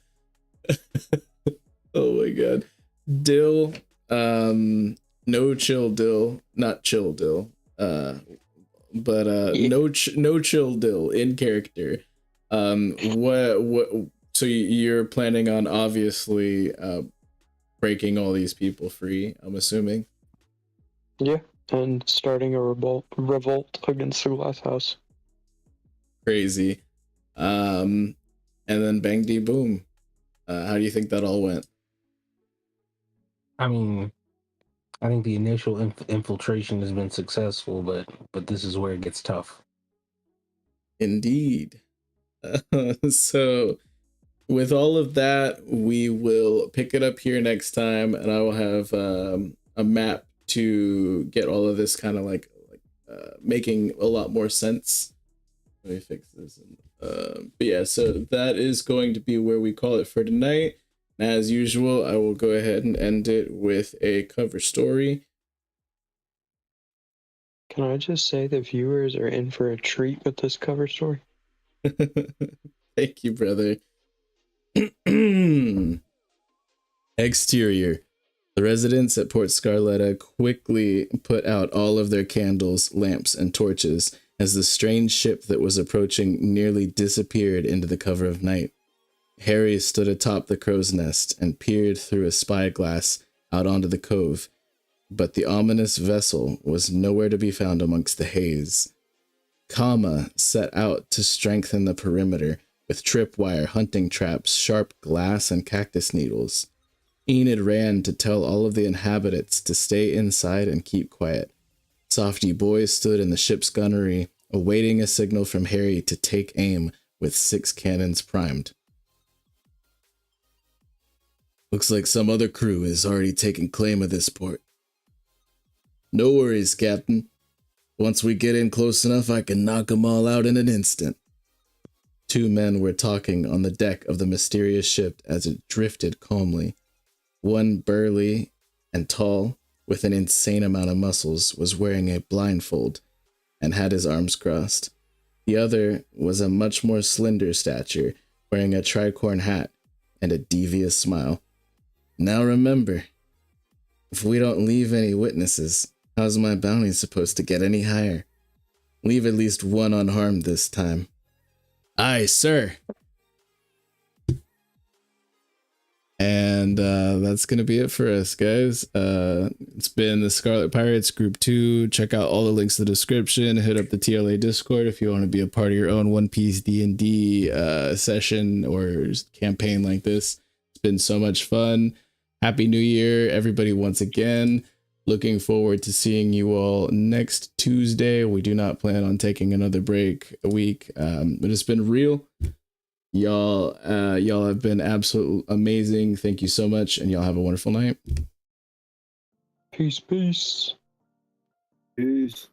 my god. Dill, NoChill Dill, not chill Dill. But NoChill Dill in character. What so you're planning on obviously breaking all these people free, I'm assuming? Yeah, and starting a revolt against the glass house. Crazy. And then Bang D Boom. How do you think that all went? I mean, I think the initial infiltration has been successful, but this is where it gets tough. Indeed. So with all of that, we will pick it up here next time, and I will have a map to get all of this kind of like making a lot more sense. Let me fix this. But yeah, so that is going to be where we call it for tonight. As usual, I will go ahead and end it with a cover story. Can I just say the viewers are in for a treat with this cover story? Thank you, brother. Exterior. The residents at Port Scarletta quickly put out all of their candles, lamps, and torches as the strange ship that was approaching nearly disappeared into the cover of night. Harry stood atop the crow's nest and peered through a spyglass out onto the cove, but the ominous vessel was nowhere to be found amongst the haze. Kama set out to strengthen the perimeter with tripwire, hunting traps, sharp glass, and cactus needles. Enid ran to tell all of the inhabitants to stay inside and keep quiet. Softy Boy stood in the ship's gunnery, awaiting a signal from Harry to take aim with 6 cannons primed. Looks like some other crew has already taken claim of this port. No worries, Captain. Once we get in close enough, I can knock them all out in an instant. 2 men were talking on the deck of the mysterious ship as it drifted calmly. One, burly and tall, with an insane amount of muscles, was wearing a blindfold and had his arms crossed. The other was a much more slender stature, wearing a tricorn hat and a devious smile. Now remember, if we don't leave any witnesses, how's my bounty supposed to get any higher? Leave at least one unharmed this time. Aye, sir. And that's going to be it for us, guys. It's been the Scarlet Pirates Group 2. Check out all the links in the description. Hit up the TLA Discord if you want to be a part of your own One Piece D&D session or campaign like this. It's been so much fun. Happy New Year, everybody, once again. Looking forward to seeing you all next Tuesday. We do not plan on taking another break a week, but it's been real. Y'all have been absolutely amazing. Thank you so much, and y'all have a wonderful night. Peace, peace. Peace.